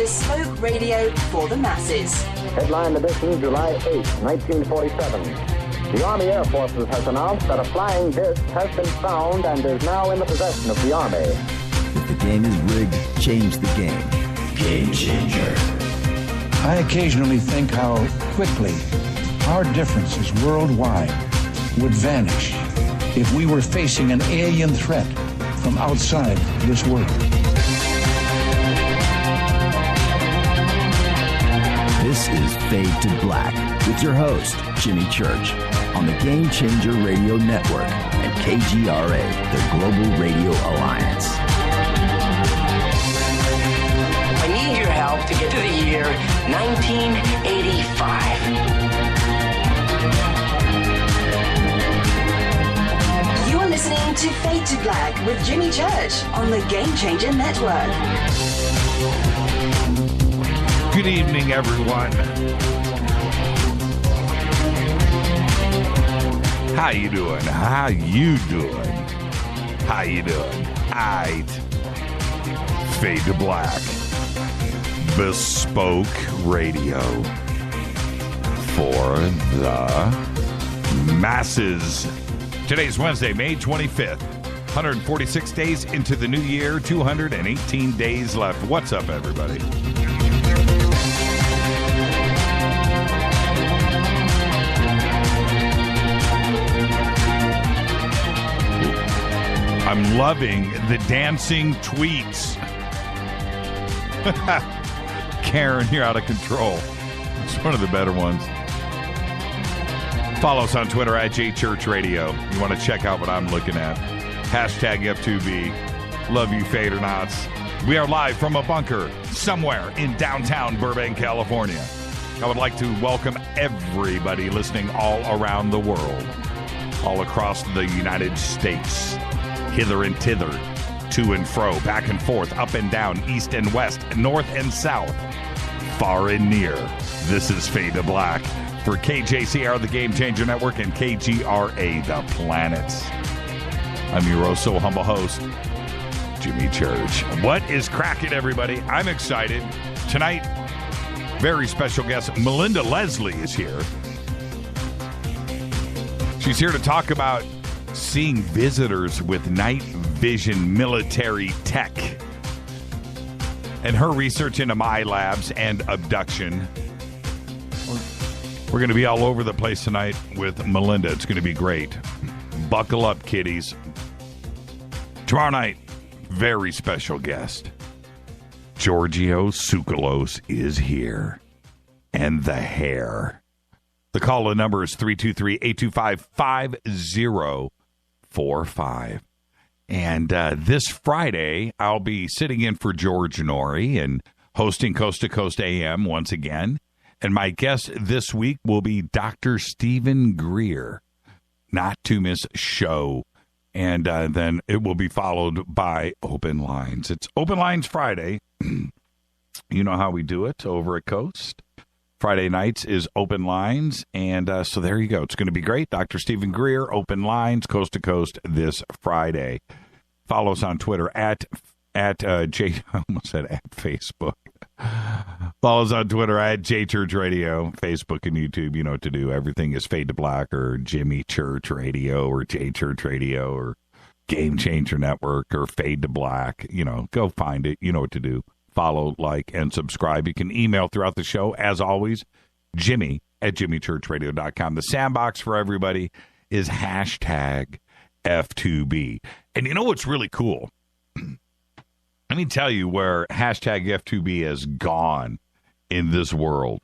bespoke radio for the masses. Headline edition, July 8, 1947. The Army Air Forces has announced that a flying disc has been found and is now in the possession of the Army. If the game is rigged, change the game. Game changer. I occasionally think how quickly our differences worldwide would vanish if we were facing an alien threat from outside this world. This is Fade to Black with your host, Jimmy Church, on the Game Changer Radio Network and KGRA, the Global Radio Alliance. I need your help to get to the year 1985. You're listening to Fade to Black with Jimmy Church on the Game Changer Network. Good evening, everyone. How you doing? How you doing? How you doing? Aight. Fade to Black. Bespoke radio for the masses. Today's Wednesday, May 25th. 146 days into the new year, 218 days left. What's up, everybody? I'm loving the dancing tweets. Karen, you're out of control. It's one of the better ones. Follow us on Twitter at JChurchRadio. You want to check out what I'm looking at. Hashtag F2B. Love you, Fadernauts. We are live from a bunker somewhere in downtown Burbank, California. I would like to welcome everybody listening all around the world, all across the United States, hither and thither, to and fro, back and forth, up and down, east and west, north and south, far and near. This is Fade to Black for KJCR, the Game Changer Network, and KGRA, the Planets. I'm your oh so humble host, Jimmy Church. What is cracking, everybody? I'm excited. Tonight, very special guest, Melinda Leslie is here. She's here to talk about seeing visitors with night vision military tech and her research into MyLabs and Abduction. We're going to be all over the place tonight with Melinda. It's going to be great. Buckle up, kiddies. Tomorrow night, very special guest. Giorgio Tsoukalos is here. And the hair. The call-in number is 323-825-5045. And this Friday, I'll be sitting in for George Norrie and hosting Coast to Coast AM once again. And my guest this week will be Dr. Stephen Greer. Not to miss show. And then it will be followed by Open Lines. It's Open Lines Friday. You know how we do it over at Coast. Friday nights is Open Lines, and so there you go. It's going to be great. Dr. Stephen Greer, Open Lines, Coast to Coast this Friday. Follow us on Twitter I almost said at Facebook. Follow us on Twitter at JChurchRadio, Facebook and YouTube. You know what to do. Everything is Fade to Black or Jimmy Church Radio or JChurch Radio or Game Changer Network or Fade to Black. You know, go find it. You know what to do. Follow, like, and subscribe. You can email throughout the show, as always, Jimmy at JimmyChurchRadio.com. The sandbox for everybody is hashtag F2B. And you know what's really cool? Let me tell you where hashtag F2B has gone in this world.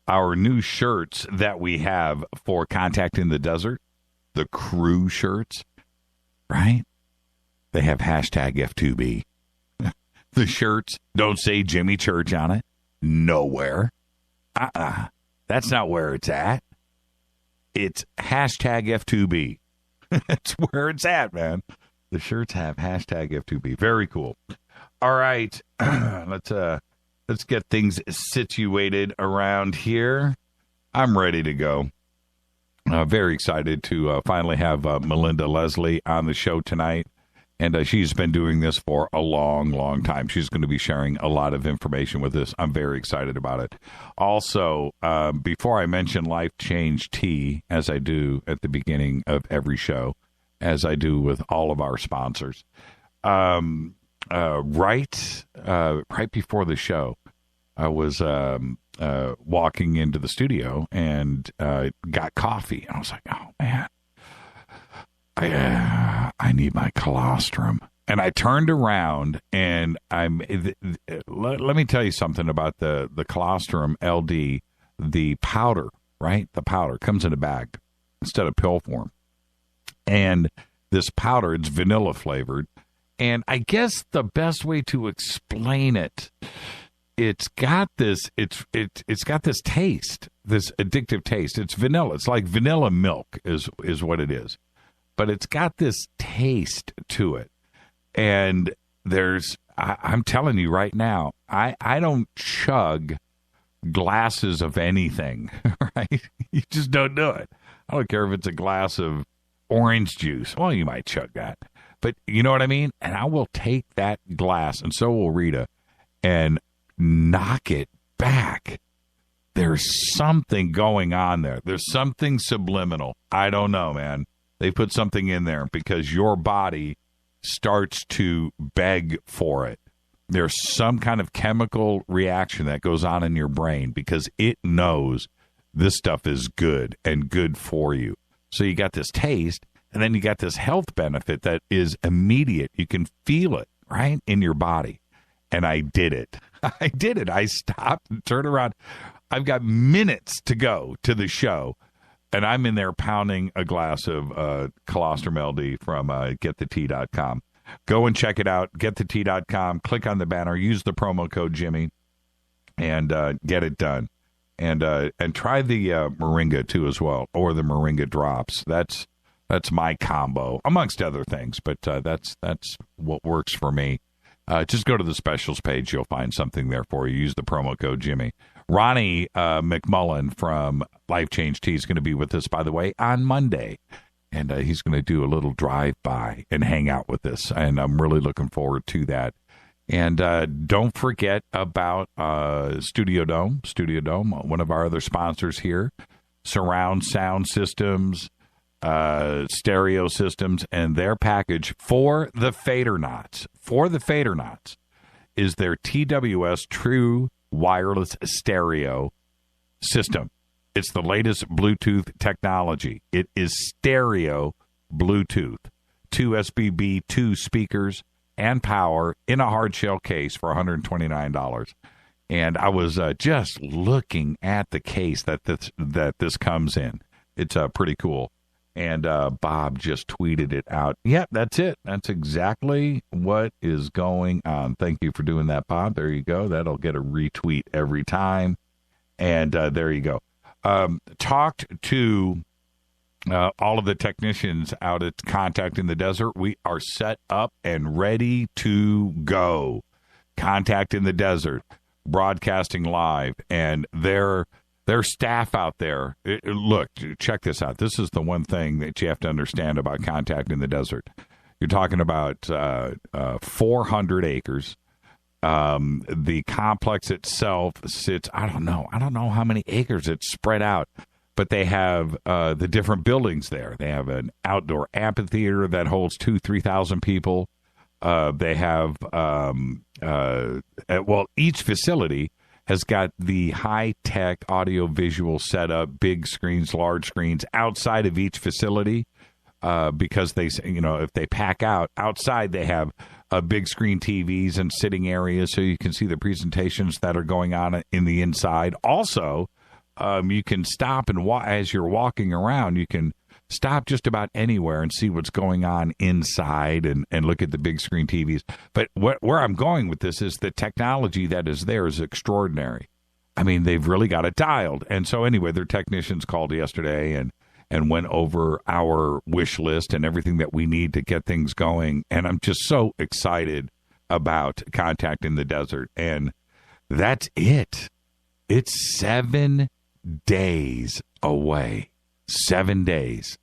Our new shirts that we have for Contact in the Desert, the crew shirts, right? They have hashtag F2B. The shirts don't say Jimmy Church on it. Nowhere. That's not where it's at. It's hashtag F2B. That's where it's at, man. The shirts have hashtag F2B. Very cool. All right. Let's get things situated around here. I'm ready to go. Very excited to finally have Melinda Leslie on the show tonight. And she's been doing this for a long, long time. She's going to be sharing a lot of information with us. I'm very excited about it. Also, before I mention Life Change Tea, as I do at the beginning of every show, as I do with all of our sponsors, right before the show, I was walking into the studio and got coffee. And I was like, oh, man. I need my colostrum. And I turned around and let me tell you something about the colostrum LD, the powder, right? The powder comes in a bag instead of pill form. And this powder, it's vanilla flavored. And I guess the best way to explain it, it's got this taste, this addictive taste. It's vanilla. It's like vanilla milk is what it is. But it's got this taste to it. And I'm telling you right now, I don't chug glasses of anything, right? You just don't do it. I don't care if it's a glass of orange juice. Well, you might chug that. But you know what I mean? And I will take that glass, and so will Rita, and knock it back. There's something going on there. There's something subliminal. I don't know, man. They put something in there because your body starts to beg for it. There's some kind of chemical reaction that goes on in your brain because it knows this stuff is good and good for you. So you got this taste, and then you got this health benefit that is immediate. You can feel it, right, in your body. And I did it. I stopped and turned around. I've got minutes to go to the show. And I'm in there pounding a glass of colostrum LD from getthetea.com. Go and check it out, getthetea.com. Click on the banner, use the promo code Jimmy, and get it done. And try the Moringa, too, as well, or the Moringa drops. That's my combo, amongst other things, but that's what works for me. Just go to the specials page. You'll find something there for you. Use the promo code Jimmy. Ronnie McMullen from Life Change Tea is going to be with us, by the way, on Monday. And he's going to do a little drive-by and hang out with us. And I'm really looking forward to that. And don't forget about Studio Dome. Studio Dome, one of our other sponsors here. Surround sound systems, stereo systems, and their package for the Fadernauts. For the Fadernauts is their TWS True Wireless Stereo system. It's the latest Bluetooth technology. It is stereo Bluetooth. 2 SBB, 2 speakers, and power in a hard shell case for $129. And I was just looking at the case that this comes in. It's pretty cool. And Bob just tweeted it out. Yep, that's it. That's exactly what is going on. Thank you for doing that, Bob. There you go. That'll get a retweet every time. And there you go. Talked to all of the technicians out at Contact in the Desert. We are set up and ready to go. Contact in the Desert, broadcasting live, and their staff out there. Look, check this out. This is the one thing that you have to understand about Contact in the Desert. You're talking about 400 acres. The complex itself sits, I don't know how many acres it's spread out, but they have the different buildings there. They have an outdoor amphitheater that holds 3,000 people. They have, each facility has got the high-tech audio-visual setup, big screens, large screens outside of each facility because they, if they pack out, outside they have big screen TVs and sitting areas so you can see the presentations that are going on in the inside. Also, you can stop and as you're walking around, you can stop just about anywhere and see what's going on inside and look at the big screen TVs. But where I'm going with this is the technology that is there is extraordinary. I mean, they've really got it dialed. And so anyway, their technicians called yesterday and went over our wish list and everything that we need to get things going. And I'm just so excited about Contact in the Desert. And that's it. It's 7 days away. 7 days.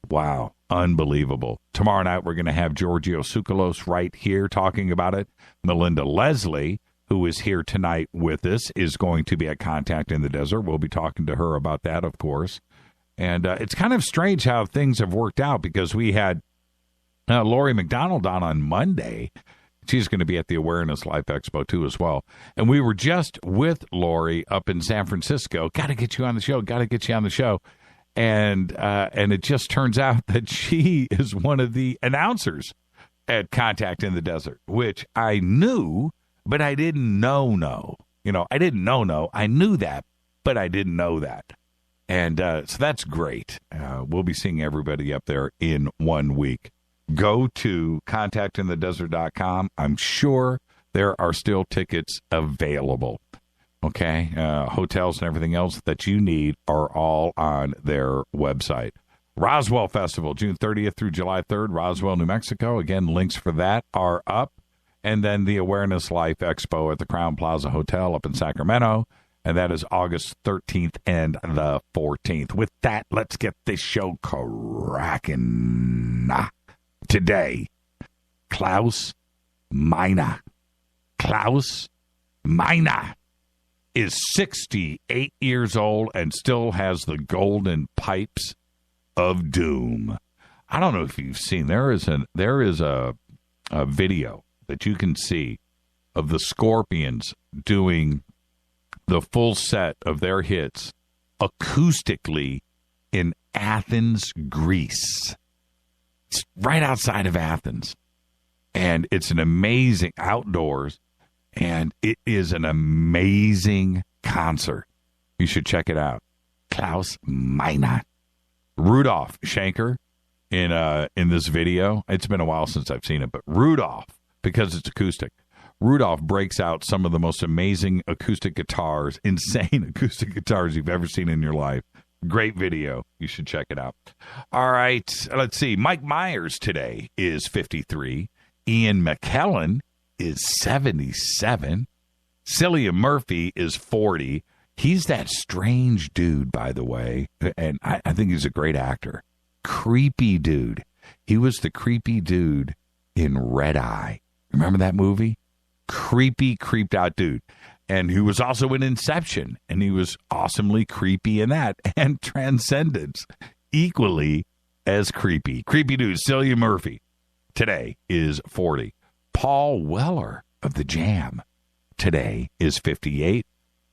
Wow, unbelievable. Tomorrow night, we're going to have Giorgio Tsoukalos right here talking about it. Melinda Leslie, who is here tonight with us, is going to be at Contact in the Desert. We'll be talking to her about that, of course. And it's kind of strange how things have worked out, because we had Lori McDonald on Monday. She's going to be at the Awareness Life Expo, too, as well. And we were just with Lori up in San Francisco. Got to get you on the show. And it just turns out that she is one of the announcers at Contact in the Desert, which I knew, but I didn't know. I didn't know. I knew that, but I didn't know that. And so that's great. We'll be seeing everybody up there in 1 week. Go to contactinthedesert.com. I'm sure there are still tickets available. Okay, hotels and everything else that you need are all on their website. Roswell Festival, June 30th through July 3rd, Roswell, New Mexico. Again, links for that are up. And then the Awareness Life Expo at the Crowne Plaza Hotel up in Sacramento. And that is August 13th and the 14th. With that, let's get this show cracking. Today, Klaus Meine. Klaus Meine is 68 years old and still has the golden pipes of doom. I don't know if you've seen, there is a video that you can see of the Scorpions doing the full set of their hits acoustically in Athens, Greece. It's right outside of Athens. And it's an amazing outdoors. And it is an amazing concert. You should check it out. Klaus Meine. Rudolph Schenker in this video. It's been a while since I've seen it, but Rudolph, because it's acoustic, Rudolph breaks out some of the most amazing acoustic guitars, insane acoustic guitars you've ever seen in your life. Great video. You should check it out. All right. Let's see. Mike Myers today is 53. Ian McKellen is 77. Cillian Murphy is 40. He's that strange dude, by the way, and I think he's a great actor. Creepy dude. He was the creepy dude in Red Eye. Remember that movie? Creepy, creeped out dude. And he was also in Inception, and he was awesomely creepy in that. And Transcendence, equally as creepy. Creepy dude, Cillian Murphy, today is 40. Paul Weller of The Jam today is 58.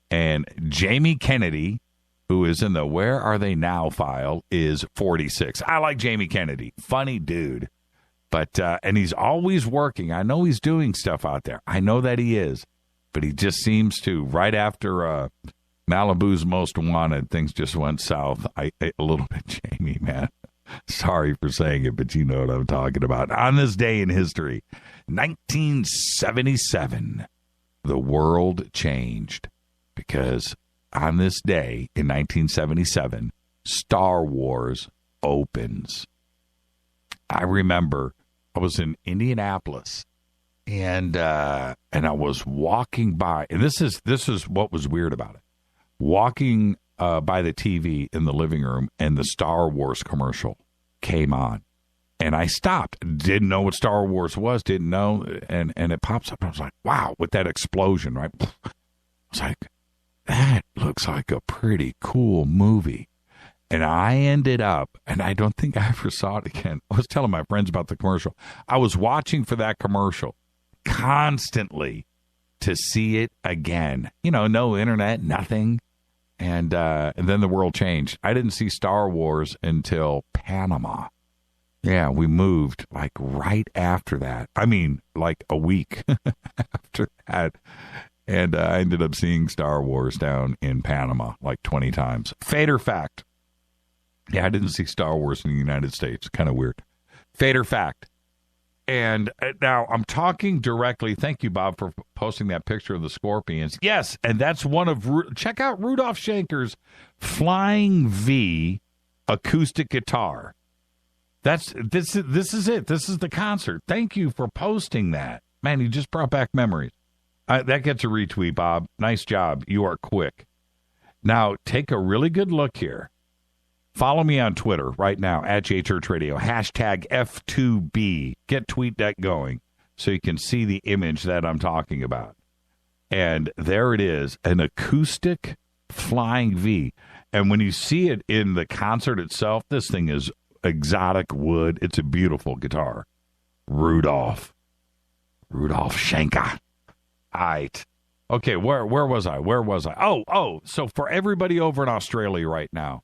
And Jamie Kennedy, who is in the Where Are They Now file, is 46. I like Jamie Kennedy. Funny dude. But and he's always working. I know he's doing stuff out there. I know that he is. But he just seems to, right after Malibu's Most Wanted, things just went south. A little bit, Jamie, man. Sorry for saying it, but you know what I'm talking about. On this day in history, 1977, the world changed, because on this day in 1977, Star Wars opens. I remember I was in Indianapolis, and I was walking by, and this is what was weird about it. Walking by the TV in the living room, and the Star Wars commercial came on. And I stopped. Didn't know what Star Wars was, didn't know. And it pops up. I was like, wow, with that explosion, right? I was like, that looks like a pretty cool movie. And I ended up, and I don't think I ever saw it again. I was telling my friends about the commercial. I was watching for that commercial constantly to see it again. You know, no internet, nothing. And then the world changed. I didn't see Star Wars until Panama. Yeah, we moved like right after that. I mean, like a week after that. And I ended up seeing Star Wars down in Panama like 20 times. Fate or fact? Yeah, I didn't see Star Wars in the United States. Kind of weird. Fate or fact? And now I'm talking directly. Thank you, Bob, for posting that picture of the Scorpions. Yes, and that's one of... Check out Rudolph Schenker's Flying V acoustic guitar. This is it. This is the concert. Thank you for posting that. Man, you just brought back memories. That gets a retweet, Bob. Nice job. You are quick. Now, take a really good look here. Follow me on Twitter right now, at JChurchRadio, hashtag F2B. Get TweetDeck going so you can see the image that I'm talking about. And there it is, an acoustic flying V. And when you see it in the concert itself, this thing is exotic wood. It's a beautiful guitar. Rudolph Schenker. All right. Okay, where was I? Oh, so for everybody over in Australia right now,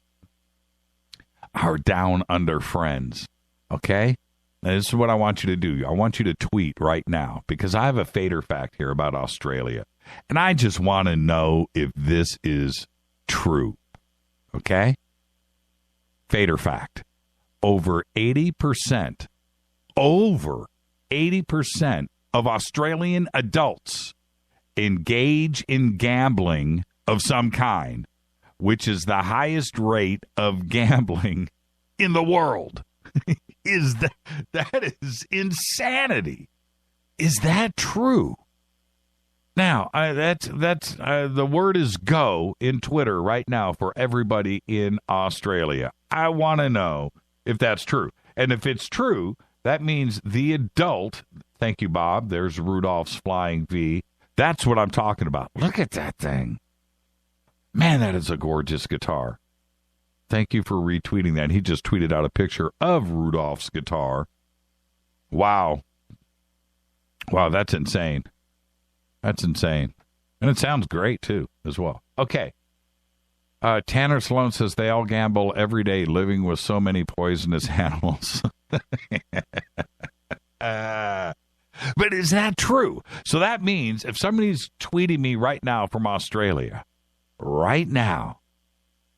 our down under friends, okay? Now, this is what I want you to do. I want you to tweet right now because I have a fader fact here about Australia. And I just want to know if this is true, okay? Fader fact. Over 80% of Australian adults engage in gambling of some kind, which is the highest rate of gambling in the world. That is insanity. Is that true? Now, that's the word is go in Twitter right now for everybody in Australia. I want to know if that's true. And if it's true, that means the adult, thank you, Bob, there's Rudolph's Flying V. That's what I'm talking about. Look at that thing. Man, that is a gorgeous guitar. Thank you for retweeting that. He just tweeted out a picture of Rudolph's guitar. Wow. Wow, that's insane. That's insane. And it sounds great, too, as well. Okay. Tanner Sloan says they all gamble every day living with so many poisonous animals. But is that true? So that means if somebody's tweeting me right now from Australia, right now,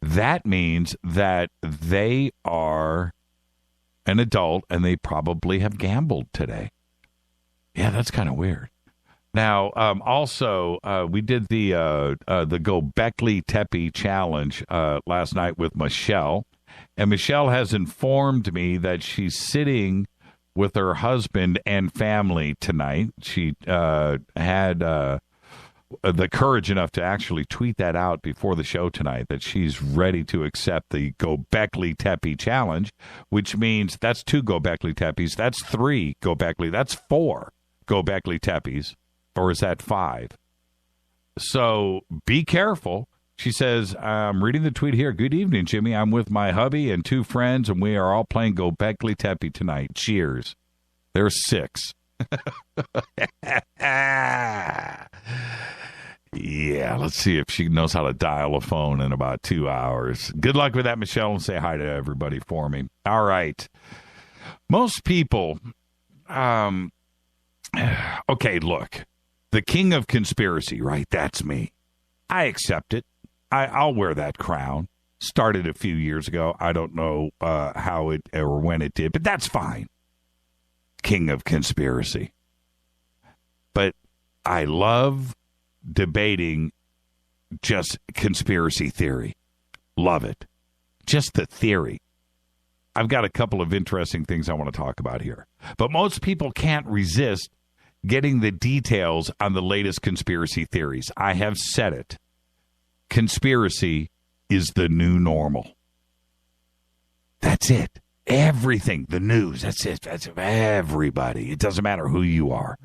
that means that they are an adult and they probably have gambled today. Yeah, that's kind of weird. Now, also, we did the Gobekli Tepe challenge last night with Michelle, and Michelle has informed me that she's sitting with her husband and family tonight. She had the courage enough to actually tweet that out before the show tonight, that she's ready to accept the Gobekli Tepe challenge, which means that's 2 Gobekli Tepes, that's 3 Gobekli, that's 4 Gobekli Tepes, or is that 5? So be careful. She says, I'm reading the tweet here. Good evening, Jimmy. I'm with my hubby and 2 friends, and we are all playing Gobekli Tepe tonight. Cheers. There's 6. Yeah, let's see if she knows how to dial a phone in about 2 hours. Good luck with that, Michelle, and say hi to everybody for me. All right. Most people, okay, look, the king of conspiracy, right? That's me. I accept it. I'll wear that crown. Started a few years ago. I don't know how it or when it did, but that's fine. King of conspiracy. But I love debating just conspiracy theory. Love it. Just the theory. I've got a couple of interesting things I want to talk about here. But most people can't resist getting the details on the latest conspiracy theories. I have said it. Conspiracy is the new normal. That's it. Everything. The news. That's it. That's everybody. It doesn't matter who you are.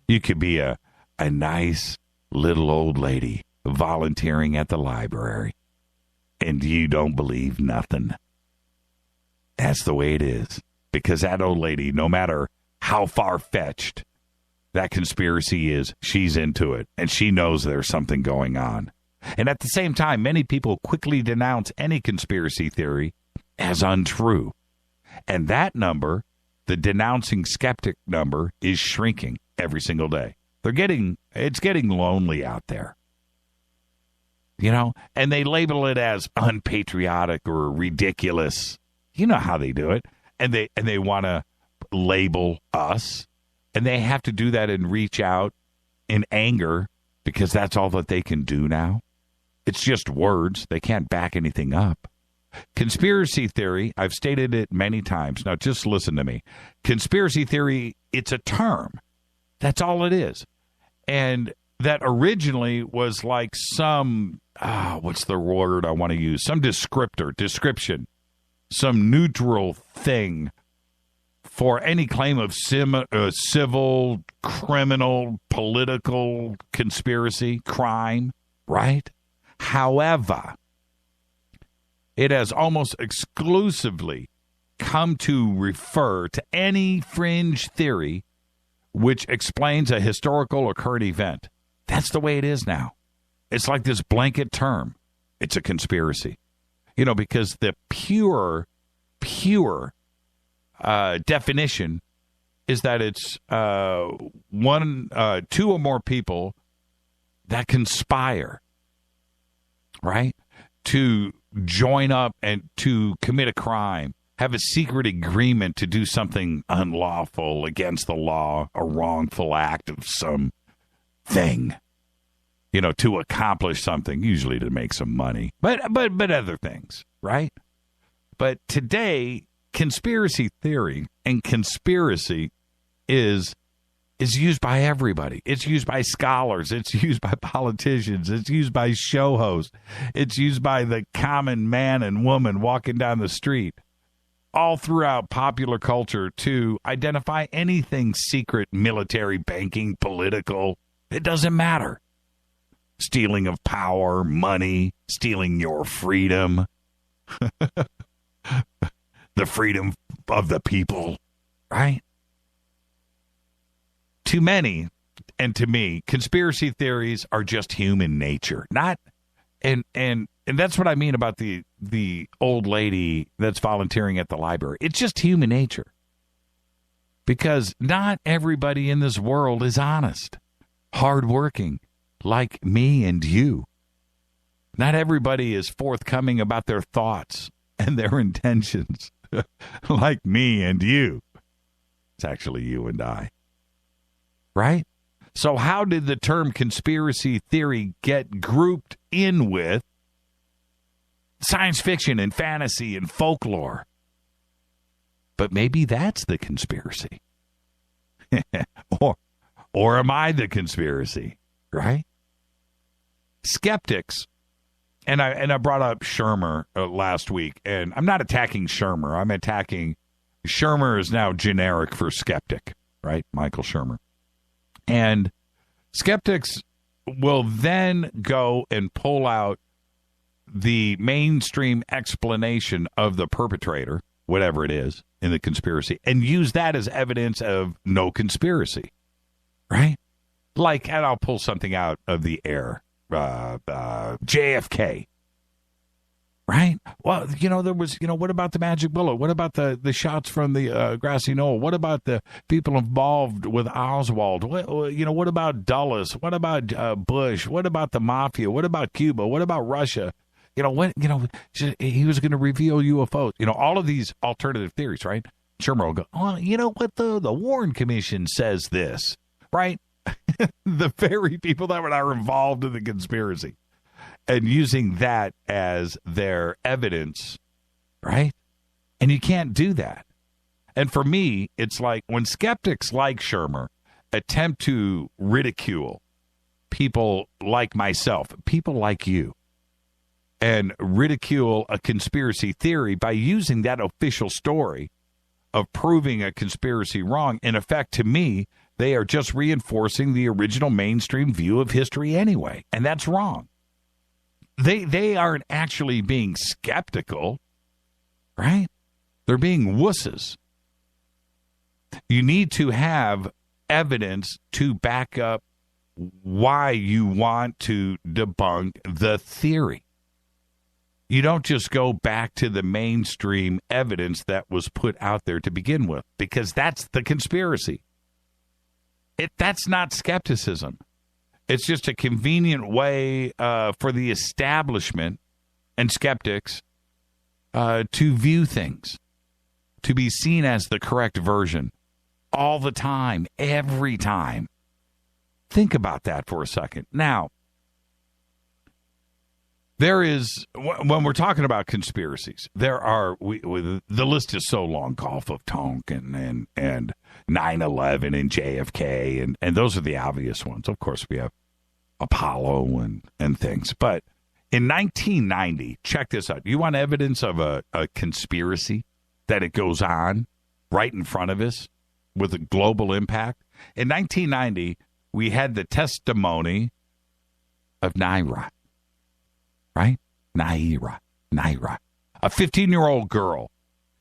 You could be a nice little old lady volunteering at the library, and you don't believe nothing. That's the way it is. Because that old lady, no matter how far-fetched that conspiracy is, she's into it, and she knows there's something going on. And at the same time, many people quickly denounce any conspiracy theory as untrue. And that number, the denouncing skeptic number, is shrinking every single day. It's getting lonely out there. You know, and they label it as unpatriotic or ridiculous. You know how they do it. And they want to label us. And they have to do that and reach out in anger because that's all that they can do now. It's just words. They can't back anything up. Conspiracy theory, I've stated it many times. Now, just listen to me. Conspiracy theory, it's a term. That's all it is. And that originally was like some, what's the word I want to use? Some description some neutral thing for any claim of civil, criminal, political conspiracy, crime, right? However, it has almost exclusively come to refer to any fringe theory which explains a historical or current event. That's the way it is now. It's like this blanket term. It's a conspiracy. Because the pure definition is that it's two or more people that conspire, right, to join up and to commit a crime, have a secret agreement to do something unlawful against the law, a wrongful act of some thing, to accomplish something, usually to make some money, but other things, right? But today, conspiracy theory and conspiracy is used by everybody. It's used by scholars. It's used by politicians. It's used by show hosts. It's used by the common man and woman walking down the street, all throughout popular culture to identify anything secret, military, banking, political. It doesn't matter. Stealing of power, money, stealing your freedom. The freedom of the people, right? To many, and to me, conspiracy theories are just human nature. And that's what I mean about the old lady that's volunteering at the library. It's just human nature. Because not everybody in this world is honest, hardworking, like me and you. Not everybody is forthcoming about their thoughts and their intentions, like me and you. It's actually you and I. Right? So how did the term conspiracy theory get grouped in with science fiction and fantasy and folklore? But maybe that's the conspiracy. or am I the conspiracy? Right? Skeptics, and I brought up Shermer last week, and I'm not attacking Shermer. I'm attacking Shermer is now generic for skeptic, right? Michael Shermer. And skeptics will then go and pull out the mainstream explanation of the perpetrator, whatever it is, in the conspiracy, and use that as evidence of no conspiracy, right? Like, and I'll pull something out of the air, JFK, right? Well, there was, what about the magic bullet? What about the shots from the grassy knoll? What about the people involved with Oswald? What about Dulles? What about Bush? What about the mafia? What about Cuba? What about Russia? He was going to reveal UFOs. All of these alternative theories, right? Shermer will go, oh, you know what, the Warren Commission says this, right? The very people that are involved in the conspiracy, and using that as their evidence, right? And you can't do that. And for me, it's like when skeptics like Shermer attempt to ridicule people like myself, people like you, and ridicule a conspiracy theory by using that official story of proving a conspiracy wrong. In effect, to me, they are just reinforcing the original mainstream view of history anyway, and that's wrong. They aren't actually being skeptical, right? They're being wusses. You need to have evidence to back up why you want to debunk the theory. You don't just go back to the mainstream evidence that was put out there to begin with, because that's the conspiracy. That's not skepticism. It's just a convenient way for the establishment and skeptics to view things, to be seen as the correct version all the time, every time. Think about that for a second. Now, there is, when we're talking about conspiracies, there are, the list is so long, Gulf of Tonkin and 9/11 and JFK, and those are the obvious ones. Of course, we have Apollo and things. But In 1990, check this out. You want evidence of a conspiracy that it goes on right in front of us with a global impact? In 1990, we had the testimony of Naira, right? Naira, a 15-year-old girl.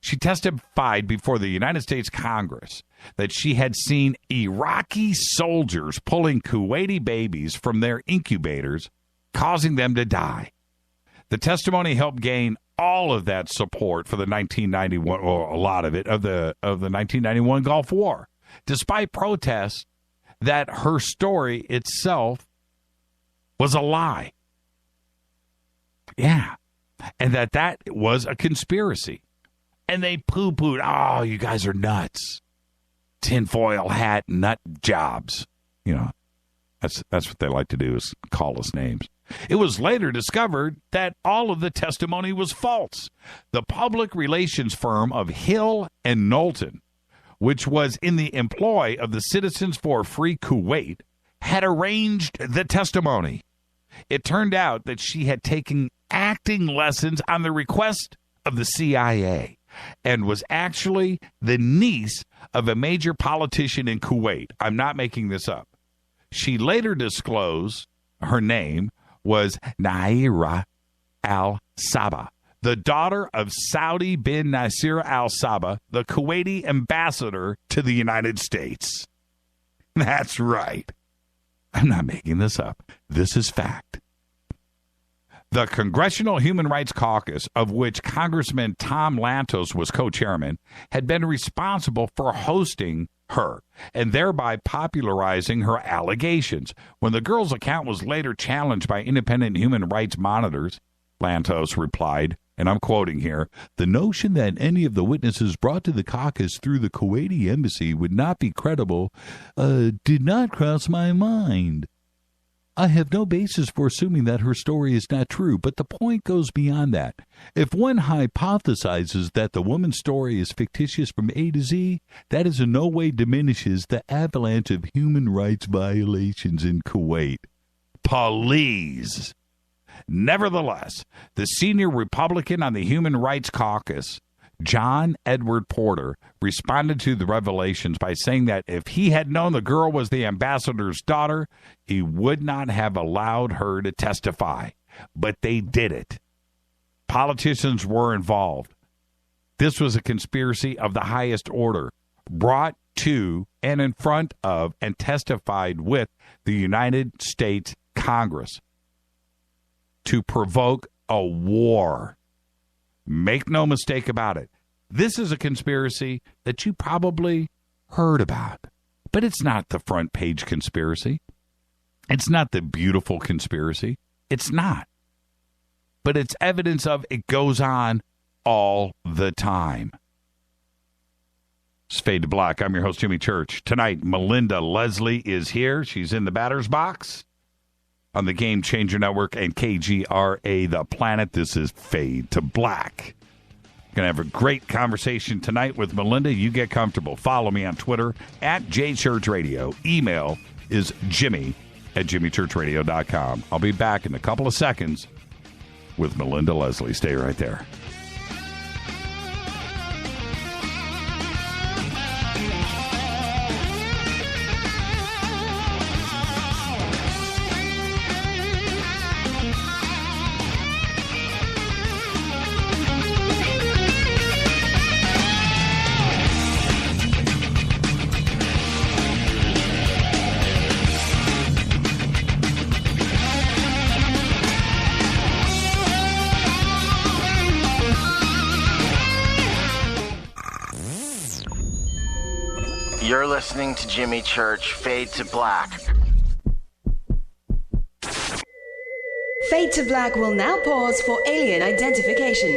She testified before the United States Congress that she had seen Iraqi soldiers pulling Kuwaiti babies from their incubators, causing them to die. The testimony helped gain all of that support for the 1991, or a lot of it, of the 1991 Gulf War, despite protests that her story itself was a lie. Yeah, and that was a conspiracy. And they poo-pooed, oh, you guys are nuts. Tinfoil hat, nut jobs. You know, that's what they like to do, is call us names. It was later discovered that all of the testimony was false. The public relations firm of Hill and Knowlton, which was in the employ of the Citizens for Free Kuwait, had arranged the testimony. It turned out that she had taken acting lessons on the request of the CIA and was actually the niece of a major politician in Kuwait. I'm not making this up. She later disclosed her name was Naira al-Saba, the daughter of Saudi bin Nasir al-Saba, the Kuwaiti ambassador to the United States. That's right. I'm not making this up. This is fact. The Congressional Human Rights Caucus, of which Congressman Tom Lantos was co-chairman, had been responsible for hosting her and thereby popularizing her allegations. When the girl's account was later challenged by independent human rights monitors, Lantos replied, and I'm quoting here, "The notion that any of the witnesses brought to the caucus through the Kuwaiti embassy would not be credible did not cross my mind. I have no basis for assuming that her story is not true, but the point goes beyond that. If one hypothesizes that the woman's story is fictitious from A to Z, that is in no way diminishes the avalanche of human rights violations in Kuwait." Please. Nevertheless, the senior Republican on the Human Rights Caucus, John Edward Porter, responded to the revelations by saying that if he had known the girl was the ambassador's daughter, he would not have allowed her to testify. But they did it. Politicians were involved. This was a conspiracy of the highest order, brought to and in front of and testified with the United States Congress to provoke a war. Make no mistake about it. This is a conspiracy that you probably heard about, but it's not the front page conspiracy. It's not the beautiful conspiracy. It's not. But it's evidence of it goes on all the time. It's Fade to Black. I'm your host, Jimmy Church. Tonight, Melinda Leslie is here. She's in the batter's box on the Game Changer Network and KGRA The Planet. This is Fade to Black. Going to have a great conversation tonight with Melinda. You get comfortable. Follow me on Twitter at JChurchRadio. Email is jimmy@jimmychurchradio.com. I'll be back in a couple of seconds with Melinda Leslie. Stay right there. You're listening to Jimmy Church, Fade to Black. Fade to Black will now pause for alien identification.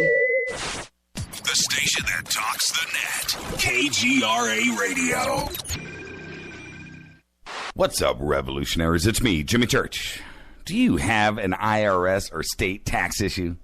The station that talks the net. KGRA Radio. What's up, revolutionaries? It's me, Jimmy Church. Do you have an IRS or state tax issue?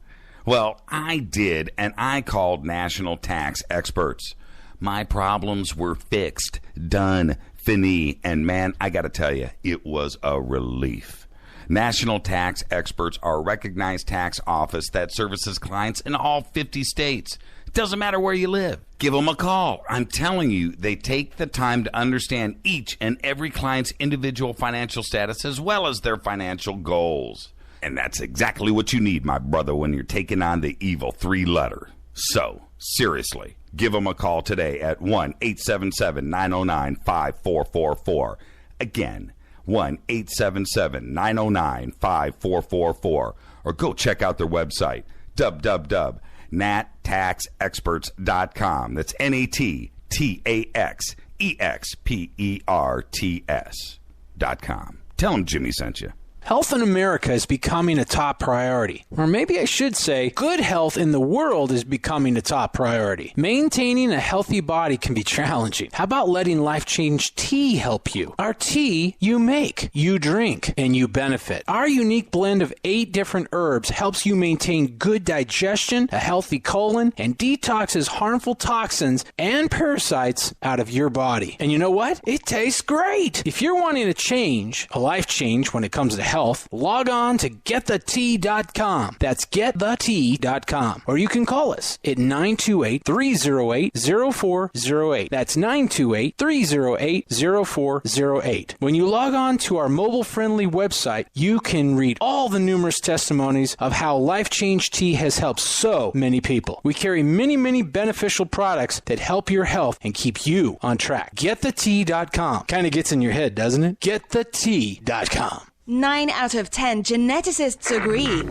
Well, I did, and I called national tax experts. My problems were fixed, done, fini, and man, I got to tell you, it was a relief. National Tax Experts are a recognized tax office that services clients in all 50 states. It doesn't matter where you live. Give them a call. I'm telling you, they take the time to understand each and every client's individual financial status as well as their financial goals. And that's exactly what you need, my brother, when you're taking on the evil 3-letter. So, seriously, give them a call today at 1-877-909-5444. Again, 1-877-909-5444. Or go check out their website, www.nattaxexperts.com. That's NATTAXEXPERTS.com. Tell them Jimmy sent you. Health in America is becoming a top priority. Or maybe I should say, good health in the world is becoming a top priority. Maintaining a healthy body can be challenging. How about letting Life Change Tea help you? Our tea you make, you drink, and you benefit. Our unique blend of 8 different herbs helps you maintain good digestion, a healthy colon, and detoxes harmful toxins and parasites out of your body. And you know what? It tastes great. If you're wanting a change, a life change when it comes to health, log on to getthetea.com. That's getthetea.com. Or you can call us at 928-308-0408. That's 928-308-0408. When you log on to our mobile-friendly website, you can read all the numerous testimonies of how Life Change Tea has helped so many people. We carry many, many beneficial products that help your health and keep you on track. Getthetea.com. Kind of gets in your head, doesn't it? Getthetea.com. 9 out of 10 geneticists agree.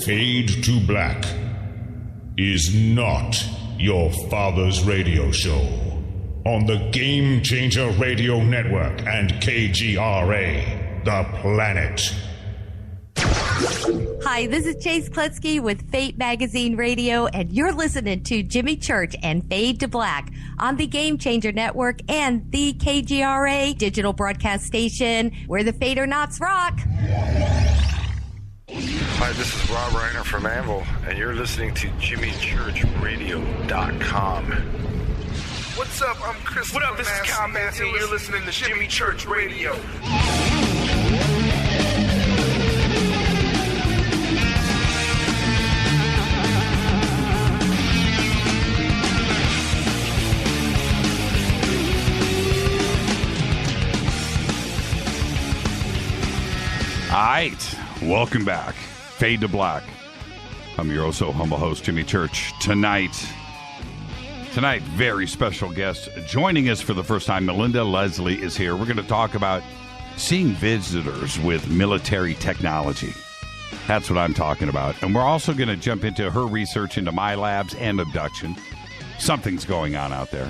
Fade to Black is not your father's radio show on the Game Changer Radio Network and KGRA, The Planet. Hi, this is Chase Klutsky with Fate Magazine Radio, and you're listening to Jimmy Church and Fade to Black on the Game Changer Network and the KGRA digital broadcast station, where the Fade or Nots rock. Hi, this is Rob Reiner from Anvil, and you're listening to JimmyChurchRadio.com. What's up? I'm Chris. What up? This is Kyle Massey, and you're listening to Jimmy Church Radio. All right, welcome back. Fade to Black. I'm your oh so humble host, Jimmy Church. Tonight, very special guest joining us for the first time. Melinda Leslie is here. We're going to talk about seeing visitors with military technology. That's what I'm talking about. And we're also going to jump into her research into MyLabs and abduction. Something's going on out there.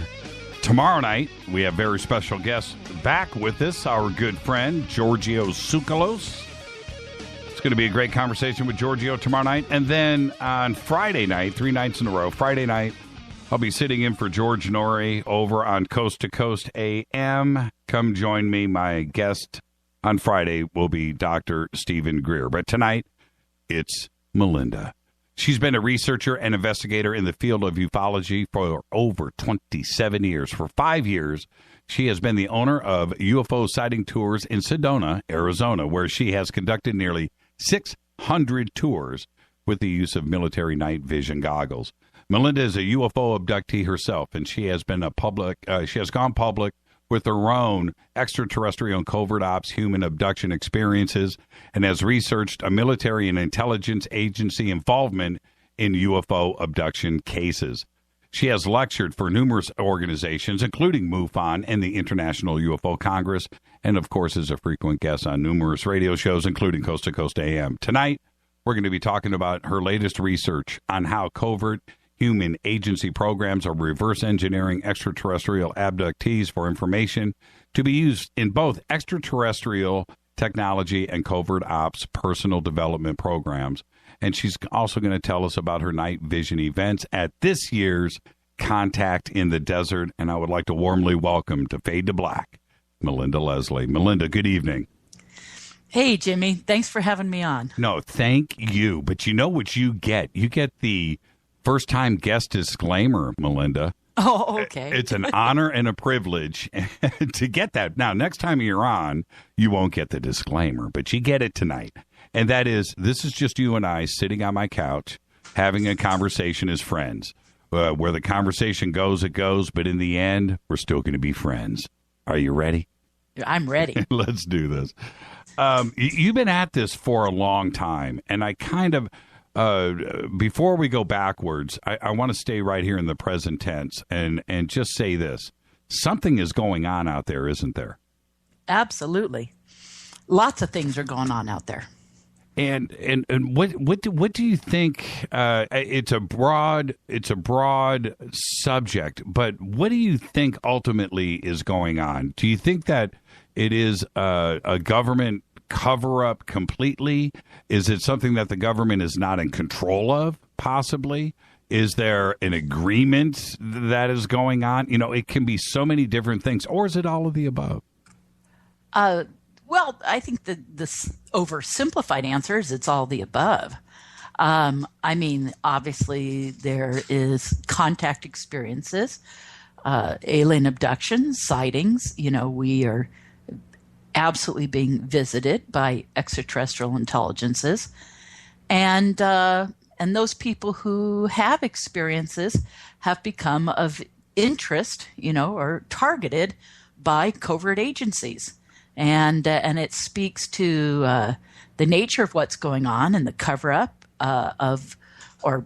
Tomorrow night, we have very special guests back with us, our good friend, Giorgio Tsoukalos. It's going to be a great conversation with Giorgio tomorrow night. And then on Friday night, 3 nights in a row, Friday night, I'll be sitting in for George Norrie over on Coast to Coast AM. Come join me. My guest on Friday will be Dr. Stephen Greer. But tonight, it's Melinda. She's been a researcher and investigator in the field of ufology for over 27 years. For 5 years, she has been the owner of UFO sighting tours in Sedona, Arizona, where she has conducted nearly 600 tours with the use of military night vision goggles. Melinda is a UFO abductee herself, and she has been she has gone public with her own extraterrestrial and covert ops human abduction experiences, and has researched a military and intelligence agency involvement in UFO abduction cases. She has lectured for numerous organizations, including MUFON and the International UFO Congress, and of course is a frequent guest on numerous radio shows, including Coast to Coast AM. Tonight, we're going to be talking about her latest research on how covert human agency programs are reverse engineering extraterrestrial abductees for information to be used in both extraterrestrial technology and covert ops personal development programs. And she's also going to tell us about her night vision events at this year's Contact in the Desert. And I would like to warmly welcome to Fade to Black, Melinda Leslie. Melinda, good evening. Hey, Jimmy. Thanks for having me on. No, thank you. But you know what you get? You get the first-time guest disclaimer, Melinda. Oh, okay. It's an honor and a privilege to get that. Now, next time you're on, you won't get the disclaimer, but you get it tonight. And that is, this is just you and I sitting on my couch having a conversation as friends. Where the conversation goes, it goes, but in the end, we're still going to be friends. Are you ready? I'm ready. Let's do this. You've been at this for a long time, and I kind of, before we go backwards, I want to stay right here in the present tense and just say this. Something is going on out there, isn't there? Absolutely. Lots of things are going on out there. And what do you think? It's a broad subject, but what do you think ultimately is going on? Do you think that it is a government cover up completely? Is it something that the government is not in control of? Possibly. Is there an agreement that is going on? You know, it can be so many different things, or is it all of the above? Well, I think the oversimplified answer is it's all the above. I mean, obviously there is contact experiences, alien abductions, sightings. You know, we are absolutely being visited by extraterrestrial intelligences, and those people who have experiences have become of interest, you know, or targeted by covert agencies. And it speaks to the nature of what's going on and the cover-up of, or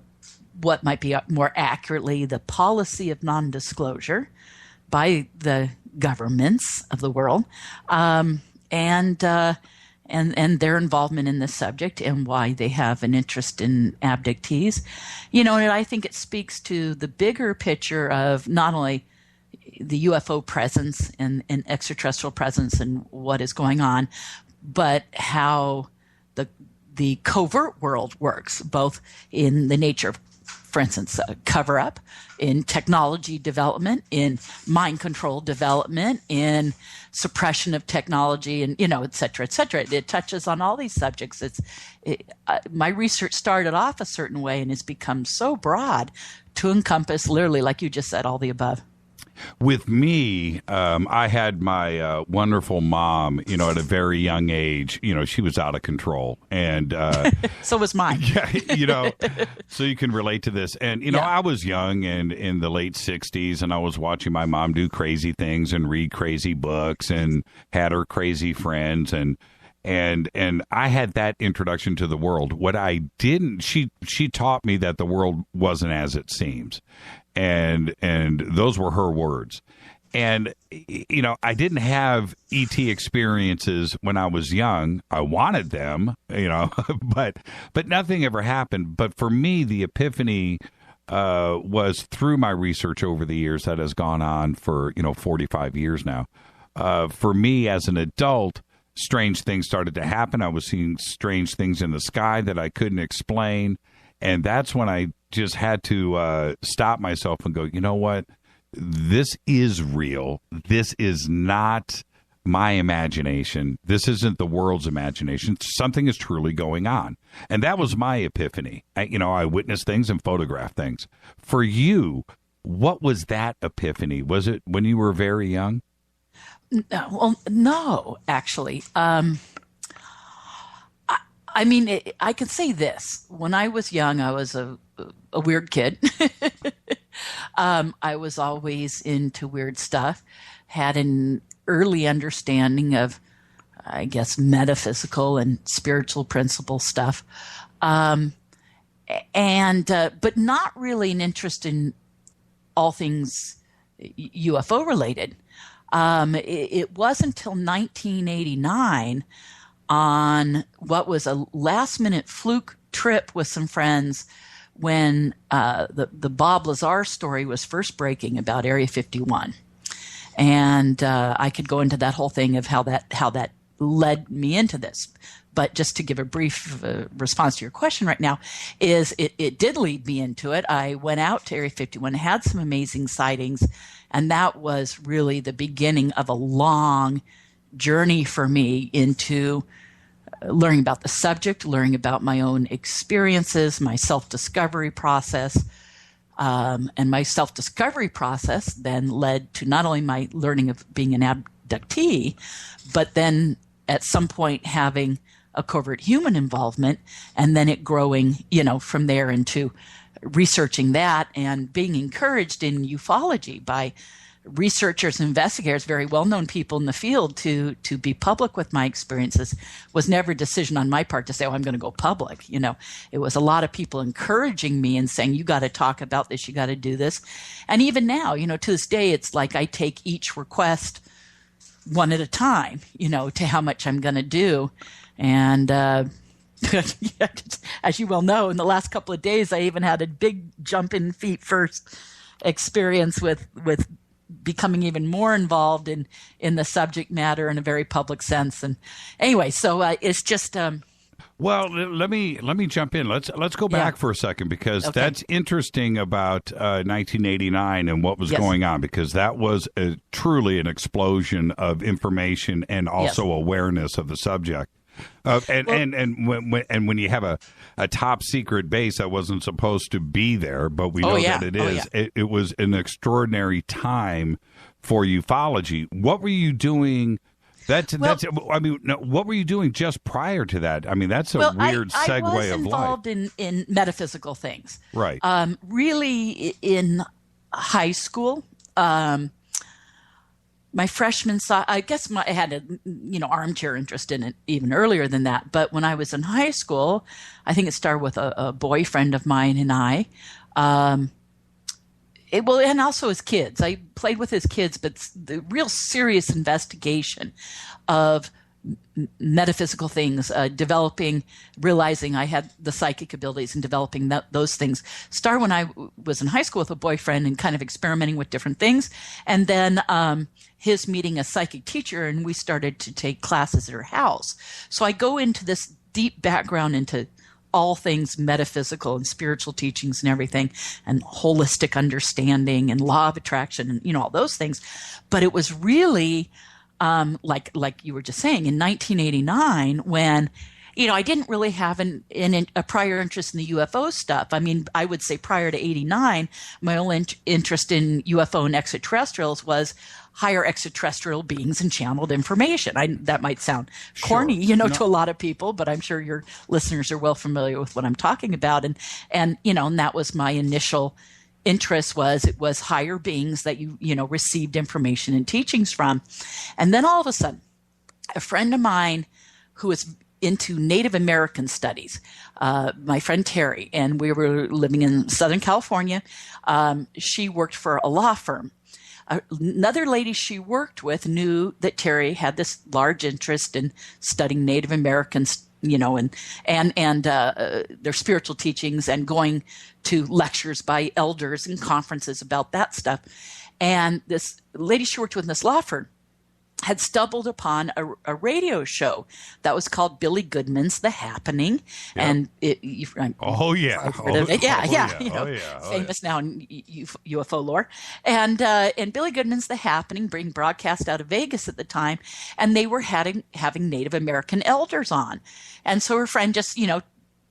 what might be more accurately, the policy of non-disclosure by the governments of the world, and their involvement in this subject and why they have an interest in abductees. You know, and I think it speaks to the bigger picture of not only the UFO presence and extraterrestrial presence and what is going on, but how the covert world works, both in the nature of, for instance, cover up, in technology development, in mind control development, in suppression of technology, and, you know, et cetera, et cetera. It touches on all these subjects. My research started off a certain way and has become so broad to encompass, literally, like you just said, all the above. With me, I had my wonderful mom, you know, at a very young age. You know, she was out of control. And so was mine. Yeah, you know, so you can relate to this. And, you know, I was young and in the late 60s, and I was watching my mom do crazy things and read crazy books and had her crazy friends. And I had that introduction to the world. What I didn't, she taught me that the world wasn't as it seems. And those were her words. And, you know, I didn't have ET experiences when I was young. I wanted them, you know, but nothing ever happened. But for me, the epiphany was through my research over the years that has gone on for, you know, 45 years now. For me as an adult, strange things started to happen. I was seeing strange things in the sky that I couldn't explain. And that's when I just had to stop myself and go, you know what? This is real. This is not my imagination. This isn't the world's imagination. Something is truly going on. And that was my epiphany. I witnessed things and photographed things. For you, what was that epiphany? Was it when you were very young? Well, no, actually. I mean, I can say this. When I was young, I was a weird kid. I was always into weird stuff, had an early understanding of, I guess, metaphysical and spiritual principle stuff, but not really an interest in all things UFO related. It wasn't until 1989 on what was a last-minute fluke trip with some friends when the Bob Lazar story was first breaking about Area 51. And I could go into that whole thing of how that led me into this. But just to give a brief response to your question right now, is it did lead me into it. I went out to Area 51, had some amazing sightings, and that was really the beginning of a long journey for me into learning about the subject, learning about my own experiences, my self-discovery process, And my self-discovery process then led to not only my learning of being an abductee, but then at some point having a covert human involvement, and then it growing, from there into researching that and being encouraged in ufology by researchers and investigators, very well-known people in the field, to be public with my experiences. Was never a decision on my part to say, I'm going to go public. It was a lot of people encouraging me and saying, you got to talk about this, you got to do this. And even now, to this day, it's like I take each request one at a time, to how much I'm going to do. And as you well know, in the last couple of days, I even had a big jump in feet first experience with becoming even more involved in the subject matter in a very public sense. And anyway, so it's just well, let me jump in. Let's go back for a second, because that's interesting about 1989 and what was going on, because that was truly an explosion of information and also awareness of the subject. And when you have a top secret base that wasn't supposed to be there, but we know that it is, it was an extraordinary time for ufology. What were you doing? What were you doing just prior to that? I mean, that's a weird segue of life. I was involved in metaphysical things, right? Really, in high school. My freshman, I guess I had a armchair interest in it even earlier than that. But when I was in high school, I think it started with a boyfriend of mine and I. And also his kids. I played with his kids, but the real serious investigation of metaphysical things, realizing I had the psychic abilities and developing those things, started when I was in high school with a boyfriend and kind of experimenting with different things. And then his meeting a psychic teacher, and we started to take classes at her house. So I go into this deep background into all things metaphysical and spiritual teachings and everything, and holistic understanding and law of attraction and all those things. But it was really like you were just saying, in 1989, when I didn't really have a prior interest in the UFO stuff. I mean, I would say prior to 89, my only interest in UFO and extraterrestrials was higher extraterrestrial beings and channeled information. That might sound corny, to a lot of people, but I'm sure your listeners are well familiar with what I'm talking about. And that was my initial interest. It was higher beings that you received information and teachings from. And then all of a sudden, a friend of mine who was into Native American studies, my friend Terry, and we were living in Southern California. She worked for a law firm. Another lady she worked with knew that Terry had this large interest in studying Native Americans, and their spiritual teachings, and going to lectures by elders and conferences about that stuff. And this lady she worked with in this law firm had stumbled upon a radio show that was called Billy Goodman's The Happening. Yep. And famous now in UFO lore. And Billy Goodman's The Happening being broadcast out of Vegas at the time, and they were having Native American elders on. And so her friend just,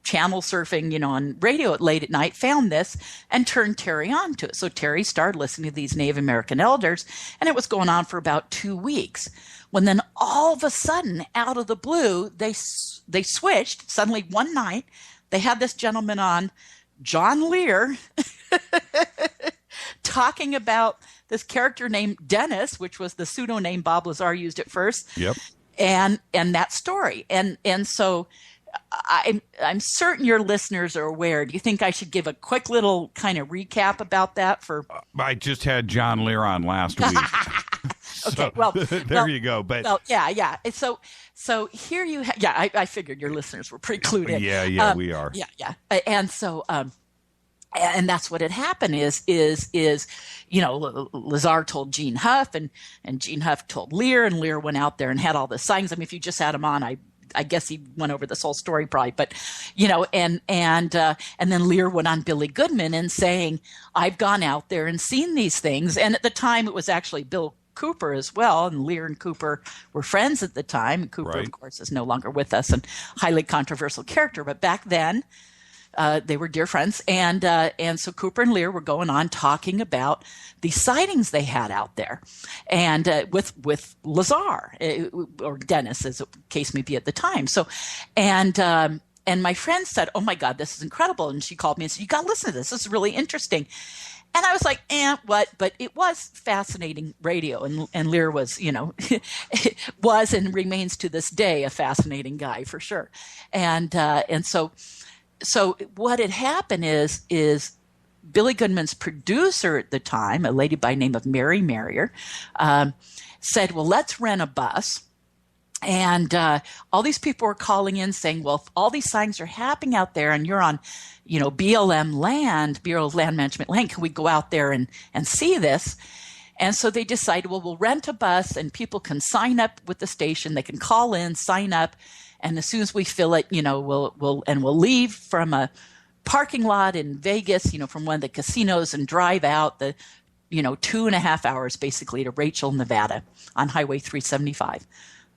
channel surfing, on radio late at night, found this and turned Terry on to it. So Terry started listening to these Native American elders, and it was going on for about 2 weeks. When then all of a sudden, out of the blue, they switched. Suddenly one night, they had this gentleman on, John Lear, talking about this character named Dennis, which was the pseudonym Bob Lazar used at first. Yep. And that story. And so I'm certain your listeners are aware. Do you think I should give a quick little kind of recap about that? I just had John Lear on last week. Okay, you go. But yeah. So here you have. Yeah, I figured your listeners were pretty clued in. Yeah, we are. Yeah. And so, and that's what had happened is Lazar told Gene Huff, and Gene Huff told Lear, and Lear went out there and had all the signs. I mean, if you just had him on, I guess he went over this whole story probably, but and then Lear went on Billy Goodman and saying, I've gone out there and seen these things. And at the time it was actually Bill Cooper as well, and Lear and Cooper were friends at the time. Cooper, right, of course, is no longer with us and highly controversial character. But back then, They were dear friends, and so Cooper and Lear were going on talking about the sightings they had out there, and with Lazar or Dennis, as the case may be at the time. So, and my friend said, "Oh my God, this is incredible!" And she called me and said, "You got to listen to this. This is really interesting." And I was like, what? But it was fascinating radio. And Lear was, was and remains to this day a fascinating guy for sure. And so what had happened is Billy Goodman's producer at the time, a lady by the name of Mary Marrier, said, well, let's rent a bus. And all these people were calling in saying, well, if all these sightings are happening out there and you're on, BLM land, Bureau of Land Management land, can we go out there and see this? And so they decided, well, we'll rent a bus and people can sign up with the station. They can call in, sign up. And as soon as we fill it, we'll leave from a parking lot in Vegas, from one of the casinos and drive out the, 2.5 hours basically to Rachel, Nevada on Highway 375.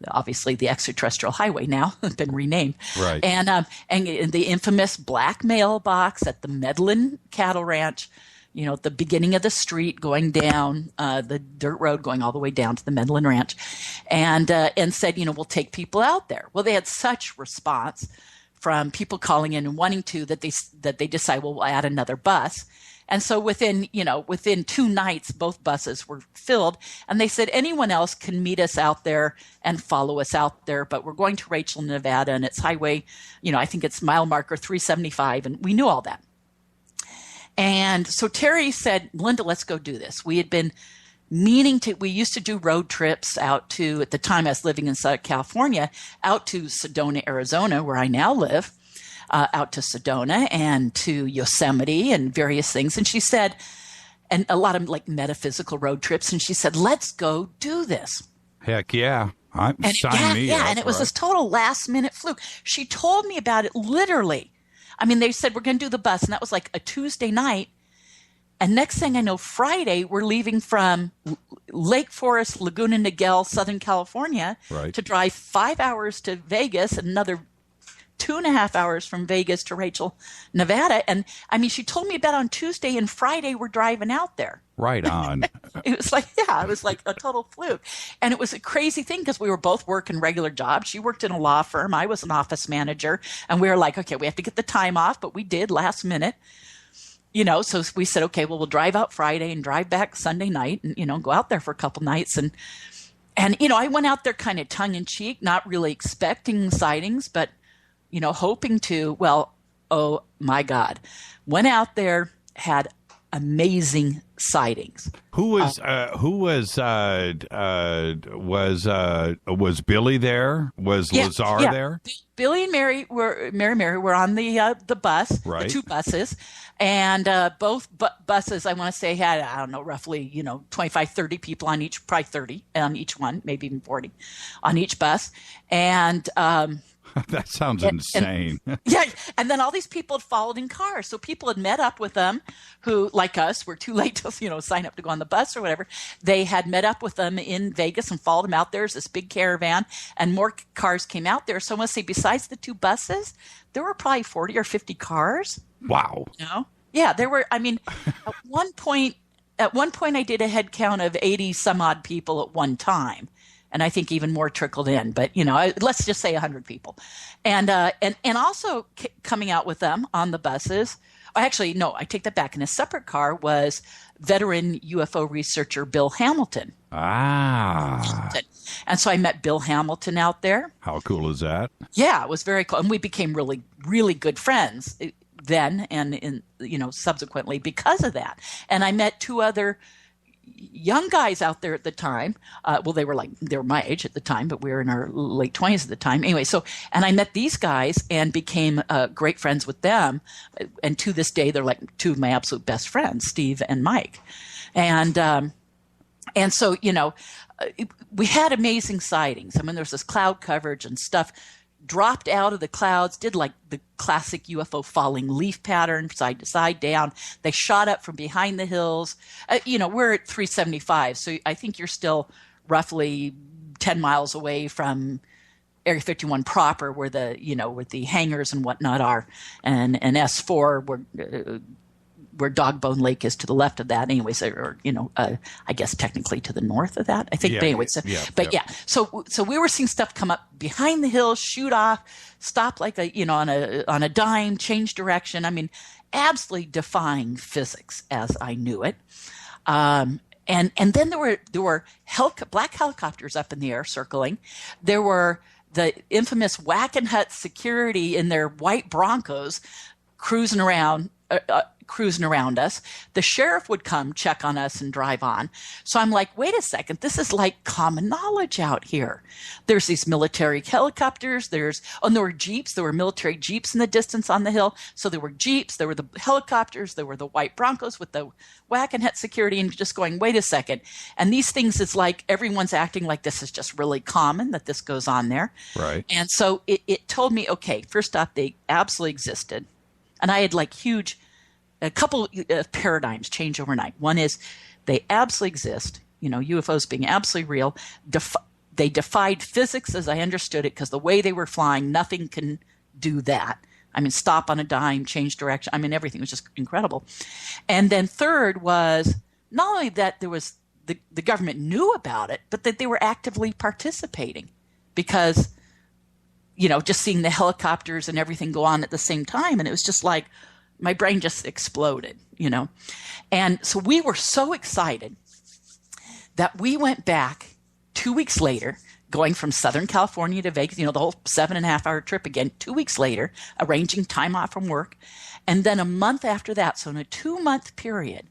Obviously the extraterrestrial highway now been renamed. Right. And the infamous black mailbox at the Medlin Cattle Ranch, at the beginning of the street going down the dirt road going all the way down to the Medlin Ranch, and said, we'll take people out there. Well, they had such response from people calling in and wanting to that they decide, well, we'll add another bus. And so within 2 nights, both buses were filled, and they said anyone else can meet us out there and follow us out there, but we're going to Rachel, Nevada, and it's highway, I think it's mile marker 375, and we knew all that. And so Terry said, Melinda, let's go do this. We had been we used to do road trips out to, at the time I was living in Southern California, out to Sedona, Arizona, where I now live. Out to Sedona and to Yosemite and various things. And she said, and a lot of like metaphysical road trips. And she said, let's go do this. Heck yeah. Sign me up. And it was this total last minute fluke. She told me about it literally. I mean, they said, we're going to do the bus. And that was like a Tuesday night. And next thing I know, Friday, we're leaving from Lake Forest, Laguna Niguel, Southern California, to drive 5 hours to Vegas and another 2.5 hours from Vegas to Rachel, Nevada. And I mean, she told me about on Tuesday and Friday we're driving out there. Right on. It was like a total fluke. And it was a crazy thing because we were both working regular jobs. She worked in a law firm. I was an office manager. And we were like, okay, we have to get the time off, but we did last minute. So we said, okay, well, we'll drive out Friday and drive back Sunday night and, go out there for a couple nights. And I went out there kind of tongue in cheek, not really expecting sightings, but hoping to, well, oh my God, went out there, had amazing sightings. Was Billy there? Was Lazar there? Billy and Mary were on the bus, right. The 2 buses, and both buses, I want to say, had, I don't know, roughly, 25, 30 people on each, probably 30 on each one, maybe even 40 on each bus. And that sounds insane. And then all these people had followed in cars. So people had met up with them who, like us, were too late to, sign up to go on the bus or whatever. They had met up with them in Vegas and followed them out there as this big caravan, and more cars came out there. So I want to say, besides the 2 buses, there were probably 40 or 50 cars. Wow. Yeah, there were. I mean, at one point, I did a head count of 80 some odd people at one time. And I think even more trickled in, but let's just say 100 people, and also coming out with them on the buses. Actually, no, I take that back. In a separate car was veteran UFO researcher Bill Hamilton. And so I met Bill Hamilton out there. How cool is that? Yeah, it was very cool, and we became really, really good friends then, and subsequently because of that. And I met 2 other young guys out there at the time. They were my age at the time, but we were in our late 20s at the time. Anyway, and I met these guys and became great friends with them. And to this day, they're like 2 of my absolute best friends, Steve and Mike. And so, we had amazing sightings. I mean, there's this cloud coverage and stuff dropped out of the clouds, did like the classic UFO falling leaf pattern, side to side down. They shot up from behind the hills. We're at 375, so I think you're still roughly 10 miles away from Area 51 proper, where where the hangars and whatnot are, and S4 where Dogbone Lake is to the left of that, anyways, or I guess technically to the north of that, I think. Yeah, but anyways, so we were seeing stuff come up behind the hill, shoot off, stop like on a dime, change direction. I mean, absolutely defying physics as I knew it. And then there were black helicopters up in the air circling. There were the infamous Wackenhut security in their white Broncos cruising around us. The sheriff would come check on us and drive on. So I'm like, wait a second, this is like common knowledge out here. There's these military helicopters. There were Jeeps. There were military Jeeps in the distance on the hill. So there were Jeeps. There were the helicopters. There were the white Broncos with the Wackenhut security, and just going, wait a second. And these things, it's like everyone's acting like this is just really common, that this goes on there. Right. And so it told me, okay, first off, they absolutely existed. And I had like a couple of paradigms change overnight. One is they absolutely exist, UFOs being absolutely real. They defied physics as I understood it, because the way they were flying, nothing can do that. I mean, stop on a dime, change direction. I mean, everything was just incredible. And then third was not only that there was the government knew about it, but that they were actively participating, because, just seeing the helicopters and everything go on at the same time. And it was just like, my brain just exploded, And so we were so excited that we went back 2 weeks later, going from Southern California to Vegas, the whole 7.5-hour trip again, 2 weeks later, arranging time off from work. And then a month after that, so in a 2-month period,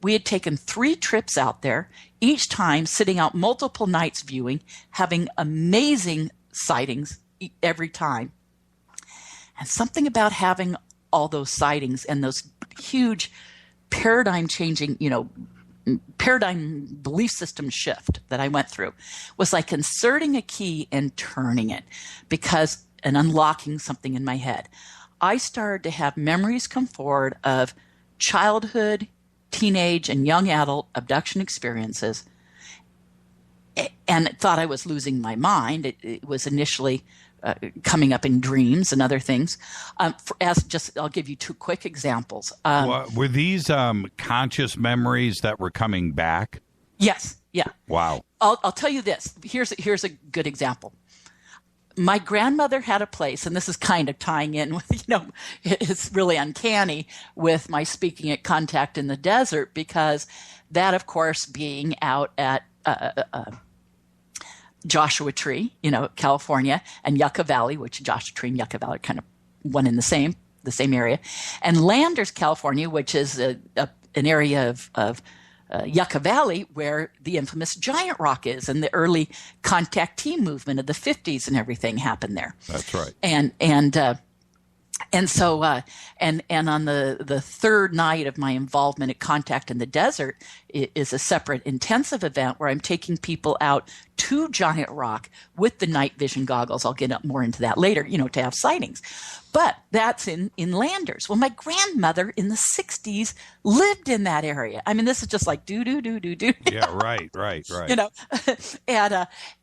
we had taken 3 trips out there, each time sitting out multiple nights viewing, having amazing sightings every time. And something about having all those sightings and those huge paradigm changing, paradigm belief system shift that I went through was like inserting a key and turning it and unlocking something in my head. I started to have memories come forward of childhood, teenage, and young adult abduction experiences, and thought I was losing my mind. It was initially coming up in dreams and other things. I'll give you 2 quick examples. Were these conscious memories that were coming back? Yes. Yeah. Wow. I'll tell you this. Here's a good example. My grandmother had a place, and this is kind of tying in with, it's really uncanny with my speaking at Contact in the Desert, because that, of course, being out at Joshua Tree, California, and Yucca Valley, which Joshua Tree and Yucca Valley are kind of one in the same area, and Landers, California, which is an area of Yucca Valley where the infamous Giant Rock is, and the early contactee movement of the 50s and everything happened there. That's right. And so on the third night of my involvement at Contact in the Desert is a separate intensive event where I'm taking people out to Giant Rock with the night vision goggles. I'll get up more into that later, to have sightings. But that's in Landers. Well, my grandmother in the 60s lived in that area. I mean, this is just like do. Yeah, right.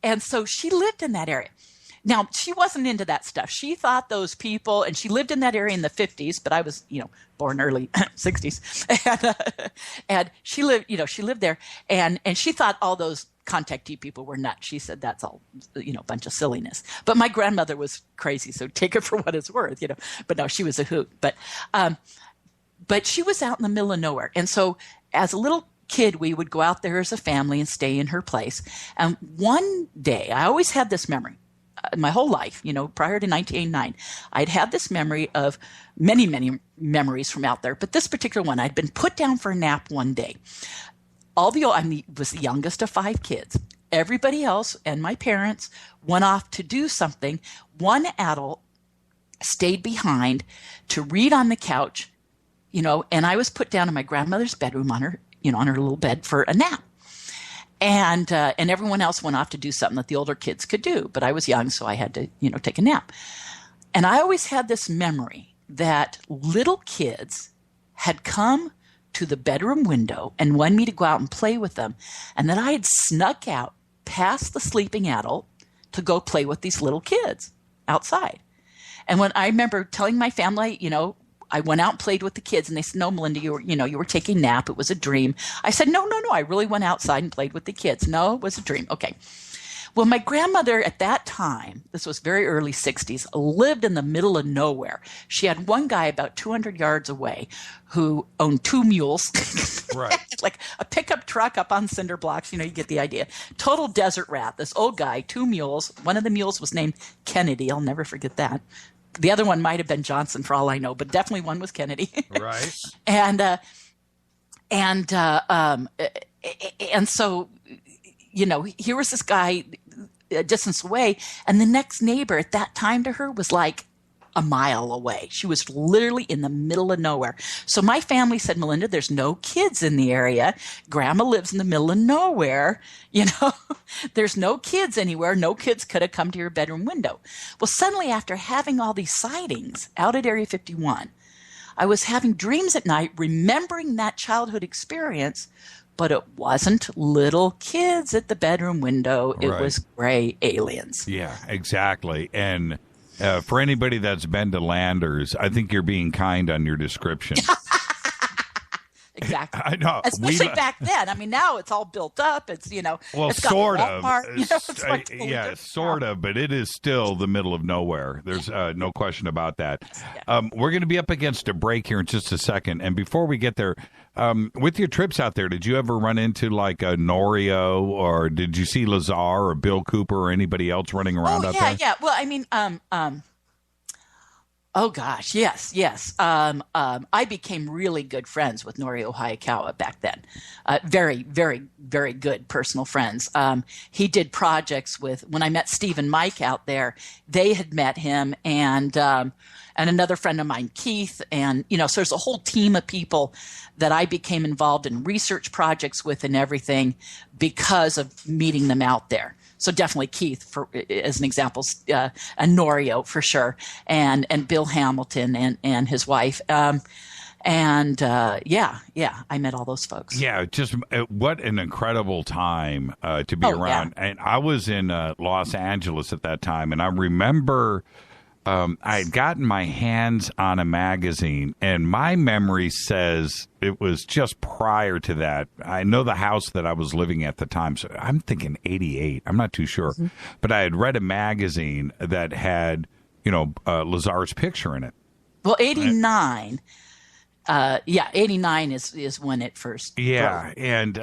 And so she lived in that area. Now, she wasn't into that stuff. She thought those people, and she lived in that area in the 50s, but I was, born early 60s. And she lived there, and she thought all those contactee people were nuts. She said that's all, a bunch of silliness. But my grandmother was crazy, so take it for what it's worth, But no, she was a hoot. But she was out in the middle of nowhere. And so as a little kid, we would go out there as a family and stay in her place. And one day, I always had this memory. My whole life, prior to 1989, I'd had this memory of many, many memories from out there. But this particular one, I'd been put down for a nap one day. I was the youngest of 5 kids. Everybody else and my parents went off to do something. One adult stayed behind to read on the couch, and I was put down in my grandmother's bedroom on her little bed for a nap. And everyone else went off to do something that the older kids could do. But I was young, so I had to, take a nap. And I always had this memory that little kids had come to the bedroom window and wanted me to go out and play with them. And then I had snuck out past the sleeping adult to go play with these little kids outside. And when I remember telling my family, I went out and played with the kids, and they said, "No, Melinda, you were taking a nap. It was a dream." I said, No, I really went outside and played with the kids. No, it was a dream. Okay. Well, my grandmother at that time, this was very early 60s, lived in the middle of nowhere. She had one guy about 200 yards away who owned 2 mules. Right. Like a pickup truck up on cinder blocks. You get the idea. Total desert rat. This old guy, 2 mules. One of the mules was named Kennedy. I'll never forget that. The other one might have been Johnson for all I know, but definitely one was Kennedy. Right. And so, here was this guy a distance away, and the next neighbor at that time to her was like a mile away. She was literally in the middle of nowhere. So my family said, "Melinda, there's no kids in the area. Grandma lives in the middle of nowhere. There's no kids anywhere. No kids could have come to your bedroom window." Well, suddenly after having all these sightings out at Area 51, I was having dreams at night, remembering that childhood experience, but it wasn't little kids at the bedroom window. It was gray aliens. Yeah, exactly. And for anybody that's been to Landers, I think you're being kind on your description. Exactly. I know. Especially back then. I mean, now it's all built up. It's, well, it's got sort Walmart, of. it's like totally different sort now. of, but it is still the middle of nowhere. There's no question about that. Yeah. We're going to be up against a break here in just a second. And before we get there, with your trips out there, did you ever run into like a Norio, or did you see Lazar or Bill Cooper or anybody else running around out there? Yeah. Well, I mean, oh gosh, yes. I became really good friends with Norio Hayakawa back then. Very, very, very good personal friends. He did projects when I met Steve and Mike out there, they had met him, and another friend of mine, Keith, and so there's a whole team of people that I became involved in research projects with and everything because of meeting them out there. So definitely Keith, as an example, and Norio for sure, and Bill Hamilton and his wife, I met all those folks. Yeah, just what an incredible time to be around. Yeah. And I was in Los Angeles at that time, and I remember I had gotten my hands on a magazine, and my memory says it was just prior to that. I know the house that I was living at the time, so I'm thinking 88. I'm not too sure. Mm-hmm. But I had read a magazine that had, Lazar's picture in it. Well, 89... 89 is when it first broke. And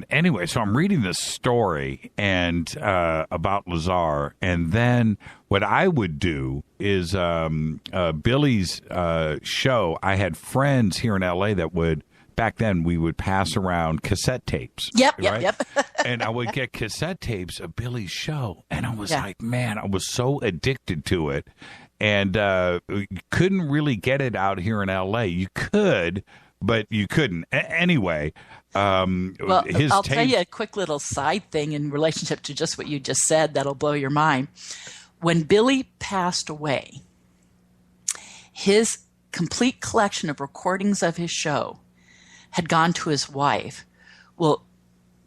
anyway, so I'm reading this story and about Lazar, and then what I would do is Billy's show. I had friends here in LA that would. Back then, we would pass around cassette tapes. Yep. And I would get cassette tapes of Billy's show, and I was like, man, I was so addicted to it. And you couldn't really get it out here in L.A. You could, but you couldn't. Anyway, well, I'll tell you a quick little side thing in relationship to just what you just said that'll blow your mind. When Billy passed away, his complete collection of recordings of his show had gone to his wife. Well,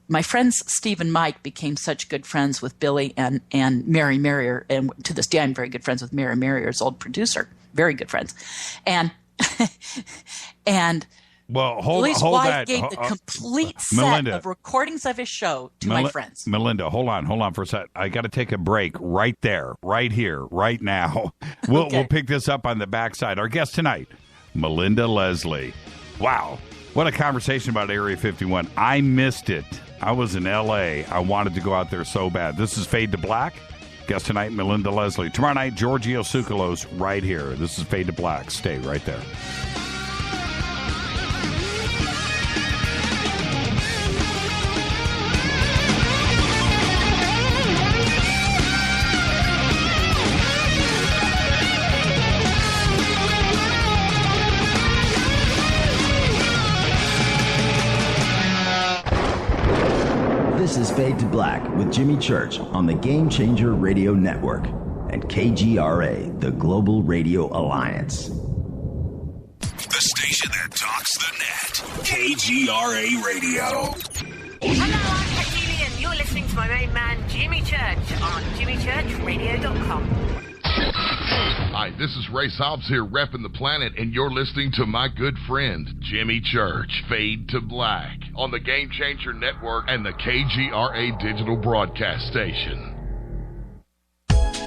my friends Steve and Mike became such good friends with Billy and Mary Merrier, and to this day I'm very good friends with Mary Merrier's old producer. Very good friends. And well, Billy's hold wife that. gave the complete set Melinda, of recordings of his show to my friends. Melinda, hold on for a sec. I got to take a break right there, right here, right now. We'll pick this up on the backside. Our guest tonight, Melinda Leslie. Wow. What a conversation about Area 51. I missed it. I was in L.A. I wanted to go out there so bad. This is Fade to Black. Guest tonight, Melinda Leslie. Tomorrow night, Giorgio Tsoukalos right here. This is Fade to Black. Stay right there. This is Fade to Black with Jimmy Church on the Game Changer Radio Network and KGRA, the Global Radio Alliance. The station that talks the net. KGRA Radio. Hello, I'm Katie, and you're listening to my main man, Jimmy Church, on jimmychurchradio.com. Hi, this is Ray Hobbs here, repping the planet, and you're listening to my good friend, Jimmy Church, Fade to Black, on the Game Changer Network and the KGRA digital broadcast station.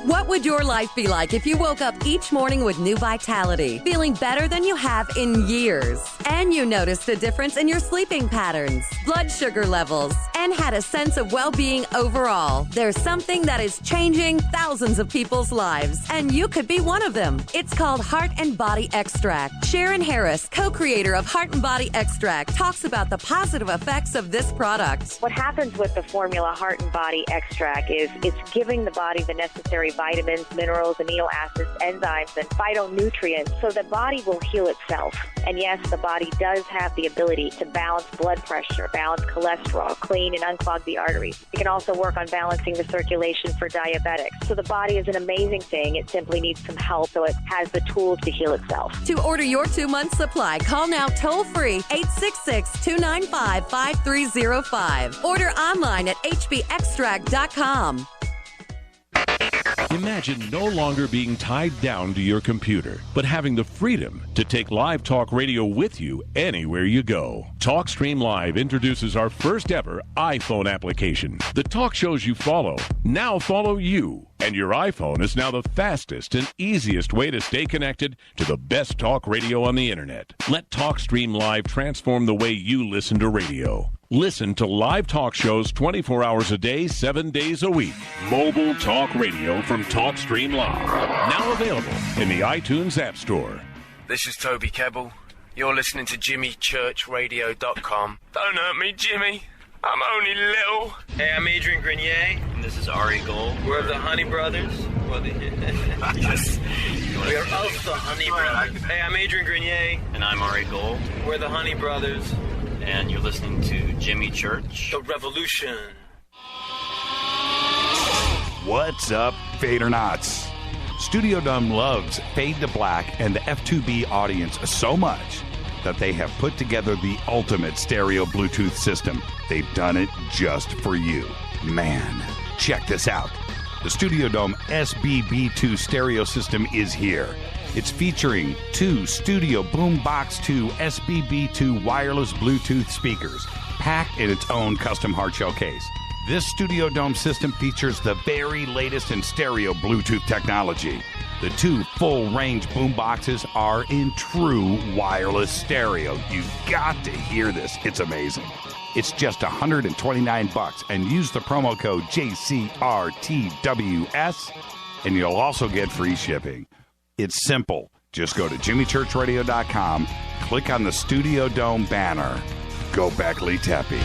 What would your life be like if you woke up each morning with new vitality, feeling better than you have in years, and you noticed a difference in your sleeping patterns, blood sugar levels, and had a sense of well-being overall? There's something that is changing thousands of people's lives, and you could be one of them. It's called Heart and Body Extract. Sharon Harris, co-creator of Heart and Body Extract, talks about the positive effects of this product. What happens with the formula Heart and Body Extract is it's giving the body the necessary vitamins, minerals, amino acids, enzymes, and phytonutrients so the body will heal itself. And yes, the body does have the ability to balance blood pressure, balance cholesterol, clean and unclog the arteries. It can also work on balancing the circulation for diabetics. So the body is an amazing thing. It simply needs some help so it has the tools to heal itself. To order your 2-month supply, call now toll-free 866-295-5305. Order online at hbextract.com. Imagine no longer being tied down to your computer, but having the freedom to take live talk radio with you anywhere you go. TalkStream Live introduces our first ever iPhone application. The talk shows you follow now follow you, and your iPhone is now the fastest and easiest way to stay connected to the best talk radio on the internet. Let TalkStream Live transform the way you listen to radio. Listen to live talk shows 24 hours a day, 7 days a week. Mobile talk radio from TalkStream Live. Now available in the iTunes App Store. This is Toby Kebbell. You're listening to jimmychurchradio.com. Don't hurt me, Jimmy. I'm only little. Hey, I'm Adrian Grenier. And this is Ari Gold. We're the Honey Brothers. Yes. We are of the Honey Brothers. Hey, I'm Adrian Grenier. And I'm Ari Gold. We're the Honey Brothers. And you're listening to Jimmy Church. The Revolution. What's up, Fadernauts? Studio Dome loves Fade to Black and the F2B audience so much that they have put together the ultimate stereo Bluetooth system. They've done it just for you. Man, check this out. The Studio Dome SBB2 stereo system is here. It's featuring 2 Studio Boombox 2 SBB2 wireless Bluetooth speakers, packed in its own custom hardshell case. This Studio Dome system features the very latest in stereo Bluetooth technology. The 2 full-range boomboxes are in true wireless stereo. You've got to hear this. It's amazing. It's just $129, and use the promo code JCRTWS, and you'll also get free shipping. It's simple. Just go to jimmychurchradio.com, click on the Studio Dome banner. Go Beckley Tepe.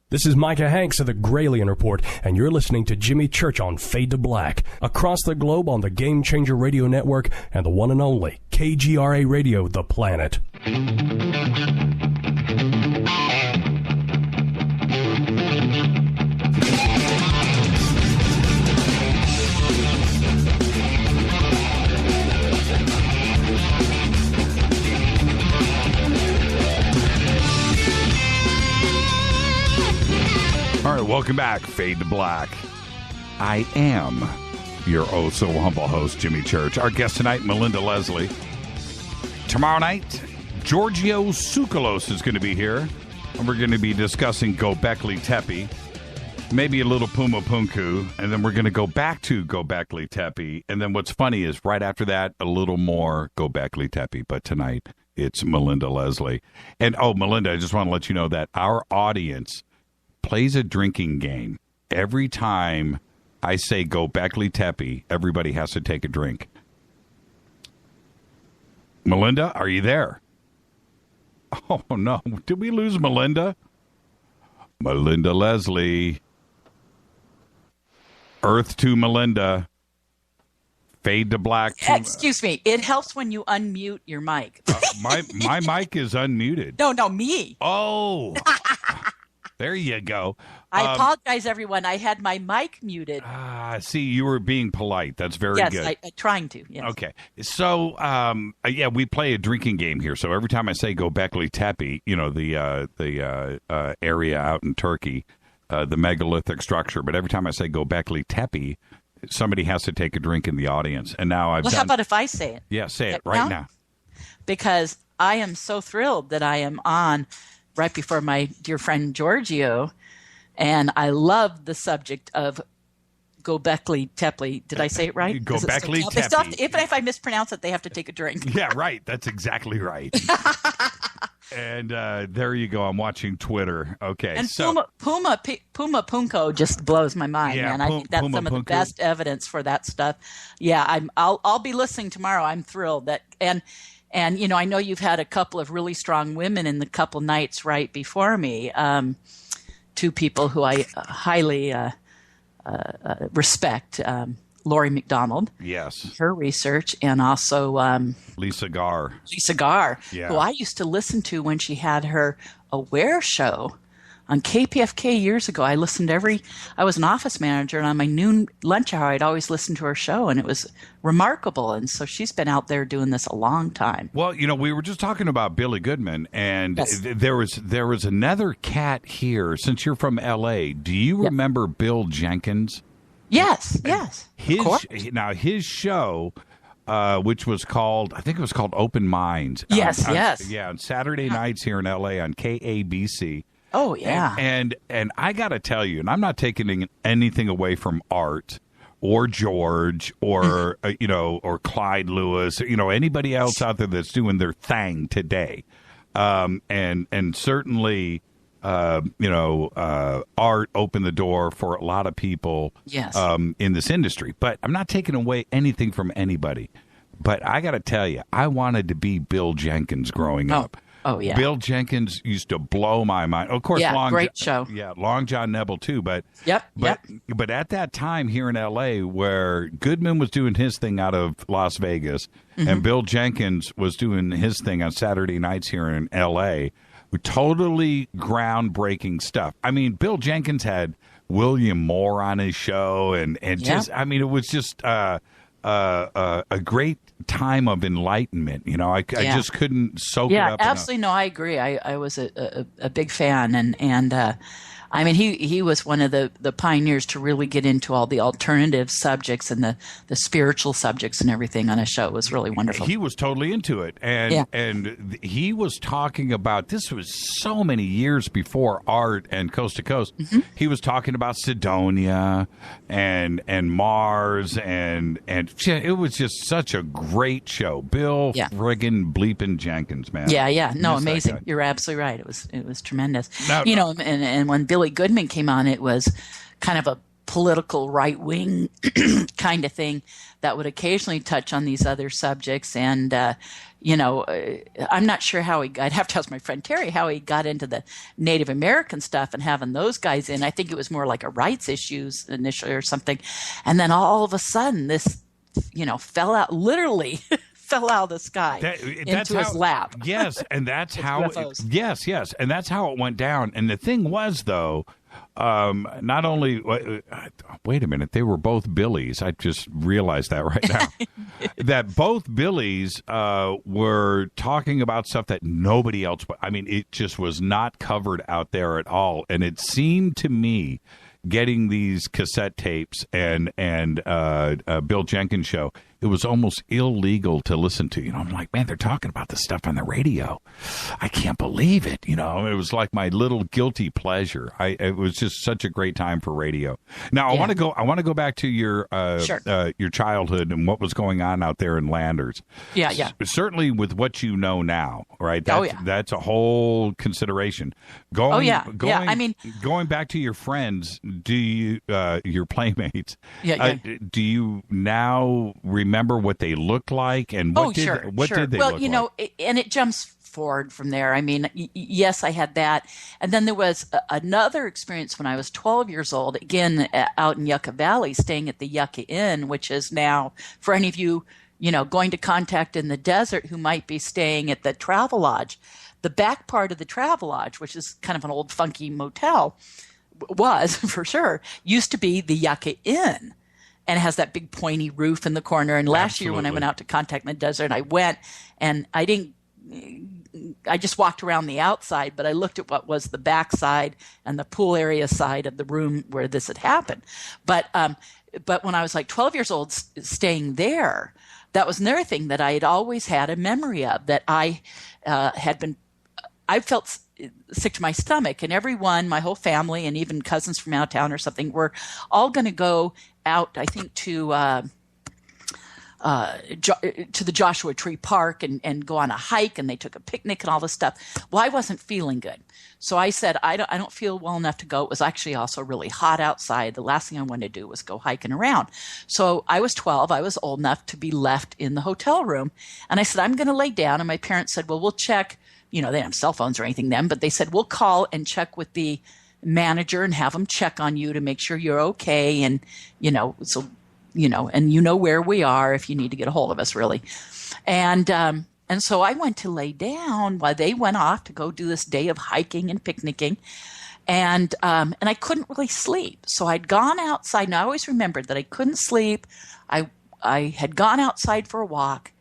This is Micah Hanks of the Gralien Report, and you're listening to Jimmy Church on Fade to Black, across the globe on the Game Changer Radio Network and the one and only KGRA Radio, The Planet. All right, welcome back, Fade to Black. I am your oh-so-humble host, Jimmy Church. Our guest tonight, Melinda Leslie. Tomorrow night, Giorgio Tsoukalos is going to be here, and we're going to be discussing Göbekli Tepe, maybe a little Puma Punku, and then we're going to go back to Göbekli Tepe, and then what's funny is right after that, a little more Göbekli Tepe, but tonight, it's Melinda Leslie. And, oh, Melinda, I just want to let you know that our audience plays a drinking game. Every time I say Göbekli Tepe, everybody has to take a drink. Melinda, are you there? Oh, no. Did we lose Melinda? Melinda Leslie. Earth to Melinda. Fade to black. Excuse me. It helps when you unmute your mic. My mic is unmuted. No, me. Oh. There you go. I apologize, everyone. I had my mic muted. See, you were being polite. That's very good. Yes, trying to. Yes. Okay. So, yeah, we play a drinking game here. So every time I say Göbekli Tepe, you know, the area out in Turkey, the megalithic structure. But every time I say Göbekli Tepe, somebody has to take a drink in the audience. And now I've how about if I say it? Yeah, say it right now. Because I am so thrilled that I am on right before my dear friend Giorgio, and I love the subject of Göbekli Tepe. Did I say it right? Göbekli Tepe. Even if I mispronounce it, they have to take a drink. Yeah, right. That's exactly right. And there you go. I'm watching Twitter. Okay. And so Puma Punko just blows my mind, Yeah, man. I think that's Puma some of the Punko. best evidence for that stuff. Yeah, I'll be listening tomorrow. I'm thrilled that and I know you've had a couple of really strong women in the couple nights right before me. Two people who I highly respect. Lori McDonald. Yes. Her research, and also Lisa Garr. Who I used to listen to when she had her Aware show on KPFK years ago. I was an office manager, and on my noon lunch hour, I'd always listen to her show, and it was remarkable. And so she's been out there doing this a long time. Well, we were just talking about Billy Goodman, and Yes. there was another cat here. Since you're from L.A., do you remember Bill Jenkins? Yes. His show, which was called, I think it was called Open Minds. Yes. On Saturday nights here in L.A. on KABC. Oh, yeah. And I got to tell you, and I'm not taking anything away from Art or George or, or Clyde Lewis, anybody else out there that's doing their thing today. And certainly, Art opened the door for a lot of people in this industry. But I'm not taking away anything from anybody. But I got to tell you, I wanted to be Bill Jenkins growing up. Oh, yeah. Bill Jenkins used to blow my mind. Of course, great show. Yeah, Long John Nebel too. But Yep. But at that time here in L.A., where Goodman was doing his thing out of Las Vegas, and Bill Jenkins was doing his thing on Saturday nights here in L.A., totally groundbreaking stuff. I mean, Bill Jenkins had William Moore on his show, and just, I mean, it was just a great time of enlightenment. I just couldn't soak it up. Yeah, absolutely. No, I agree. I was a big fan, and I mean, he was one of the pioneers to really get into all the alternative subjects and the spiritual subjects and everything on a show. It was really wonderful. He was totally into it. And he was talking about, this was so many years before Art and Coast to Coast. He was talking about Sedona and Mars and it was just such a great show. Bill friggin' bleeping Jenkins, man. Yeah. No, amazing. You're absolutely right. It was tremendous. And when Billy Goodman came on, it was kind of a political right-wing kind of thing that would occasionally touch on these other subjects. And, I'm not sure how I'd have to ask my friend Terry how he got into the Native American stuff and having those guys in. I think it was more like a rights issues initially or something. And then all of a sudden this, literally fell out of the sky into his lap. Yes, and that's how. Yes, and that's how it went down. And the thing was, though, not only. Wait a minute, they were both Billies. I just realized that right now. That both Billies were talking about stuff that nobody else. I mean, it just was not covered out there at all. And it seemed to me, getting these cassette tapes and Bill Jenkins show, it was almost illegal to listen to. I'm like, man, they're talking about this stuff on the radio. I can't believe it. It was like my little guilty pleasure. It was just such a great time for radio. Now I want to go back to your childhood and what was going on out there in Landers. Yeah. Certainly with what you know now, right? That's a whole consideration. Going back to your friends, do you your playmates? Do you now remember what they looked like and what did they look like? And it jumps forward from there. I mean, yes, I had that. And then there was another experience when I was 12 years old, again, out in Yucca Valley, staying at the Yucca Inn, which is now, for any of you, going to Contact in the Desert who might be staying at the Travel Lodge, the back part of the Travel Lodge, which is kind of an old funky motel, was for sure, used to be the Yucca Inn. And it has that big pointy roof in the corner. And last year when I went out to Contact in the Desert, I went and I didn't I just walked around the outside, but I looked at what was the back side and the pool area side of the room where this had happened. But when I was like 12 years old, staying there, that was another thing that I had always had a memory of, that I felt sick to my stomach, and everyone, my whole family, and even cousins from out of town or something, were all going to go out, I think, to the Joshua Tree Park and go on a hike, and they took a picnic and all this stuff. Well, I wasn't feeling good. So I said, I don't feel well enough to go. It was actually also really hot outside. The last thing I wanted to do was go hiking around. So I was 12. I was old enough to be left in the hotel room. And I said, I'm going to lay down. And my parents said, well, we'll check. They didn't have cell phones or anything then, but they said, we'll call and check with the manager and have them check on you to make sure you're okay. And, and where we are if you need to get a hold of us, really. And so I went to lay down while they went off to go do this day of hiking and picnicking. And I couldn't really sleep. So I'd gone outside, and I always remembered that I couldn't sleep. I had gone outside for a walk,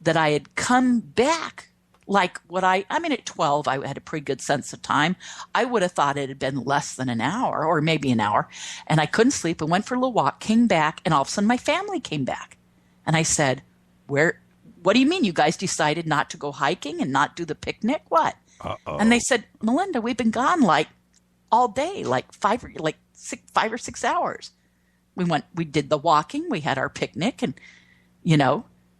that I had come back like at 12, I had a pretty good sense of time. I would have thought it had been less than an hour or maybe an hour. And I couldn't sleep and went for a little walk, came back, and all of a sudden my family came back. And I said, what do you mean you guys decided not to go hiking and not do the picnic? What? Uh-oh. And they said, Melinda, we've been gone like all day, like 5 or 6 hours. We did the walking, we had our picnic, and,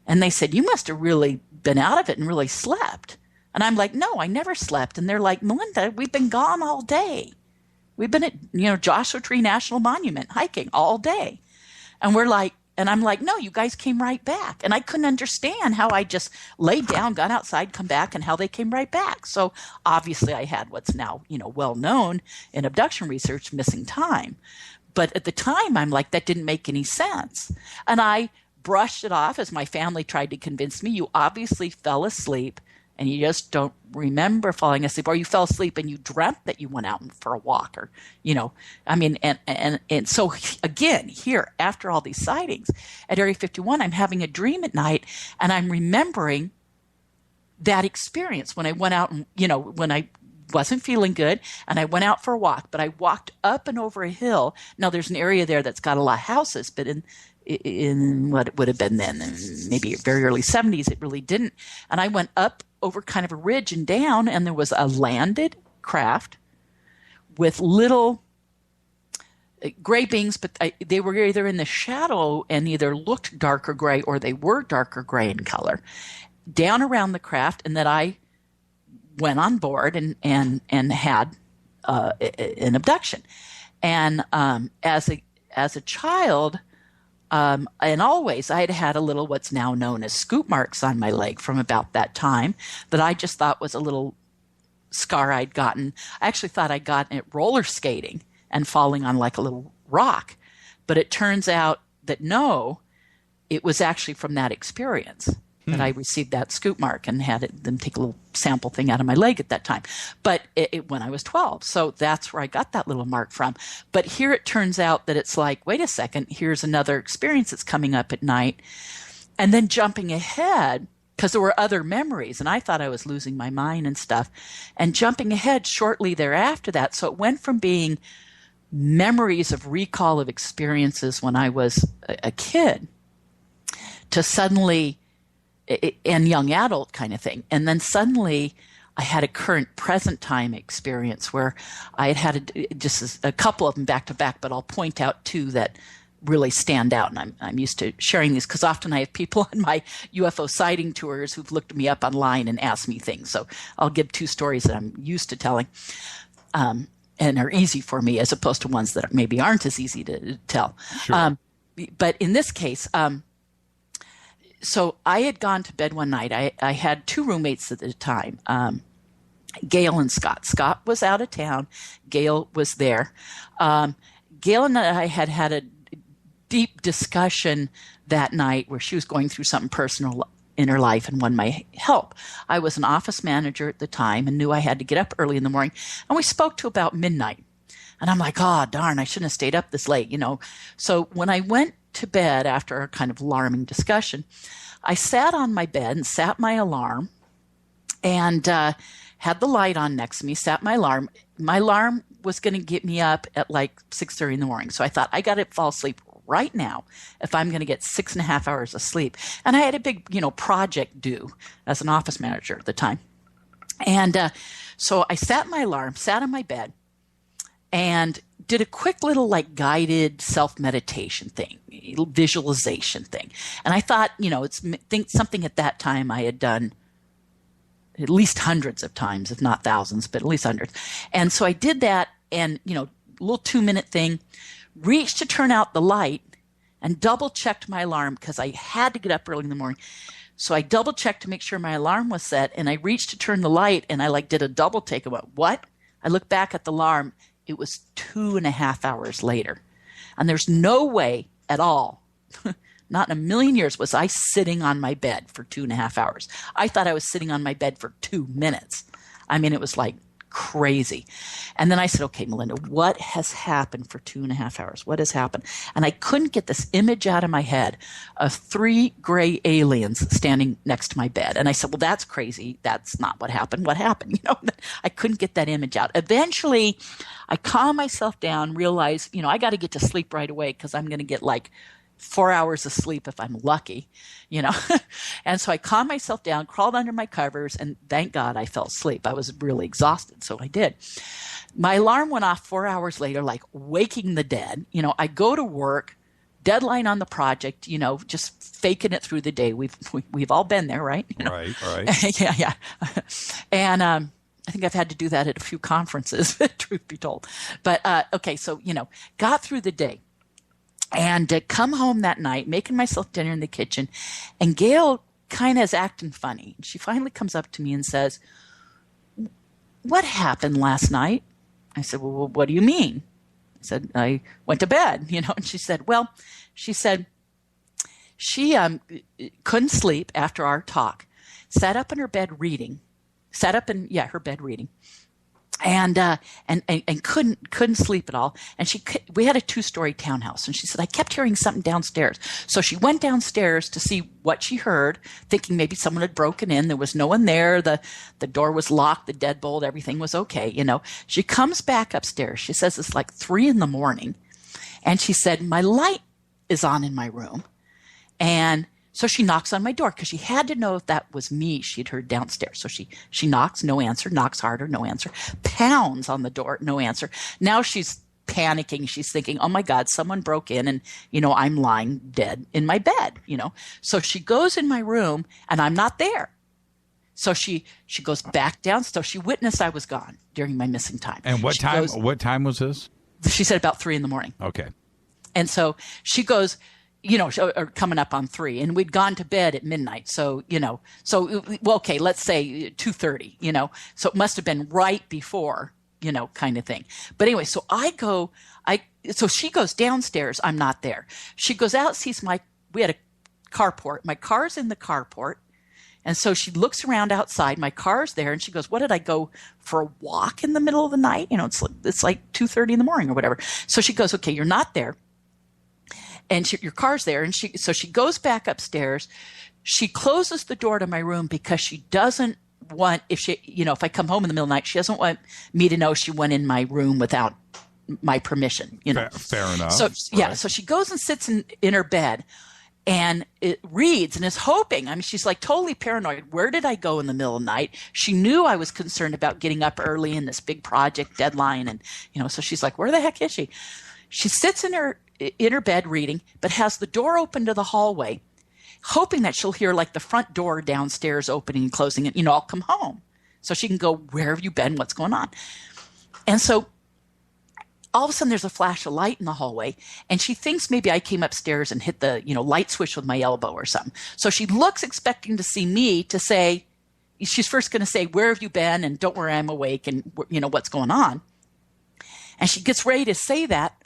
and they said, you must have really been out of it and really slept. And I'm like, no, I never slept. And they're like, Melinda, we've been gone all day. We've been at, Joshua Tree National Monument hiking all day. And I'm like, no, you guys came right back. And I couldn't understand how I just laid down, got outside, come back, and how they came right back. So obviously I had what's now, well known in abduction research, missing time. But at the time, I'm like, that didn't make any sense. And I brushed it off as my family tried to convince me, you obviously fell asleep and you just don't remember falling asleep, or you fell asleep and you dreamt that you went out for a walk, or, and so again, here, after all these sightings at Area 51, I'm having a dream at night, and I'm remembering that experience when I went out and, when I wasn't feeling good and I went out for a walk, but I walked up and over a hill. Now there's an area there that's got a lot of houses, but in what it would have been then, maybe very early 70s, it really didn't. And I went up over kind of a ridge and down, and there was a landed craft with little gray beings, but they were either in the shadow and either looked darker gray or they were darker gray in color, down around the craft, and that I went on board and had an abduction. And as a child, and always, I had a little what's now known as scoop marks on my leg from about that time that I just thought was a little scar I'd gotten. I actually thought I'd gotten it roller skating and falling on like a little rock. But it turns out that no, it was actually from that experience that I received that scoop mark and had them take a little sample thing out of my leg at that time. But when I was 12. So that's where I got that little mark from. But here it turns out that it's like, wait a second, here's another experience that's coming up at night. And then jumping ahead, because there were other memories, and I thought I was losing my mind and stuff. And jumping ahead shortly thereafter that. So it went from being memories of recall of experiences when I was a kid to suddenly and young adult kind of thing. And then suddenly I had a current present time experience where I had just a couple of them back to back, but I'll point out two that really stand out. And I'm used to sharing these because often I have people on my UFO sighting tours who've looked me up online and asked me things. So I'll give two stories that I'm used to telling and are easy for me as opposed to ones that maybe aren't as easy to tell. Sure. But in this case, so I had gone to bed one night. I had two roommates at the time, Gail and Scott. Scott was out of town. Gail was there. Gail and I had a deep discussion that night where she was going through something personal in her life and wanted my help. I was an office manager at the time and knew I had to get up early in the morning. And we spoke to about midnight. And I'm like, oh, darn, I shouldn't have stayed up this late, So when I went to bed after a kind of alarming discussion, I sat on my bed and sat my alarm and had the light on next to me, sat my alarm. My alarm was going to get me up at like 6:30 in the morning. So I thought, I got to fall asleep right now if I'm going to get 6.5 hours of sleep. And I had a big, project due as an office manager at the time. And so I sat my alarm, sat on my bed, and did a quick little like guided self-meditation thing, visualization thing. And I thought, it's something at that time I had done at least hundreds of times, if not thousands, but at least hundreds. And so I did that and, little 2-minute thing, reached to turn out the light and double checked my alarm because I had to get up early in the morning. So I double checked to make sure my alarm was set, and I reached to turn the light and I like did a double take and went, what? I looked back at the alarm. It was 2.5 hours later. And there's no way at all, not in a million years, was I sitting on my bed for 2.5 hours. I thought I was sitting on my bed for 2 minutes. I mean, it was like crazy. And then I said, okay, Melinda, what has happened for 2.5 hours? What has happened? And I couldn't get this image out of my head of 3 gray aliens standing next to my bed. And I said, well, that's crazy. That's not what happened. What happened? I couldn't get that image out. Eventually, I calmed myself down, realized, I got to get to sleep right away because I'm going to get like 4 hours of sleep if I'm lucky, And so I calmed myself down, crawled under my covers, and thank God I fell asleep. I was really exhausted, so I did. My alarm went off 4 hours later, like waking the dead. I go to work, deadline on the project, just faking it through the day. We've all been there, right? Right. Yeah. And I think I've had to do that at a few conferences, truth be told. But okay, so, got through the day. And come home that night, making myself dinner in the kitchen, and Gail kind of is acting funny. She finally comes up to me and says, what happened last night? I said, well, what do you mean? I said, I went to bed, and she said, she couldn't sleep after our talk, sat up in her bed reading, her bed reading. And couldn't sleep at all. And we had a 2-story townhouse, and she said, I kept hearing something downstairs. So she went downstairs to see what she heard, thinking maybe someone had broken in. There was no one there. The door was locked, the deadbolt, everything was okay. She comes back upstairs. She says it's like 3 a.m. And she said, my light is on in my room. And so she knocks on my door because she had to know if that was me she'd heard downstairs. So she knocks, no answer, knocks harder, no answer, pounds on the door, no answer. Now she's panicking. She's thinking, oh my God, someone broke in and, I'm lying dead in my bed, So she goes in my room and I'm not there. So she goes back down. So she witnessed I was gone during my missing time. And what time was this? She said about 3 a.m. Okay. And so she goes, or coming up on 3, and we'd gone to bed at midnight. So, okay, let's say 2:30, so it must have been right before, kind of thing. But anyway, so so she goes downstairs. I'm not there. She goes out, sees we had a carport. My car's in the carport. And so she looks around outside. My car's there, and she goes, what, did I go for a walk in the middle of the night? It's like 2:30 in the morning or whatever. So she goes, okay, you're not there. And your car's there. And so she goes back upstairs. She closes the door to my room because she doesn't want, if I come home in the middle of the night, she doesn't want me to know she went in my room without my permission, Fair enough. So, yeah. Right. So she goes and sits in her bed and it reads and is hoping. I mean, she's like totally paranoid. Where did I go in the middle of the night? She knew I was concerned about getting up early in this big project deadline. And, so she's like, where the heck is she? She sits in her bed reading, but has the door open to the hallway, hoping that she'll hear like the front door downstairs opening and closing and, I'll come home. So she can go, where have you been? What's going on? And so all of a sudden there's a flash of light in the hallway, and she thinks maybe I came upstairs and hit the, light switch with my elbow or something. So she looks expecting to see me to say, she's first going to say, where have you been? And don't worry, I'm awake. And what's going on? And she gets ready to say that.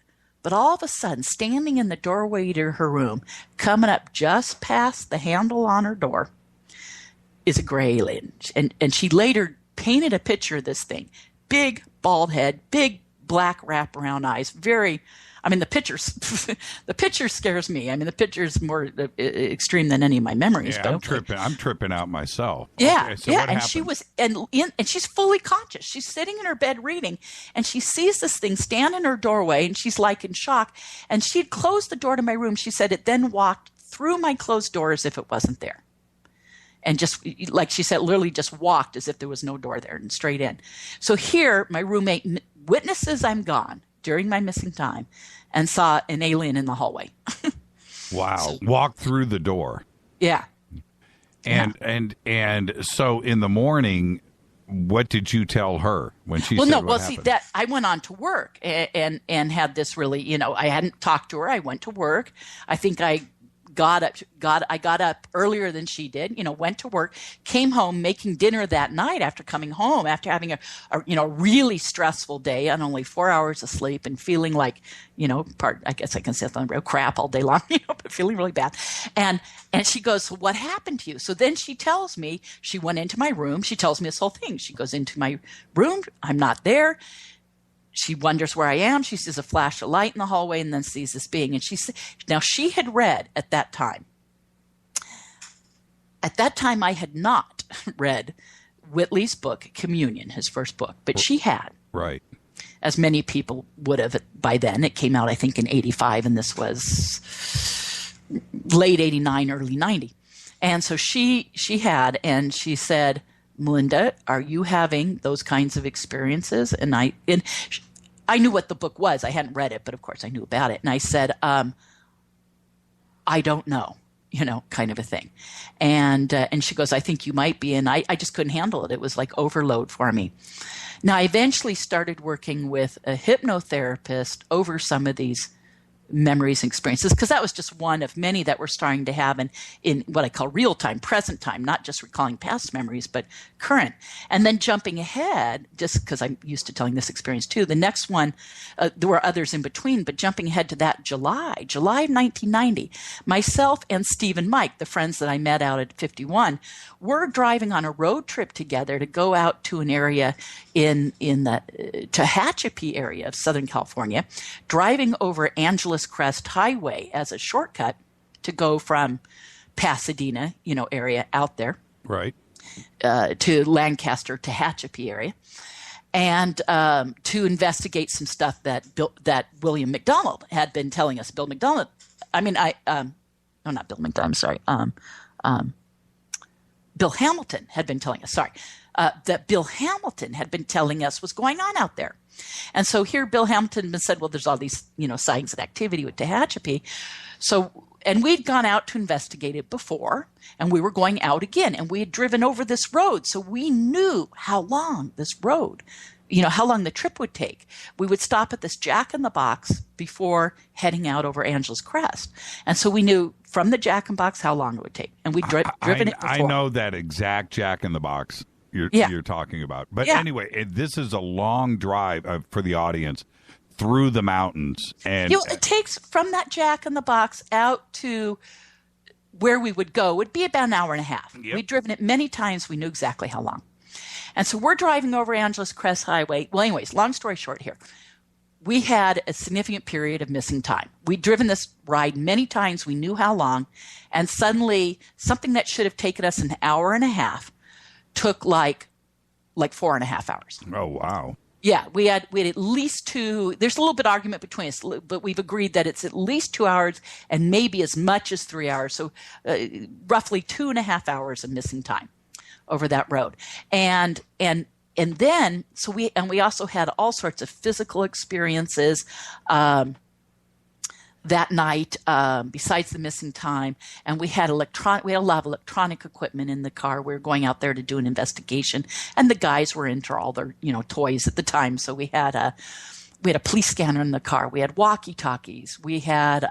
But all of a sudden, standing in the doorway to her room, coming up just past the handle on her door, is a gray alien. And she later painted a picture of this thing. Big, bald head, big, black wraparound eyes. I mean, the picture scares me. I mean, the picture is more extreme than any of my memories. Yeah, but I'm tripping out myself. Yeah, Okay, so yeah. what And happened? she was, and she's fully conscious. She's sitting in her bed reading, and she sees this thing stand in her doorway, and she's like in shock. And she'd closed the door to my room. She said it then walked through my closed door as if it wasn't there. And just like she said, literally just walked as if there was no door there and straight in. So here, my roommate witnesses I'm gone during my missing time and saw an alien in the hallway. Wow. Walk through the door. Yeah. And so in the morning, what did you tell her when she well, said no, what well, happened? see that I went on to work and had this really, I hadn't talked to her. I went to work. I think I got up earlier than she did, went to work, came home, making dinner that night after coming home, after having a really stressful day on only 4 hours of sleep and feeling like, I guess I can say something real crap all day long, but feeling really bad. And she goes, so what happened to you? So then she tells me she went into my room. She tells me this whole thing. She goes into my room. I'm not there. She wonders where I am. She sees a flash of light in the hallway and then sees this being. And she had read at that time. At that time, I had not read Whitley's book, Communion, his first book, but she had. Right. As many people would have by then. It came out, I think, in 85, and this was late 89, early 90. And so she had, and she said, Melinda, are you having those kinds of experiences? And I knew what the book was. I hadn't read it, but of course I knew about it. And I said, I don't know, kind of a thing. And she goes, I think you might be. And I just couldn't handle it. It was like overload for me. Now, I eventually started working with a hypnotherapist over some of these memories and experiences, because that was just one of many that we're starting to have in what I call real time, present time, not just recalling past memories, but current. And then jumping ahead, just because I'm used to telling this experience too, the next one, there were others in between, but jumping ahead to that July of 1990, myself and Steve and Mike, the friends that I met out at 51, were driving on a road trip together to go out to an area in the Tehachapi area of Southern California, driving over Angeles Crest Highway as a shortcut to go from Pasadena, area out there, right, to Lancaster, Tehachapi area, and to investigate some stuff that William McDonald had been telling us. Bill McDonald, not Bill McDonald. I'm sorry. Bill Hamilton had been telling us. That Bill Hamilton had been telling us was going on out there. And so here Bill Hamilton said, well, there's all these, sightings and activity with Tehachapi. So, and we'd gone out to investigate it before, and we were going out again, and we had driven over this road. So we knew how long this road, how long the trip would take. We would stop at this Jack in the Box before heading out over Angeles Crest. And so we knew from the Jack in the Box how long it would take. And we'd driven it before. I know that exact Jack in the Box you're talking about. But anyway, this is a long drive for the audience through the mountains. And it takes from that Jack in the Box out to where we would go would be about an hour and a half. Yep. We'd driven it many times. We knew exactly how long. And so we're driving over Angeles Crest Highway. Well, anyways, long story short here. We had a significant period of missing time. We'd driven this ride many times. We knew how long. And suddenly something that should have taken us an hour and a half took like 4.5 hours. Oh, wow. Yeah, we had at least two. There's a little bit of argument between us, but we've agreed that it's at least 2 hours and maybe as much as 3 hours. So roughly 2.5 hours of missing time over that road. And then we also had all sorts of physical experiences that night, besides the missing time. And we had a lot of electronic equipment in the car. We were going out there to do an investigation, and the guys were into all their, toys at the time. So we had a police scanner in the car. We had walkie-talkies. We had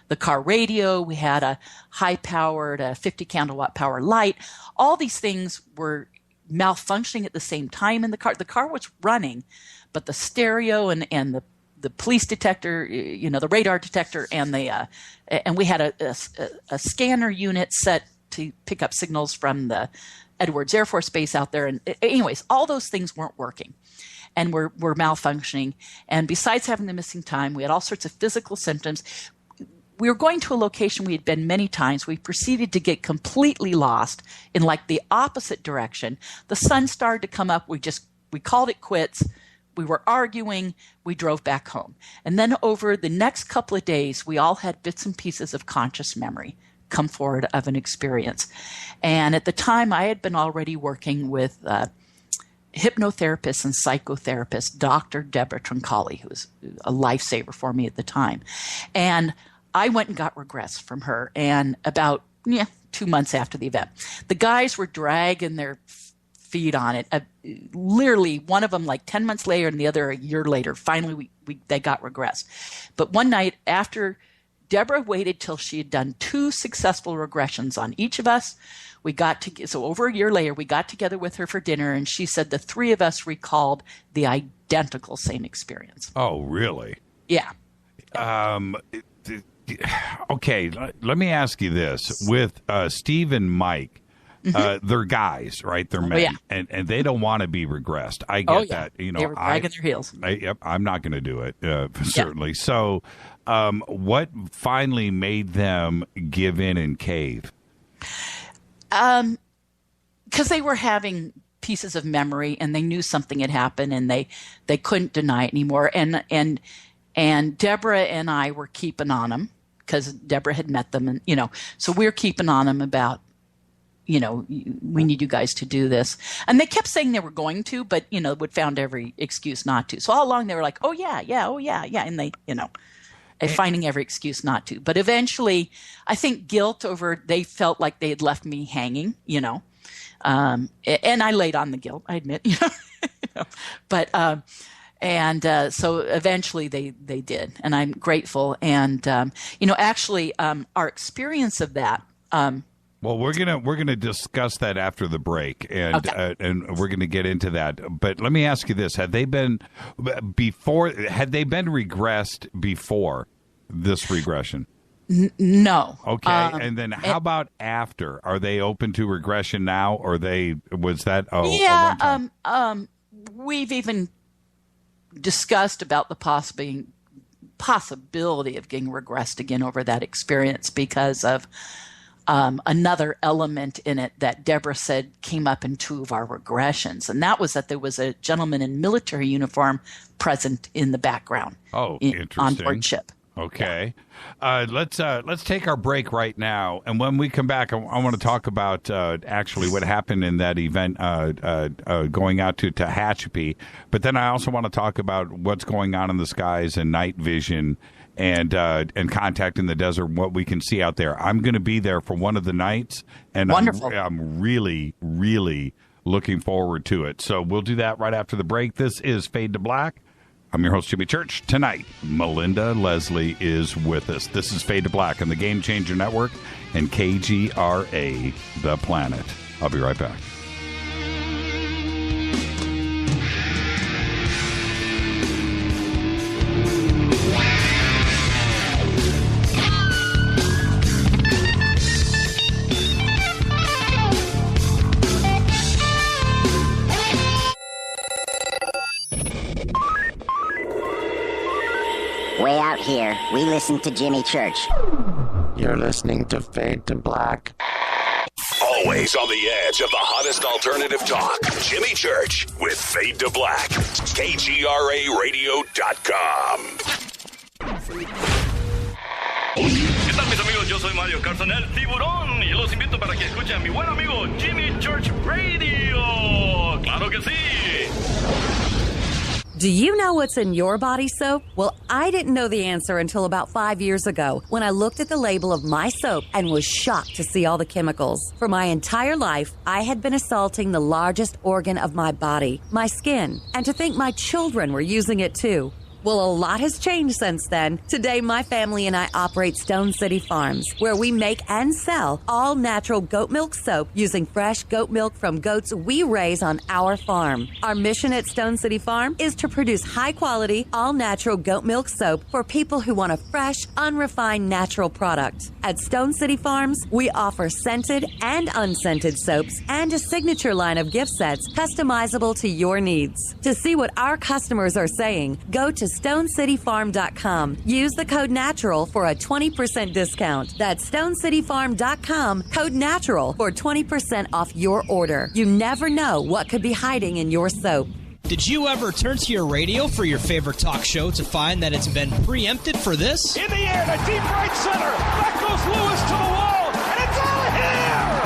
the car radio. We had a high-powered 50 candle-watt power light. All these things were malfunctioning at the same time in the car. The car was running, but the stereo and the police detector, the radar detector, and we had a scanner unit set to pick up signals from the Edwards Air Force Base out there. And anyways, all those things weren't working. and were malfunctioning. And besides having the missing time, we had all sorts of physical symptoms. We were going to a location we had been many times. We proceeded to get completely lost in like the opposite direction. The sun started to come up. We called it quits. We were arguing. We drove back home. And then over the next couple of days, we all had bits and pieces of conscious memory come forward of an experience. And at the time, I had been already working with hypnotherapist and psychotherapist, Dr. Deborah Troncalli, who was a lifesaver for me at the time. And I went and got regress from her. And about 2 months after the event, the guys were dragging their feet on it. Literally, one of them like 10 months later and the other a year later, finally they got regress. But one night after Deborah waited till she had done 2 successful regressions on each of us, so over a year later, we got together with her for dinner, and she said the 3 of us recalled the identical same experience. Oh, really? Yeah. Okay, let me ask you this. With Steve and Mike, they're guys, right? They're men, and they don't want to be regressed. I get that. You know, they were dragging their heels. I'm not going to do it, certainly. Yeah. So what finally made them give in and cave? Because they were having pieces of memory, and they knew something had happened, and they couldn't deny it anymore. And Deborah and I were keeping on them because Deborah had met them, and so we're keeping on them about, we need you guys to do this. And they kept saying they were going to, but would found every excuse not to. So all along they were like, oh yeah, and they, finding every excuse not to. But eventually, I think guilt over, they felt like they had left me hanging, and I laid on the guilt, I admit, but so eventually they did, and I'm grateful. And actually, our experience of that. Well, we're gonna discuss that after the break, and we're gonna get into that. But let me ask you this: had they been regressed before this regression? No. Okay, and then how about after? Are they open to regression now, or was that? We've even discussed about the possibility of getting regressed again over that experience because of another element in it that Deborah said came up in 2 of our regressions, and that was that there was a gentleman in military uniform present in the background. Oh, interesting. On board ship. Okay. Yeah. Let's take our break right now, and when we come back, I want to talk about actually what happened in that event going out to Tehachapi. But then I also want to talk about what's going on in the skies and night vision and contact in the desert, what we can see out there. I'm going to be there for one of the nights, and wonderful. I'm really, really looking forward to it. So we'll do that right after the break. This is Fade to Black. I'm your host, Jimmy Church. Tonight, Melinda Leslie is with us. This is Fade to Black on the Game Changer Network and KGRA, The Planet. I'll be right back. Way out here, we listen to Jimmy Church. You're listening to Fade to Black. Always on the edge of the hottest alternative talk. Jimmy Church with Fade to Black. KGRARadio.com. ¿Qué tal, mis amigos? Yo soy Mario Carson, el tiburón, y los invito para que escuchen a mi buen amigo Jimmy Church Radio. ¡Claro que sí! Do you know what's in your body soap? Well, I didn't know the answer until about 5 years ago when I looked at the label of my soap and was shocked to see all the chemicals. For my entire life, I had been assaulting the largest organ of my body, my skin, and to think my children were using it too. Well, a lot has changed since then. Today, my family and I operate Stone City Farms, where we make and sell all natural goat milk soap using fresh goat milk from goats we raise on our farm. Our mission at Stone City Farm is to produce high-quality, all-natural goat milk soap for people who want a fresh, unrefined, natural product. At Stone City Farms, we offer scented and unscented soaps and a signature line of gift sets customizable to your needs. To see what our customers are saying, go to StoneCityFarm.com. Use the code NATURAL for a 20% discount. That's StoneCityFarm.com, code NATURAL for 20% off your order. You never know what could be hiding in your soap. Did you ever turn to your radio for your favorite talk show to find that it's been preempted for this? In the air, to deep right center. Back goes Lewis to the wall, and it's out here!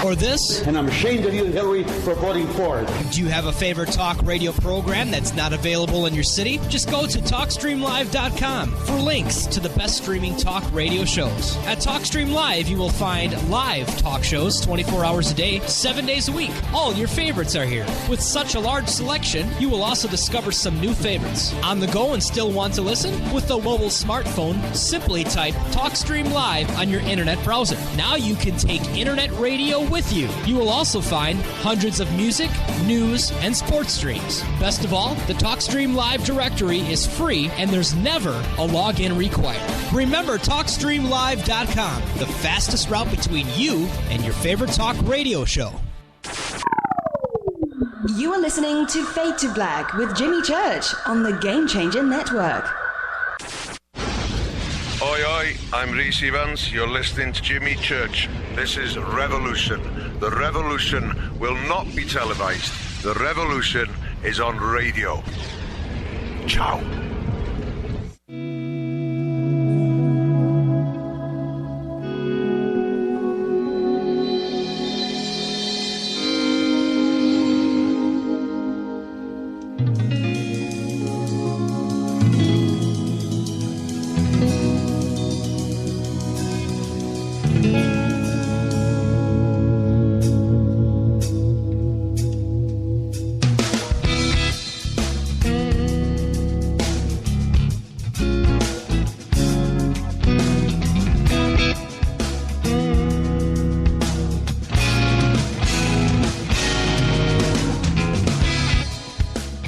Or this? And I'm ashamed of you, Hillary, for voting for it. Do you have a favorite talk radio program that's not available in your city? Just go to TalkStreamLive.com for links to the best streaming talk radio shows. At TalkStream Live, you will find live talk shows 24 hours a day, 7 days a week. All your favorites are here. With such a large selection, you will also discover some new favorites. On the go and still want to listen? With the mobile smartphone, simply type TalkStream Live on your internet browser. Now you can take internet radio with you. You will also find hundreds of music, news, and sports streams. Best of all, the TalkStream Live directory is free and there's never a login required. Remember TalkStreamLive.com, the fastest route between you and your favorite talk radio show. You are listening to Fade to Black with Jimmy Church on the Game Changer Network. Oi, oi, I'm Reese Evans. You're listening to Jimmy Church. This is Revolution. The revolution will not be televised. The revolution is on radio. Ciao.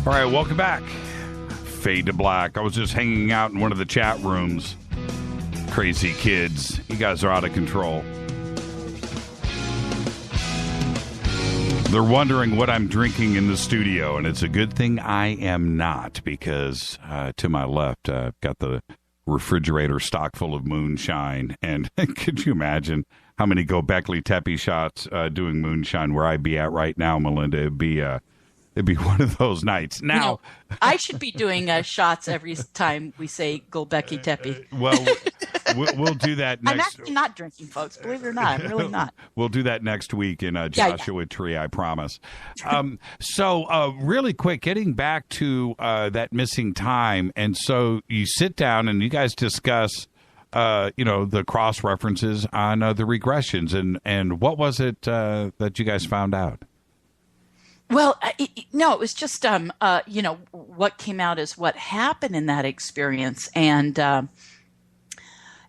All right, welcome back. Fade to Black. I was just hanging out in one of the chat rooms. Crazy kids. You guys are out of control. They're wondering what I'm drinking in the studio, and it's a good thing I am not, because to my left, I've got the refrigerator stock full of moonshine. And could you imagine how many Gobekli Tepe shots doing moonshine where I'd be at right now, Melinda? It'd be one of those nights. Now, I should be doing shots every time we say Gobekli Tepe. Well, we'll do that next. I'm actually not drinking, folks. Believe it or not, I'm really not. We'll do that next week in Joshua Tree, I promise. So really quick, getting back to that missing time. And so you sit down and you guys discuss, the cross references on the regressions. And what was it that you guys found out? Well, it was just, what came out is what happened in that experience. And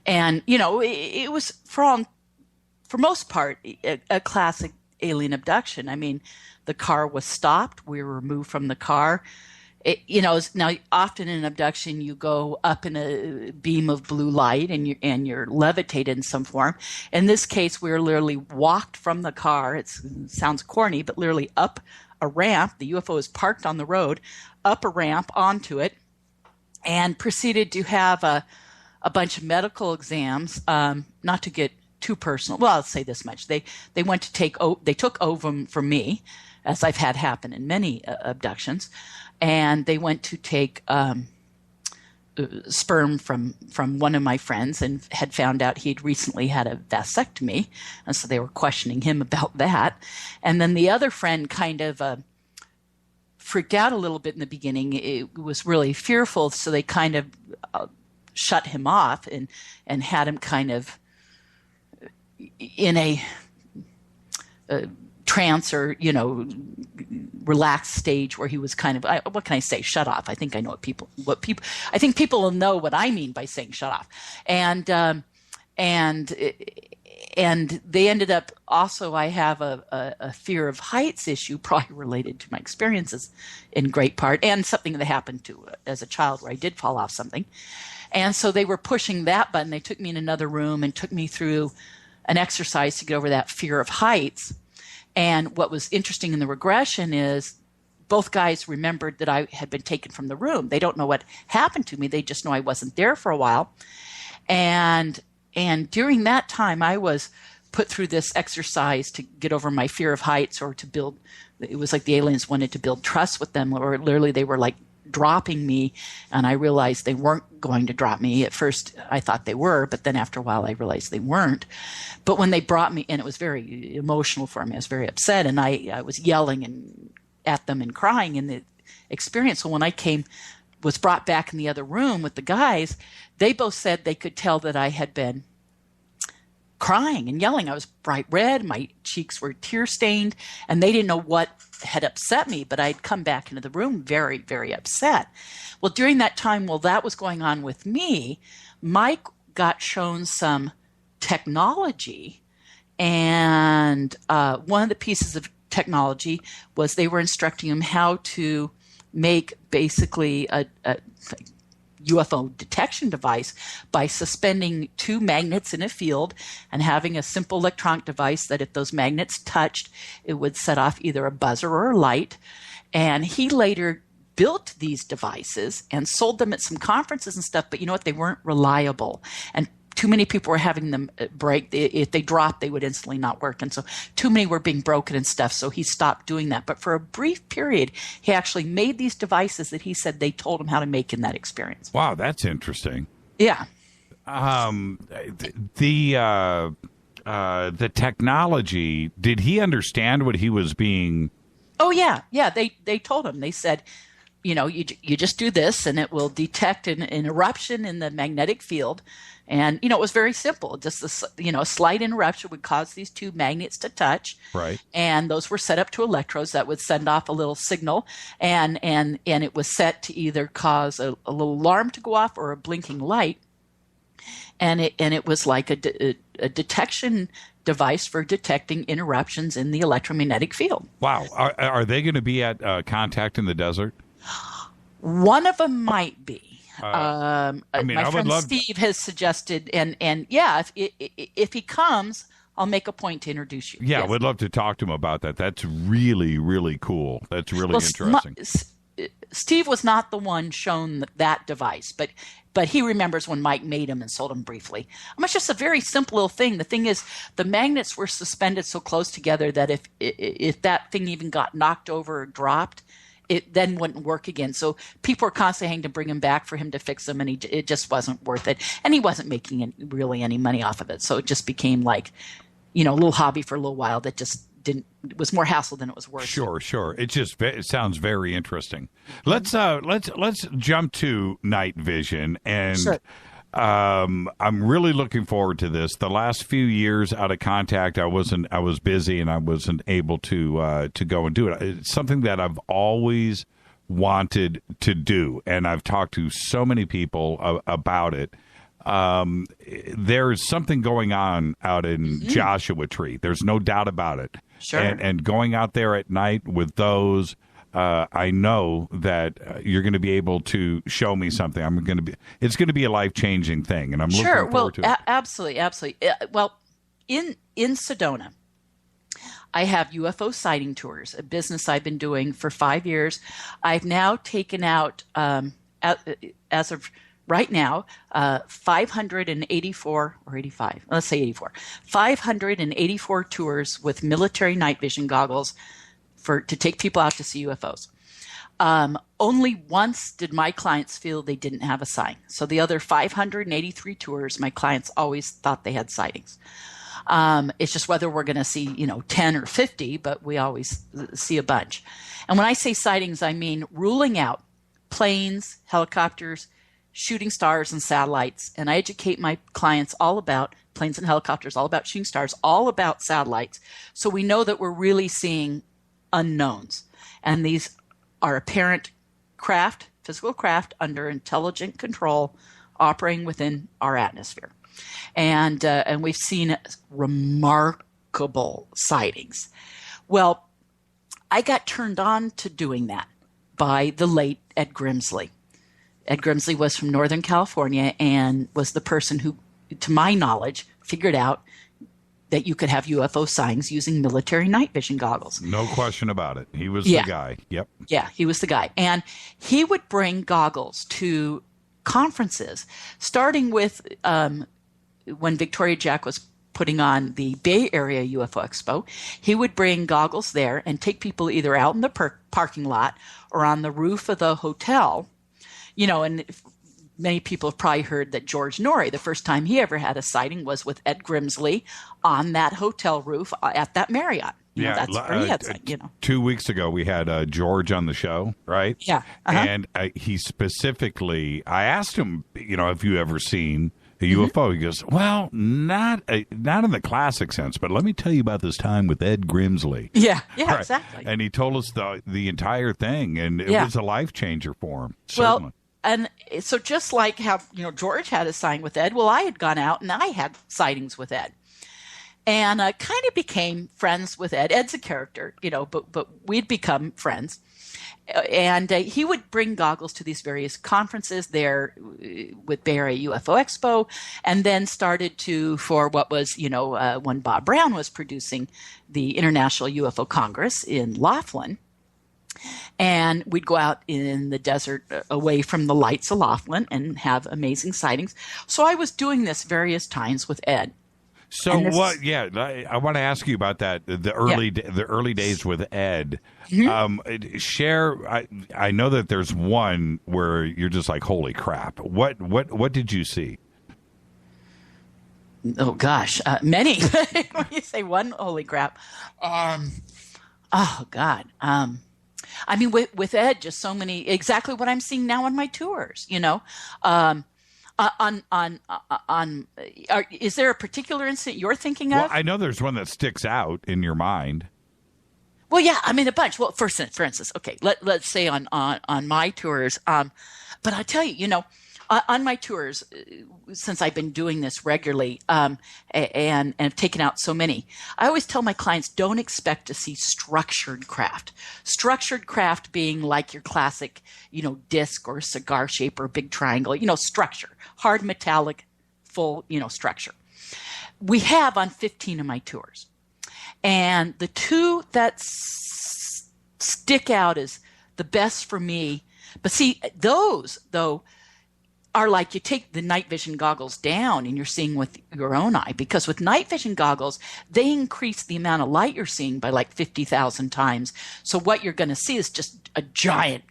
it was for most part, a classic alien abduction. I mean, the car was stopped. We were removed from the car. Now often in an abduction, you go up in a beam of blue light and you're levitated in some form. In this case, we were literally walked from the car. It sounds corny, but literally up a ramp. The UFO is parked on the road, up a ramp onto it, and proceeded to have a bunch of medical exams. Not to get too personal. Well, I'll say this much: they went to they took ovum from me, as I've had happen in many abductions, and they went to take sperm from one of my friends and had found out he'd recently had a vasectomy. And so they were questioning him about that. And then the other friend kind of freaked out a little bit in the beginning. It was really fearful. So they kind of shut him off and had him kind of in a trance or, relaxed stage where he was kind of, what can I say? Shut off. I think I know I think people will know what I mean by saying shut off. And they ended up also, I have a fear of heights issue, probably related to my experiences in great part, and something that happened to as a child where I did fall off something. And so they were pushing that button. They took me in another room and took me through an exercise to get over that fear of heights. And what was interesting in the regression is both guys remembered that I had been taken from the room. They don't know what happened to me. They just know I wasn't there for a while. And during that time, I was put through this exercise to get over my fear of heights, or to build, it was like the aliens wanted to build trust with them, or literally they were like dropping me, and I realized they weren't going to drop me. At first I thought they were, but then after a while I realized they weren't. But when they brought me, and it was very emotional for me, I was very upset, and I was yelling at them and crying in the experience. So when I was brought back in the other room with the guys, they both said they could tell that I had been crying and yelling. I was bright red, my cheeks were tear stained, and they didn't know what had upset me, but I'd come back into the room very, very upset. Well, during that time, while that was going on with me, Mike got shown some technology, and one of the pieces of technology was they were instructing him how to make basically a UFO detection device by suspending two magnets in a field and having a simple electronic device that if those magnets touched, it would set off either a buzzer or a light. And he later built these devices and sold them at some conferences and stuff, but you know what? They weren't reliable. And too many people were having them break. If they dropped, they would instantly not work. And so too many were being broken and stuff. So he stopped doing that. But for a brief period, he actually made these devices that he said they told him how to make in that experience. Wow, that's interesting. Yeah. The technology, did he understand what he was being? Oh, yeah. Yeah. They told him. They said, you just do this and it will detect an eruption in the magnetic field. And, it was very simple. Just a slight interruption would cause these two magnets to touch. Right. And those were set up to electrodes that would send off a little signal. And it was set to either cause a little alarm to go off or a blinking light. And it was like a detection device for detecting interruptions in the electromagnetic field. Wow. Are they going to be at Contact in the Desert? One of them might be. My friend Steve has suggested, and yeah, if he comes, I'll make a point to introduce you. Yeah, yes. We'd love to talk to him about that. That's really, really cool. That's really interesting. Steve was not the one shown that device, but he remembers when Mike made him and sold him briefly. It's just a very simple little thing. The thing is, the magnets were suspended so close together that if that thing even got knocked over or dropped, it then wouldn't work again. So people were constantly having to bring him back for him to fix them, and it just wasn't worth it. And he wasn't making really any money off of it. So it just became like, a little hobby for a little while that just it was more hassle than it was worth. Sure. It sounds very interesting. Let's jump to night vision, and sure. I'm really looking forward to this. The last few years out of Contact, I was busy and I wasn't able to go and do it. It's something that I've always wanted to do, and I've talked to so many people about it. There's something going on out in Joshua Tree. There's no doubt about it. Sure. And going out there at night with those, I know that you're going to be able to show me something. It's going to be a life-changing thing, and I'm looking forward to it. Absolutely. Well, in Sedona, I have UFO sighting tours, a business I've been doing for 5 years. I've now taken out, as of right now, 584 or 85. Let's say 84. 584 tours with military night vision goggles to take people out to see UFOs. Only once did my clients feel they didn't have a sign. So the other 583 tours, my clients always thought they had sightings. It's just whether we're going to see, 10 or 50, but we always see a bunch. And when I say sightings, I mean ruling out planes, helicopters, shooting stars and satellites, and I educate my clients all about planes and helicopters, all about shooting stars, all about satellites. So we know that we're really seeing unknowns. And these are apparent craft, physical craft under intelligent control operating within our atmosphere. And we've seen remarkable sightings. Well, I got turned on to doing that by the late Ed Grimsley. Ed Grimsley was from Northern California and was the person who, to my knowledge, figured out that you could have UFO sightings using military night vision goggles. No question about it. He was the guy. Yep. Yeah, he was the guy. And he would bring goggles to conferences, starting with when Victoria Jack was putting on the Bay Area UFO Expo. He would bring goggles there and take people either out in the parking lot or on the roof of the hotel. You know, and many people have probably heard that George Norrie, the first time he ever had a sighting was with Ed Grimsley on that hotel roof at that Marriott. That's where he had sight, 2 weeks ago, we had George on the show, right? Yeah. And he specifically, I asked him, have you ever seen a UFO? He goes, well, not in the classic sense, but let me tell you about this time with Ed Grimsley. Yeah, right. Exactly. And he told us the entire thing, and it was a life changer for him. Certainly. Well, and so just like how George had a sighting with Ed, well, I had gone out and I had sightings with Ed, and I kind of became friends with Ed. Ed's a character, but we'd become friends. And he would bring goggles to these various conferences there with Bay Area UFO Expo, and then started for what was, when Bob Brown was producing the International UFO Congress in Laughlin. And we'd go out in the desert away from the lights of Laughlin and have amazing sightings. So I was doing this various times with Ed. So what? Yeah, I want to ask you about that. The early days with Ed. Share. I know that there's one where you're just like, holy crap! What did you see? Oh gosh, many. When you say one, holy crap! Oh God. I mean, with Ed, just so many. Exactly what I'm seeing now on my tours. Is there a particular incident you're thinking of? Well, I know there's one that sticks out in your mind. Well, yeah, I mean a bunch. Well, for instance, okay, let's say on my tours, but I'll tell you, on my tours, since I've been doing this regularly, and have taken out so many, I always tell my clients, don't expect to see structured craft. Structured craft being like your classic, disc or cigar shape or big triangle, structure, hard metallic, full, structure. We have on 15 of my tours. And the two that stick out as the best for me, but see, those, though, are like you take the night vision goggles down and you're seeing with your own eye, because with night vision goggles, they increase the amount of light you're seeing by like 50,000 times. So what you're going to see is just a giant,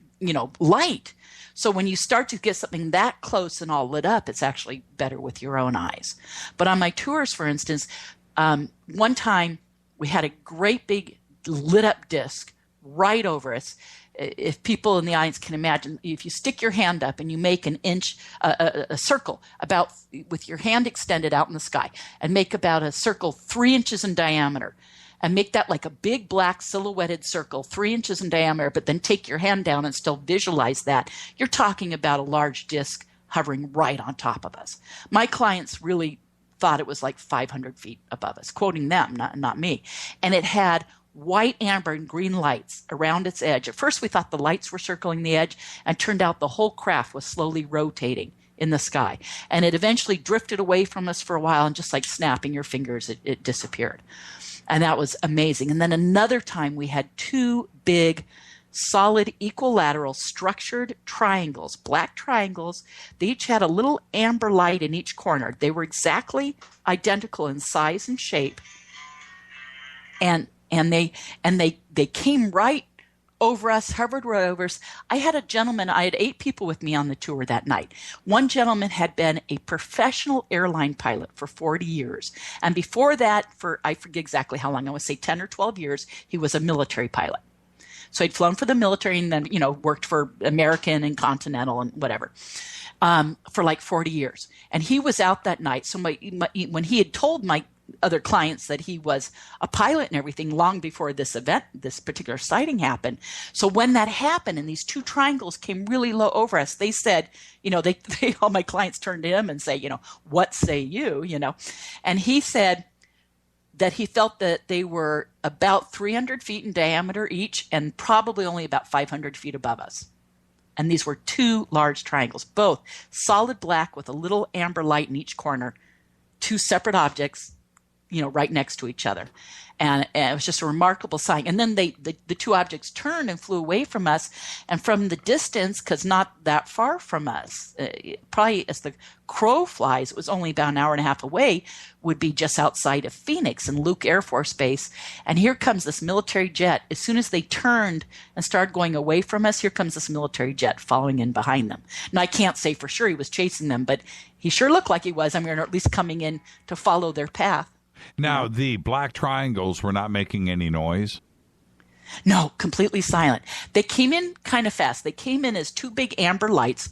light. So when you start to get something that close and all lit up, it's actually better with your own eyes. But on my tours, for instance, one time we had a great big lit up disc right over us. If people in the audience can imagine, if you stick your hand up and you make an inch, a circle about with your hand extended out in the sky, and make about a circle 3 inches in diameter, and make that like a big black silhouetted circle 3 inches in diameter, but then take your hand down and still visualize that, you're talking about a large disc hovering right on top of us. My clients really thought it was like 500 feet above us, quoting them, not me. And it had white, amber, and green lights around its edge. At first, we thought the lights were circling the edge, and turned out the whole craft was slowly rotating in the sky. And it eventually drifted away from us for a while, and just like snapping your fingers, it disappeared. And that was amazing. And then another time, we had two big, solid, equilateral, structured triangles, black triangles. They each had a little amber light in each corner. They were exactly identical in size and shape. And they came right over us, hovered right over us. I had 8 people with me on the tour that night. One gentleman had been a professional airline pilot for 40 years. And before that, I forget exactly how long, I would say 10 or 12 years, he was a military pilot. So he'd flown for the military and then, worked for American and Continental and whatever for like 40 years. And he was out that night. So when he had told my other clients that he was a pilot and everything long before this event, this particular sighting happened. So when that happened and these two triangles came really low over us, they said, all my clients turned to him and say, what say you, and he said that he felt that they were about 300 feet in diameter each and probably only about 500 feet above us. And these were two large triangles, both solid black with a little amber light in each corner, two separate objects, right next to each other. And it was just a remarkable sight. And then the two objects turned and flew away from us. And from the distance, because not that far from us, probably as the crow flies, it was only about an hour and a half away, would be just outside of Phoenix and Luke Air Force Base. And here comes this military jet. As soon as they turned and started going away from us, here comes this military jet following in behind them. Now, I can't say for sure he was chasing them, but he sure looked like he was. or at least coming in to follow their path. Now, the black triangles were not making any noise? No, completely silent. They came in kind of fast. They came in as two big amber lights.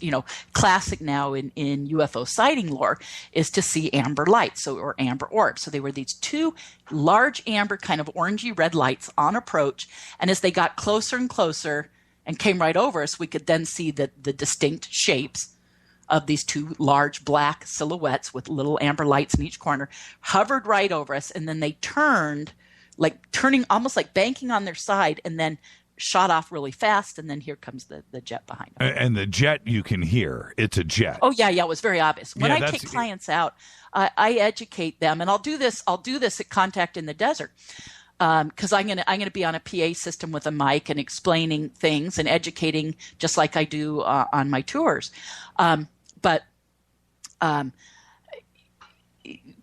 Classic now in UFO sighting lore is to see amber lights, or amber orbs. So they were these two large amber kind of orangey red lights on approach. And as they got closer and closer and came right over us, we could then see the distinct shapes of these two large black silhouettes with little amber lights in each corner, hovered right over us, and then they turned, turning almost like banking on their side, and then shot off really fast, and then here comes the jet behind them. And the jet you can hear. It's a jet. Oh, yeah, it was very obvious. When I take clients out, I educate them, and I'll do this at Contact in the Desert. Because I'm gonna be on a PA system with a mic and explaining things and educating just like I do on my tours. But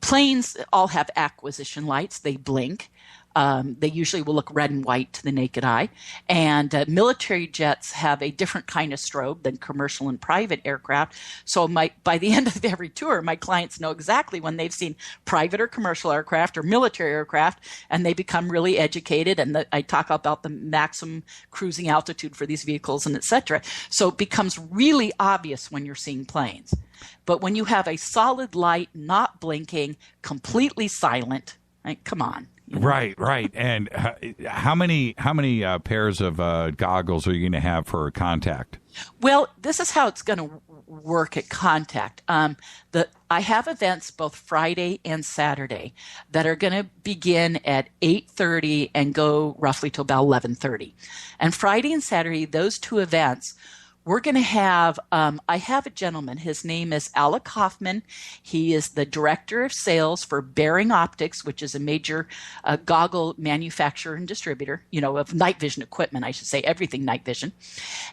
planes all have acquisition lights. They blink. They usually will look red and white to the naked eye. And military jets have a different kind of strobe than commercial and private aircraft. So by the end of every tour, my clients know exactly when they've seen private or commercial aircraft or military aircraft, and they become really educated. And I talk about the maximum cruising altitude for these vehicles and et cetera. So it becomes really obvious when you're seeing planes. But when you have a solid light, not blinking, completely silent, come on. Right. And how many pairs of goggles are you going to have for Contact? Well, this is how it's going to work at Contact. I have events both Friday and Saturday that are going to begin at 8:30 and go roughly to about 11:30. And Friday and Saturday, those two events, we're going to have, I have a gentleman, his name is Alec Hoffman. He is the director of sales for Bearing Optics, which is a major goggle manufacturer and distributor, of night vision equipment, I should say, everything night vision.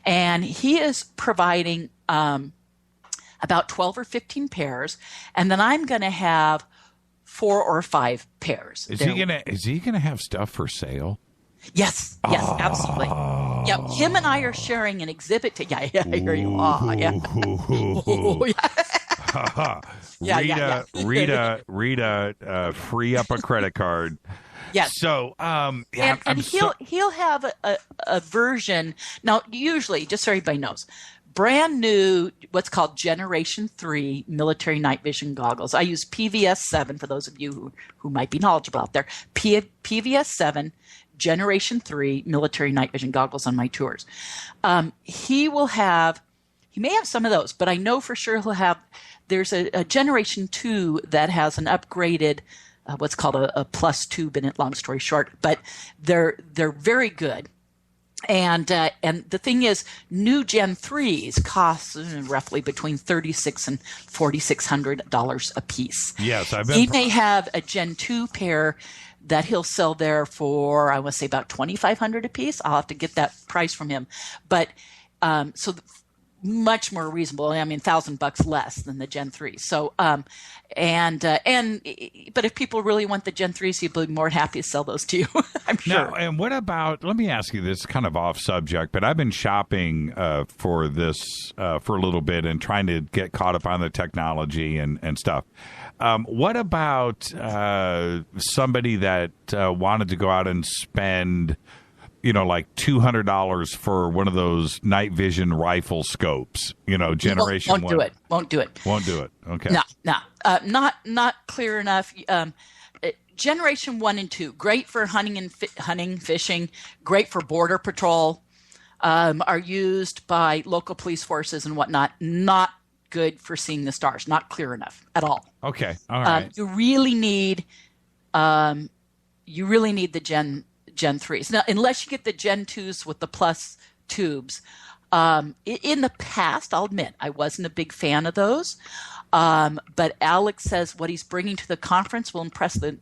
And he is providing about 12 or 15 pairs. And then I'm going to have 4 or 5 pairs. Is he gonna have stuff for sale? Yes, absolutely. Yeah, him and I are sharing an exhibit. I hear you. Rita, free up a credit card. Yes. So, he'll have a version now. Usually, just so everybody knows, brand new, what's called Generation 3 military night vision goggles. I use PVS 7 for those of you who might be knowledgeable out there. PVS 7. Generation 3 military night vision goggles on my tours. He may have some of those, but I know for sure there's a Generation 2 that has an upgraded, what's called a plus tube in it, long story short, but they're very good. And the thing is, new Gen 3s cost roughly between $3,600 and $4,600 a piece. Yes, he may have a Gen 2 pair that he'll sell there for, I want to say, about $2,500 a piece. I'll have to get that price from him. But so much more reasonable. I mean, $1,000 less than the Gen 3. So, but if people really want the Gen 3s, he'll be more happy to sell those to you. I'm sure. Now, and what about? Let me ask you this, kind of off subject, but I've been shopping for this for a little bit and trying to get caught up on the technology and stuff. What about somebody that wanted to go out and spend like $200 for one of those night vision rifle scopes. Generation won't one. do it. Won't do it. Won't do it. Okay. No. Not clear enough. Generation 1 and 2, great for hunting, fishing, great for border patrol, are used by local police forces and whatnot. Not good for seeing the stars. Not clear enough at all. Okay. All right. You really need the Gen 3s. Now, unless you get the Gen 2s with the plus tubes. In the past, I'll admit, I wasn't a big fan of those. But Alex says what he's bringing to the conference will impress the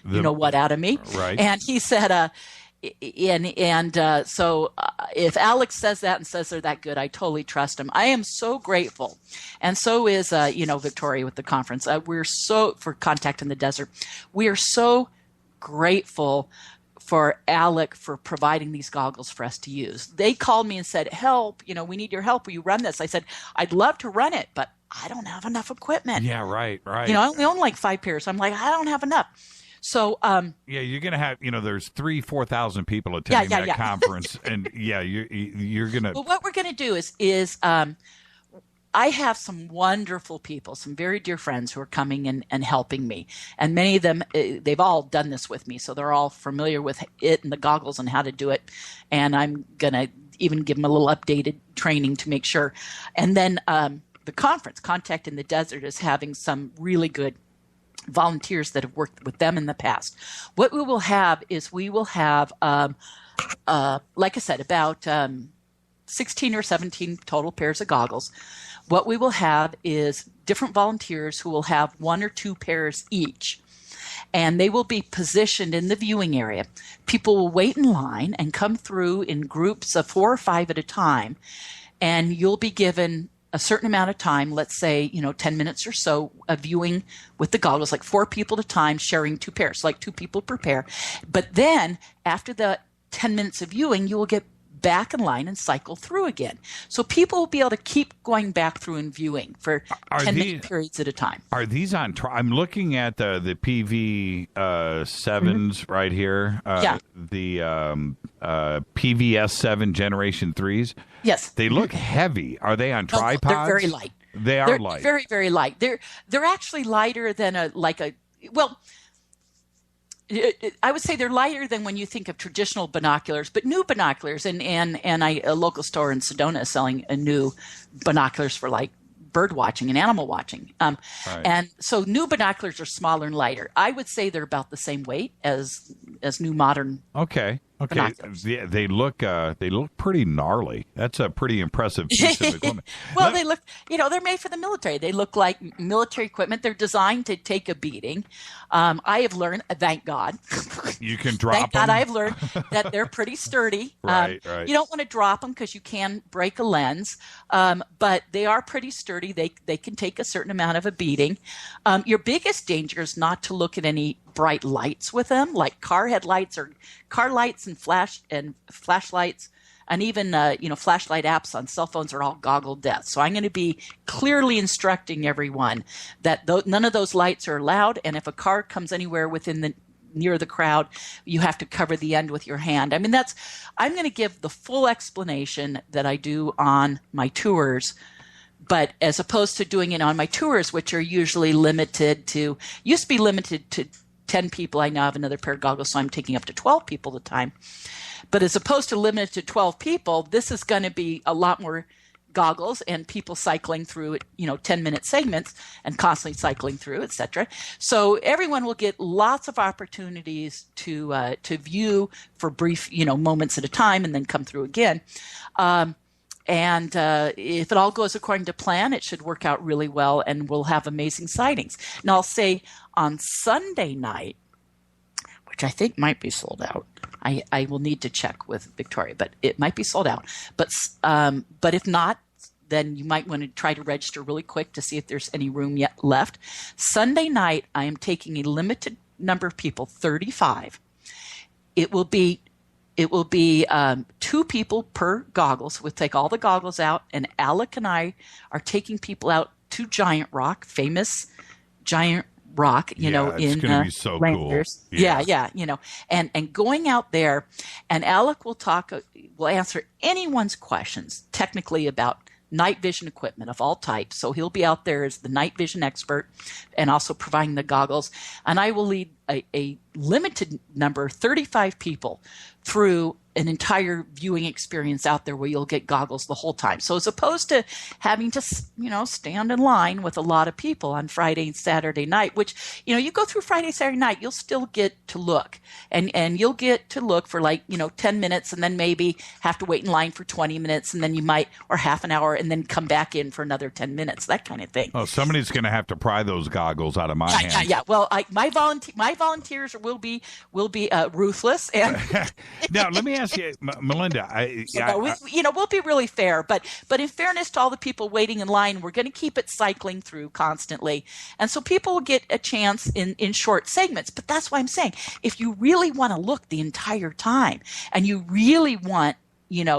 what out of me. Right. And he said, so if Alex says that and says they're that good, I totally trust him. I am so grateful. And so is, Victoria with the conference. We're so, for Contact in the Desert, we are so grateful for Alec for providing these goggles for us to use. They called me and said, help, we need your help. Will you run this? I said, I'd love to run it, but I don't have enough equipment. Yeah, right. I only own like 5 pairs. I'm like, I don't have enough. So, you're going to have, there's 4,000 people attending that conference. And you're going to. Well, what we're going to do is I have some wonderful people, some very dear friends who are coming and helping me. And many of them, they've all done this with me. So they're all familiar with it and the goggles and how to do it. And I'm going to even give them a little updated training to make sure. And then the conference, Contact in the Desert, is having some really good volunteers that have worked with them in the past. What we will have is like I said, about 16 or 17 total pairs of goggles. What we will have is different volunteers who will have 1 or 2 pairs each. And they will be positioned in the viewing area. People will wait in line and come through in groups of 4 or 5 at a time. And you'll be given a certain amount of time, let's say, 10 minutes or so of viewing with the goggles, like 4 people at a time sharing 2 pairs, like 2 people per pair. But then after the 10 minutes of viewing, you will get back in line and cycle through again. So people will be able to keep going back through and viewing for 10-minute periods at a time. Are these on I'm looking at the PV 7s right here. The PVS 7 Generation 3s. Yes. They look heavy. Are they on tripods? They're very light. They're light. Very, very light. They're actually lighter than I would say they're lighter than when you think of traditional binoculars, but new binoculars. And a local store in Sedona is selling a new binoculars for like bird watching and animal watching. Right. And so new binoculars are smaller and lighter. I would say they're about the same weight as new modern. Okay. Yeah, they look pretty gnarly. That's a pretty impressive piece of equipment. Well, they look, they're made for the military. They look like military equipment. They're designed to take a beating. I have learned, thank God. You can drop thank them. God I've learned that they're pretty sturdy. Right. You don't want to drop them because you can break a lens. But they are pretty sturdy. They can take a certain amount of a beating. Your biggest danger is not to look at any bright lights with them, like car headlights or car lights and flashlights, and even flashlight apps on cell phones are all goggle death. So I'm going to be clearly instructing everyone that none of those lights are allowed, and if a car comes anywhere near the crowd, you have to cover the end with your hand. I mean, I'm going to give the full explanation that I do on my tours. But as opposed to doing it on my tours, which are usually used to be limited to 10 people. I now have another pair of goggles, so I'm taking up to 12 people at a time. But as opposed to limited to 12 people, this is going to be a lot more goggles and people cycling through 10-minute segments and constantly cycling through, etc. So everyone will get lots of opportunities to view for brief, moments at a time and then come through again. And if it all goes according to plan, it should work out really well and we'll have amazing sightings. Now, I'll say on Sunday night, which I think might be sold out. I will need to check with Victoria, but it might be sold out. But if not, then you might want to try to register really quick to see if there's any room yet left. Sunday night, I am taking a limited number of people, 35. It will be 2 people per goggles. We'll take all the goggles out, and Alec and I are taking people out to Giant Rock, famous Giant rock, it's going to be so Landers. cool. Yeah, and going out there, and Alec will answer anyone's questions technically about night vision equipment of all types. So he'll be out there as the night vision expert and also providing the goggles. And I will lead a limited number, 35 people, through an entire viewing experience out there where you'll get goggles the whole time. So as opposed to having to, stand in line with a lot of people on Friday and Saturday night, which, you go through Friday, Saturday night, you'll still get to look and you'll get to look for 10 minutes and then maybe have to wait in line for 20 minutes and then you might, or half an hour, and then come back in for another 10 minutes, that kind of thing. Oh, somebody's going to have to pry those goggles out of my hands. Yeah. Well, my volunteers will be ruthless. And now, let me ask you, Melinda. We'll be really fair, but in fairness to all the people waiting in line, we're going to keep it cycling through constantly, and so people will get a chance in short segments. But that's why I'm saying, if you really want to look the entire time, and you really want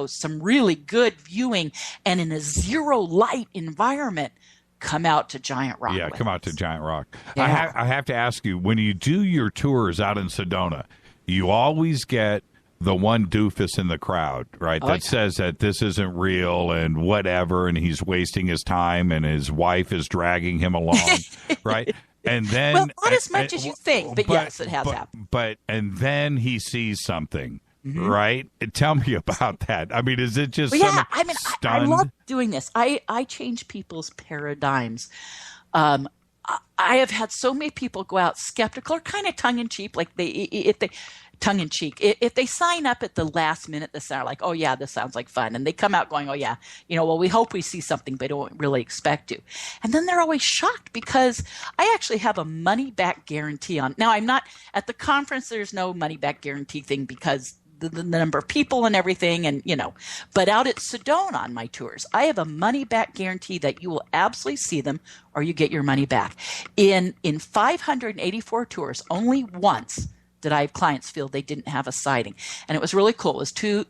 some really good viewing, and in a zero light environment, come out to Giant Rock. Yeah, come out to Giant Rock. Yeah. I have to ask you, when you do your tours out in Sedona, you always get the one doofus in the crowd, right? That says that this isn't real and whatever, and he's wasting his time, and his wife is dragging him along, right? And then, well, not as much as you think, but yes, it has happened. And then he sees something. Mm-hmm. Right? Tell me about that. I mean, is it just stunned? I love doing this. I change people's paradigms. I have had so many people go out skeptical or kind of tongue-in-cheek, if they sign up at the last minute, they sound like, oh yeah, this sounds like fun. And they come out going, oh yeah, well, we hope we see something, but don't really expect to. And then they're always shocked because I actually have a money back guarantee on. Now, I'm not at the conference. There's no money back guarantee thing because the number of people and everything, and but out at Sedona on my tours, I have a money back guarantee that you will absolutely see them or you get your money back. In 584 tours, only once did I have clients feel they didn't have a sighting, and it was really cool. It was two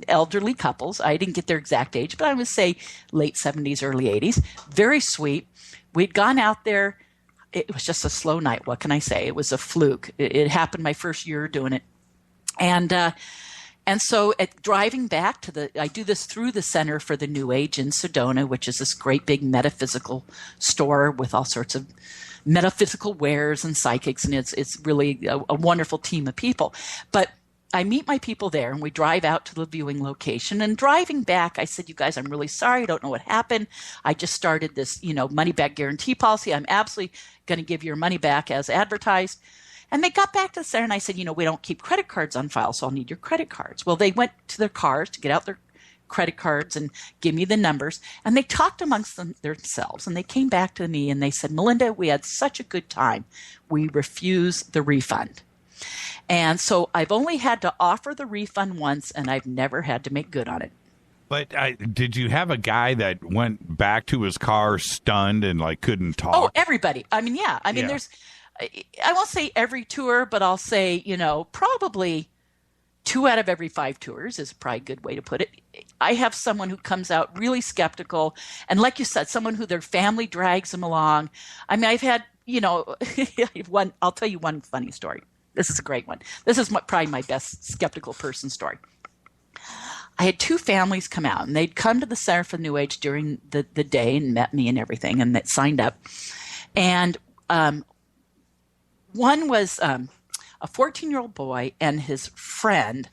elderly couples. I didn't get their exact age, but I would say late 70s, early 80s. Very sweet. We'd gone out there. It was just a slow night. What can I say? It was a fluke. It happened my first year doing it. And so driving back I do this through the Center for the New Age in Sedona, which is this great big metaphysical store with all sorts of metaphysical wares and psychics. And it's really a wonderful team of people. But I meet my people there and we drive out to the viewing location, and driving back, I said, you guys, I'm really sorry. I don't know what happened. I just started this, money back guarantee policy. I'm absolutely going to give your money back as advertised. And they got back to the center, and I said, we don't keep credit cards on file, so I'll need your credit cards. Well, they went to their cars to get out their credit cards and give me the numbers, and they talked amongst themselves, and they came back to me, and they said, Melinda, we had such a good time. We refuse the refund. And so I've only had to offer the refund once, and I've never had to make good on it. But did you have a guy that went back to his car stunned and couldn't talk? Oh, everybody. I mean, yeah. I mean, there's... I won't say every tour, but I'll say, probably 2 out of every 5 tours is probably a good way to put it. I have someone who comes out really skeptical. And like you said, someone who their family drags them along. I mean, I've had, I'll tell you one funny story. This is a great one. This is probably my best skeptical person story. I had 2 families come out, and they'd come to the Center for New Age during the day and met me and everything, and that signed up. And, one was a 14-year-old boy and his friend,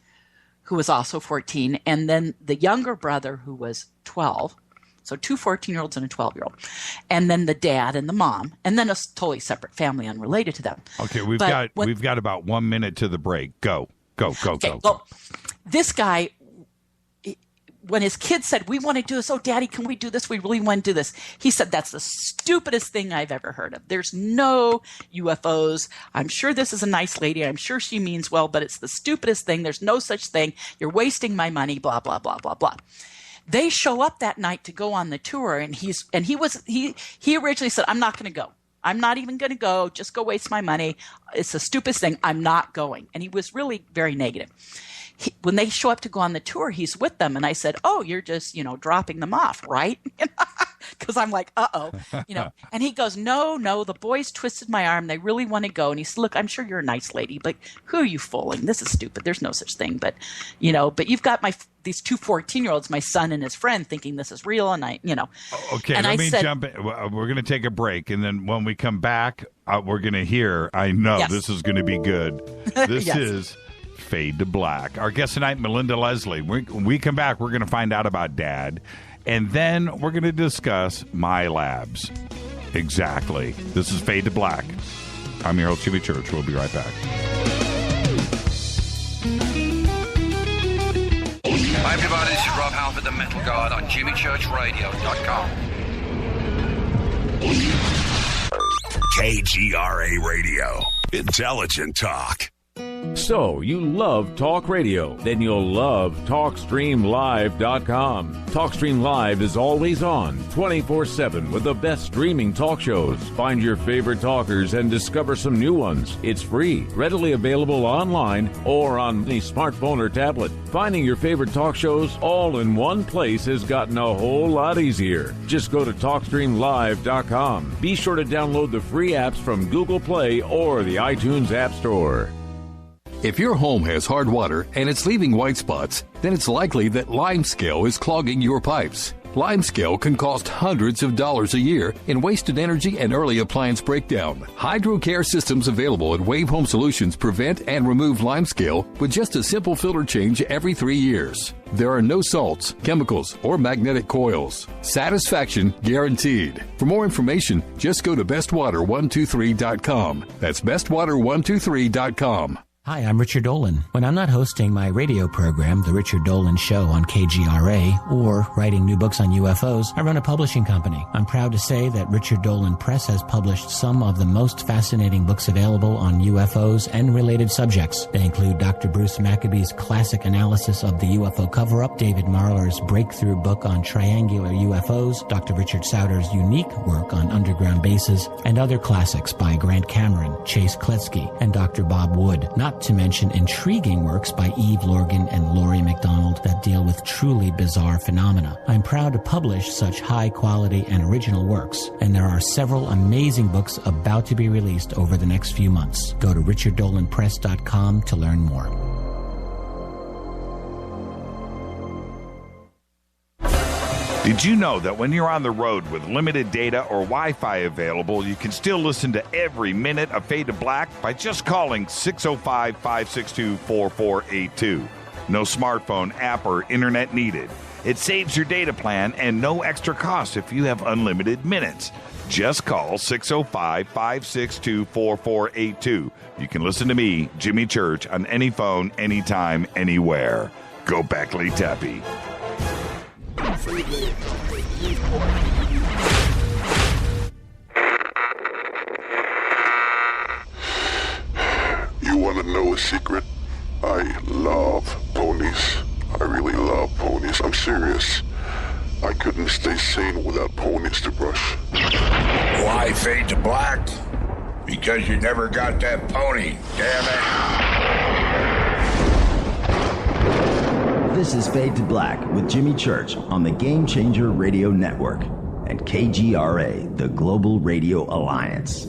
who was also 14, and then the younger brother, who was 12. So 2 14-year-olds and a 12-year-old. And then the dad and the mom, and then a totally separate family unrelated to them. Okay, we've got about 1 minute to the break. Go. Well, this guy, when his kids said, we want to do this, oh, Daddy, can we do this? We really want to do this. He said, that's the stupidest thing I've ever heard of. There's no UFOs. I'm sure this is a nice lady. I'm sure she means well, but it's the stupidest thing. There's no such thing. You're wasting my money, blah, blah, blah, blah, blah. They show up that night to go on the tour, and he originally said, I'm not going to go. I'm not even going to go. Just go waste my money. It's the stupidest thing. I'm not going. And he was really very negative. When they show up to go on the tour, he's with them. And I said, oh, you're just, dropping them off, right? because I'm like, uh-oh, and he goes, no, the boys twisted my arm. They really want to go. And he said, look, I'm sure you're a nice lady, but who are you fooling? This is stupid. There's no such thing. But, but you've got these two 14-year-olds, my son and his friend, thinking this is real. And Okay, and let me jump in. We're going to take a break. And then when we come back, we're going to hear, I know this is going to be good. This is Fade to Black. Our guest tonight, Melinda Leslie. When we come back, we're going to find out about Dad. And then we're going to discuss MyLabs. Exactly. This is Fade to Black. I'm your host, Jimmy Church. We'll be right back. Hi, everybody. This is Rob Halford, the Metal Guard on JimmyChurchRadio.com. KGRA Radio. Intelligent talk. So, you love talk radio? Then you'll love TalkStreamLive.com. TalkStream Live is always on, 24/7 with the best streaming talk shows. Find your favorite talkers and discover some new ones. It's free, readily available online or on any smartphone or tablet. Finding your favorite talk shows all in one place has gotten a whole lot easier. Just go to TalkStreamLive.com. Be sure to download the free apps from Google Play or the iTunes App Store. If your home has hard water and it's leaving white spots, then it's likely that limescale is clogging your pipes. Limescale can cost hundreds of dollars a year in wasted energy and early appliance breakdown. HydroCare systems available at Wave Home Solutions prevent and remove limescale with just a simple filter change every 3 years. There are no salts, chemicals, or magnetic coils. Satisfaction guaranteed. For more information, just go to bestwater123.com. That's bestwater123.com. Hi, I'm Richard Dolan. When I'm not hosting my radio program, The Richard Dolan Show on KGRA, or writing new books on UFOs, I run a publishing company. I'm proud to say that Richard Dolan Press has published some of the most fascinating books available on UFOs and related subjects. They include Dr. Bruce Maccabee's classic analysis of the UFO cover-up, David Marler's breakthrough book on triangular UFOs, Dr. Richard Sauter's unique work on underground bases, and other classics by Grant Cameron, Chase Kletsky, and Dr. Bob Wood, not to mention intriguing works by Eve Lorgan and Laurie MacDonald that deal with truly bizarre phenomena. I'm proud to publish such high-quality and original works, and there are several amazing books about to be released over the next few months. Go to richarddolanpress.com to learn more. Did you know that when you're on the road with limited data or Wi-Fi available, you can still listen to every minute of Fade to Black by just calling 605-562-4482. No smartphone, app, or internet needed. It saves your data plan and no extra cost if you have unlimited minutes. Just call 605-562-4482. You can listen to me, Jimmy Church, on any phone, anytime, anywhere. Go Beckley Tappy. You want to know a secret? I love ponies. I really love ponies. I'm serious. I couldn't stay sane without ponies to brush. Why Fade to Black? Because you never got that pony, damn it. This is Fade to Black with Jimmy Church on the Game Changer Radio Network and KGRA, the Global Radio Alliance.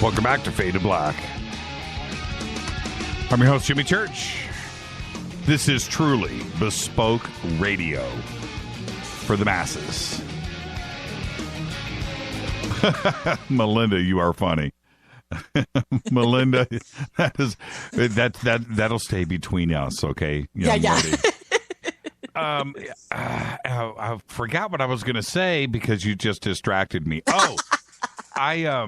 Welcome back to Fade to Black. I'm your host, Jimmy Church. This is truly bespoke radio for the masses. Melinda, you are funny. Melinda, that'll stay between us, okay? Yeah. I forgot what I was going to say because you just distracted me. Oh, I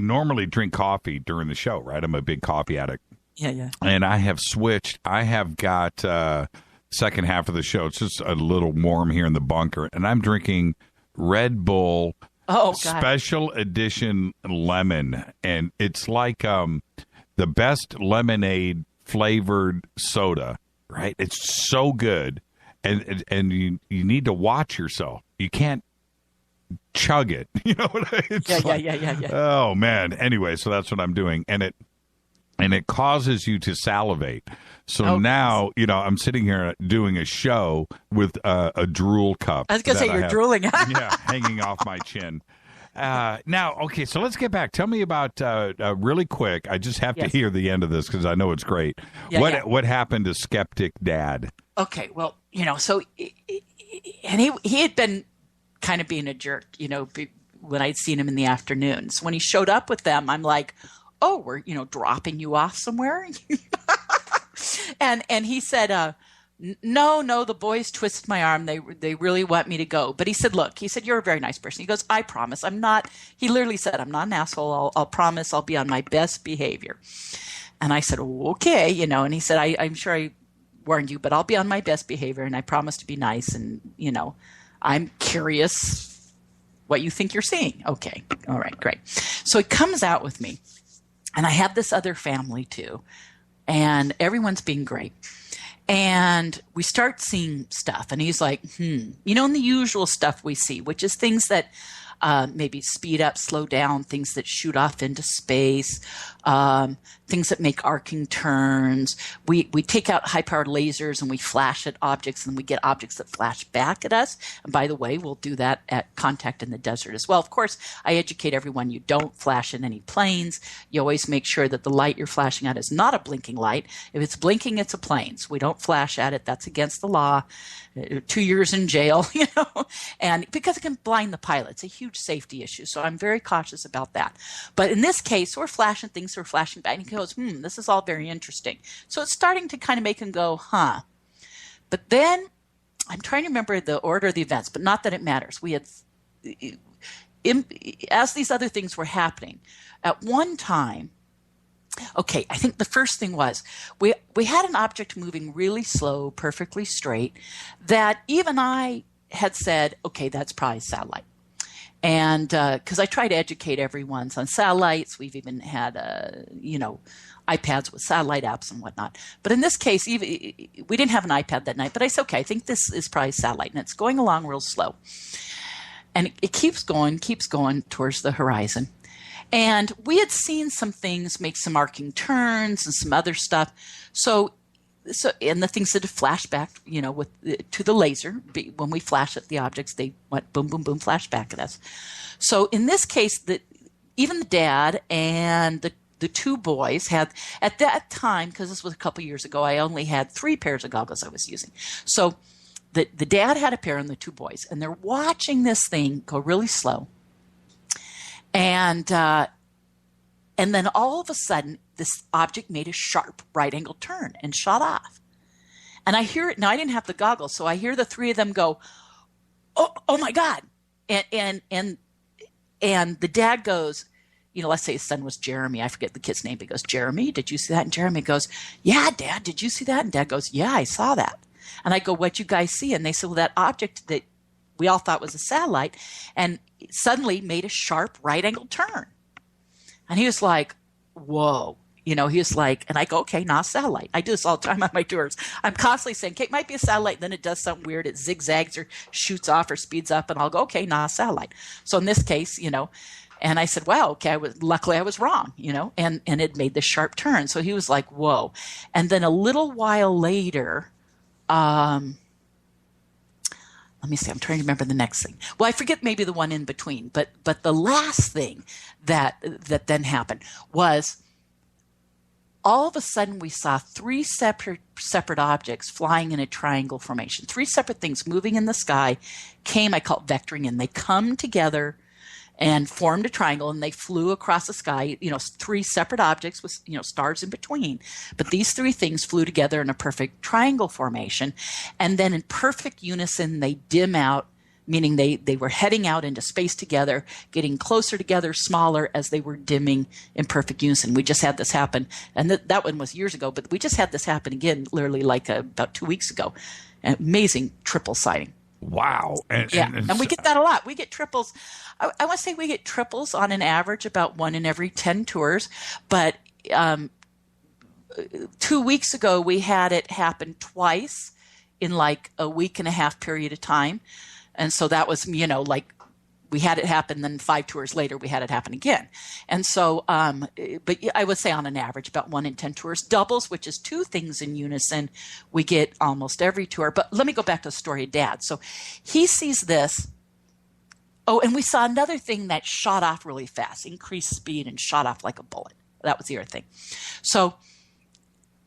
normally drink coffee during the show, right? I'm a big coffee addict. Yeah. And I have switched. I have got second half of the show. It's just a little warm here in the bunker. And I'm drinking Red Bull Special Edition Lemon. And it's like the best lemonade flavored soda, right? It's so good. And you need to watch yourself. You can't chug it. You know what Yeah. Oh man. Anyway, so that's what I'm doing, and it causes you to salivate. So now, I'm sitting here doing a show with a drool cup. I was going to say you're drooling. Yeah, hanging off my chin. Now, okay, so let's get back. Tell me about, really quick, I just have to hear the end of this because I know it's great. What happened to Skeptic Dad? Okay, well, so, and he had been kind of being a jerk, when I'd seen him in the afternoons. When he showed up with them, I'm like, oh, we're, dropping you off somewhere? And he said, no, the boys twisted my arm. They really want me to go. But he said, look, you're a very nice person. He goes, I promise. I'm not, he literally said, I'm not an asshole. I'll promise I'll be on my best behavior. And I said, okay, and he said, I'm sure I warned you, but I'll be on my best behavior and I promise to be nice. And, I'm curious what you think you're seeing. Okay. All right, great. So he comes out with me and I have this other family too. And everyone's being great. And we start seeing stuff. And he's like, in the usual stuff we see, which is things that maybe speed up, slow down, things that shoot off into space, things that make arcing turns. We take out high-powered lasers and we flash at objects, and we get objects that flash back at us. And by the way, we'll do that at Contact in the Desert as well. Of course, I educate everyone you don't flash in any planes. You always make sure that the light you're flashing at is not a blinking light. If it's blinking, it's a plane. So we don't flash at it. That's against the law. 2 years in jail, and because it can blind the pilot. It's a huge safety issue. So I'm very cautious about that. But in this case, we're flashing things, we're flashing back. And he goes, this is all very interesting. So it's starting to kind of make him go, huh. But then I'm trying to remember the order of the events, but not that it matters. We had, as these other things were happening, at one time, okay, I think the first thing was we had an object moving really slow, perfectly straight, that even I had said, okay, that's probably a satellite. And because I try to educate everyone on satellites, we've even had, iPads with satellite apps and whatnot. But in this case, we didn't have an iPad that night, but I said, okay, I think this is probably satellite, and it's going along real slow. And it keeps going towards the horizon. And we had seen some things make some arcing turns and some other stuff. So and the things that have flashed back, to the laser, when we flash at the objects, they went boom, boom, boom, flash back at us. So in this case, even the dad and the two boys had, at that time, because this was a couple years ago, I only had 3 pairs of goggles I was using. So the dad had a pair and the 2 boys, and they're watching this thing go really slow. And then all of a sudden, this object made a sharp right-angle turn and shot off. And I hear it. Now, I didn't have the goggles, so I hear the 3 of them go, oh my God. And the dad goes, let's say his son was Jeremy. I forget the kid's name. He goes, Jeremy, did you see that? And Jeremy goes, yeah, Dad, did you see that? And Dad goes, yeah, I saw that. And I go, what'd you guys see? And they said, well, that object that we all thought was a satellite, and suddenly made a sharp right-angle turn. And he was like, whoa. He was like, and I go, okay, not a satellite. I do this all the time on my tours. I'm constantly saying, okay, it might be a satellite. Then it does something weird. It zigzags or shoots off or speeds up. And I'll go, okay, not a satellite. So in this case, and I said, wow, okay, luckily I was wrong, and it made this sharp turn. So he was like, whoa. And then a little while later, let me see, I'm trying to remember the next thing. Well, I forget maybe the one in between, but the last thing that then happened was all of a sudden we saw 3 separate objects flying in a triangle formation. 3 separate things moving in the sky I call it vectoring in. They come together and formed a triangle, and they flew across the sky, 3 separate objects with, stars in between. But these 3 things flew together in a perfect triangle formation. And then in perfect unison, they dim out, meaning they were heading out into space together, getting closer together, smaller as they were dimming in perfect unison. We just had this happen. And that one was years ago, but we just had this happen again, literally about 2 weeks ago. An amazing triple sighting. Wow. And we get that a lot. We get triples. I want to say we get triples on an average about 1 in every 10 tours. But 2 weeks ago, we had it happen twice in like a week and a half period of time. And so that was, we had it happen, then 5 tours later, we had it happen again. And so, but I would say on an average, about 1 in 10 tours. Doubles, which is 2 things in unison, we get almost every tour. But let me go back to the story of Dad. So he sees this. Oh, and we saw another thing that shot off really fast, increased speed and shot off like a bullet. That was the other thing. So,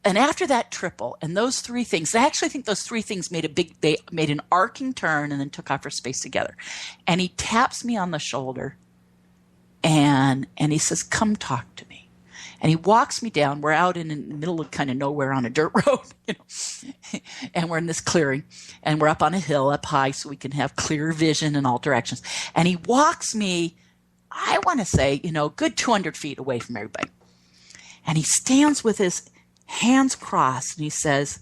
and after that triple and those 3 things, I actually think those 3 things they made an arcing turn and then took off for space together. And he taps me on the shoulder and he says, come talk to me. And he walks me down. We're out in the middle of kind of nowhere on a dirt road, and we're in this clearing and we're up on a hill up high so we can have clear vision in all directions. And he walks me, I want to say, good 200 feet away from everybody. And he stands with his hands crossed, and he says,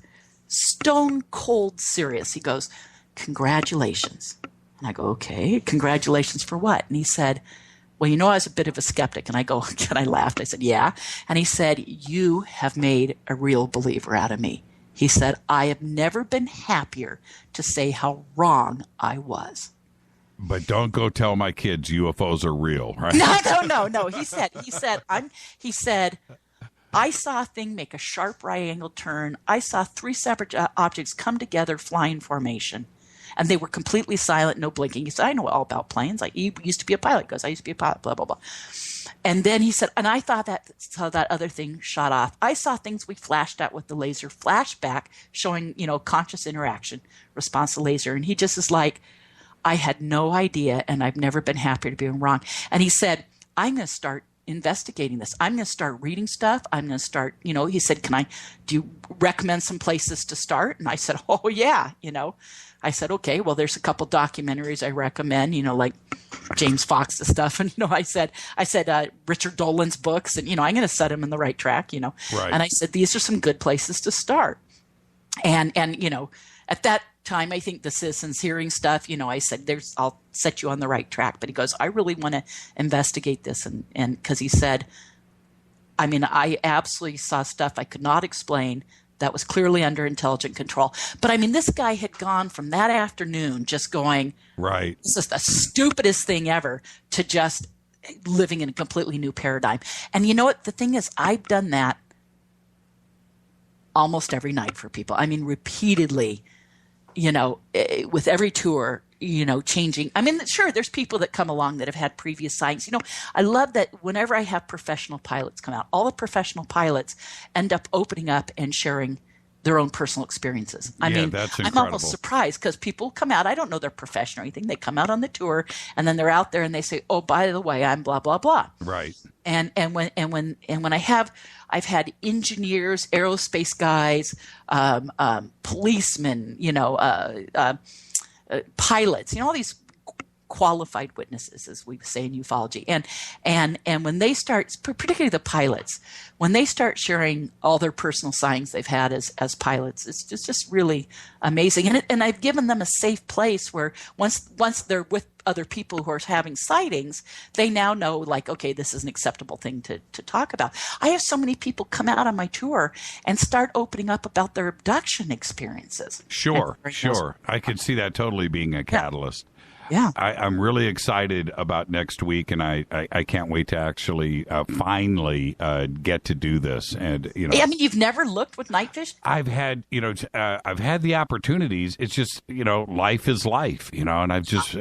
stone cold serious. He goes, congratulations. And I go, okay, congratulations for what? And he said, well, I was a bit of a skeptic. And I go, and I laughed. I said, yeah. And he said, you have made a real believer out of me. He said, I have never been happier to say how wrong I was. But don't go tell my kids UFOs are real, right? No. He said, I saw a thing make a sharp right angle turn. I saw 3 separate objects come together, fly in formation. And they were completely silent, no blinking. He said, I know all about planes. He used to be a pilot. He goes, I used to be a pilot, blah, blah, blah. And then he said, and I saw that other thing shot off. I saw things we flashed at with the laser flashback showing, conscious interaction, response to laser. And he just is like, I had no idea, and I've never been happier to be wrong. And he said, I'm going to start investigating this. I'm going to start reading stuff. I'm going to start, he said, do you recommend some places to start? And I said, oh yeah, I said, okay, well, there's a couple documentaries I recommend, like James Fox's stuff. And, I said, Richard Dolan's books, and, I'm going to set him in the right track, Right. And I said, these are some good places to start. And, at that time, I think the Citizens Hearing stuff, I said, I'll set you on the right track. But he goes, I really want to investigate this. And because he said, I absolutely saw stuff I could not explain that was clearly under intelligent control. But this guy had gone from that afternoon just going, right, this is the stupidest thing ever, to just living in a completely new paradigm. And you know what? The thing is, I've done that almost every night for people. Repeatedly, with every tour, changing. Sure, there's people that come along that have had previous sightings. I love that whenever I have professional pilots come out, all the professional pilots end up opening up and sharing their own personal experiences. That's incredible. I'm almost surprised because people come out, I don't know their profession or anything. They come out on the tour and then they're out there and they say, oh, by the way, I'm blah, blah, blah. Right. And when I've had engineers, aerospace guys, policemen, pilots, all these qualified witnesses, as we say in ufology. And when they start, particularly the pilots, when they start sharing all their personal sightings they've had as pilots, it's just really amazing. And I've given them a safe place where once they're with other people who are having sightings, they now know, like, okay, this is an acceptable thing to talk about. I have so many people come out on my tour and start opening up about their abduction experiences. Sure. I could see that totally being a catalyst. Yeah. I'm really excited about next week, and I can't wait to actually finally get to do this. And you've never looked with night vision? I've had I've had the opportunities. It's just life is life, and I've just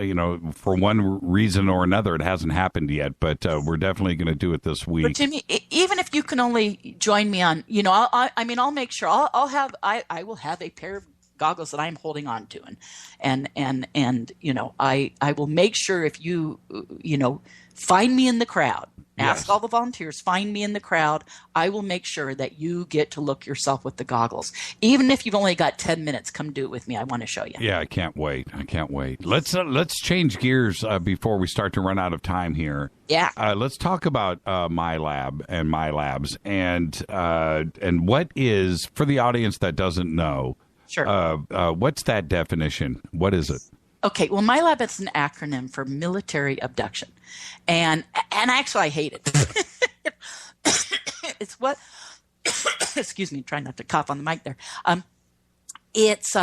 for one reason or another it hasn't happened yet. But we're definitely going to do it this week. But Jimmy, even if you can only join me on, I'll make sure I will have a pair of goggles that I'm holding on to, and I will make sure if you find me in the crowd, ask all the volunteers, find me in the crowd, I will make sure that you get to look yourself with the goggles. Even if you've only got 10 minutes, come do it with me. I want to show you. Yeah, I can't wait. Let's change gears before we start to run out of time here. Yeah. Let's talk about MyLab and MyLabs and what is, for the audience that doesn't know, sure. What's that definition? What is it? Okay, well, MyLab is an acronym for military abduction, and actually I hate it. It's what? Excuse me, trying not to cough on the mic there. It's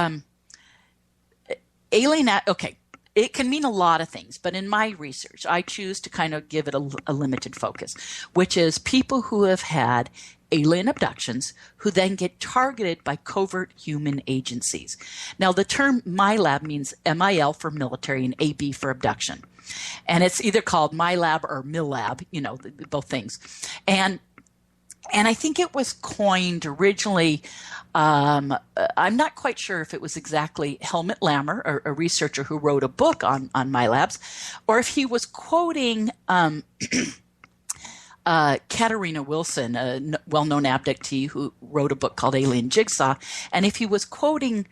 alien. Okay, it can mean a lot of things, but in my research, I choose to kind of give it a limited focus, which is people who have had alien abductions who then get targeted by covert human agencies. Now, the term MyLab means MIL for military and AB for abduction. And it's either called MyLab or MilLab, both things. And I think it was coined originally, I'm not quite sure if it was exactly Helmut Lammer, a researcher who wrote a book on MyLabs, or if he was quoting Katarina Wilson, a well-known abductee who wrote a book called Alien Jigsaw, and if he was quoting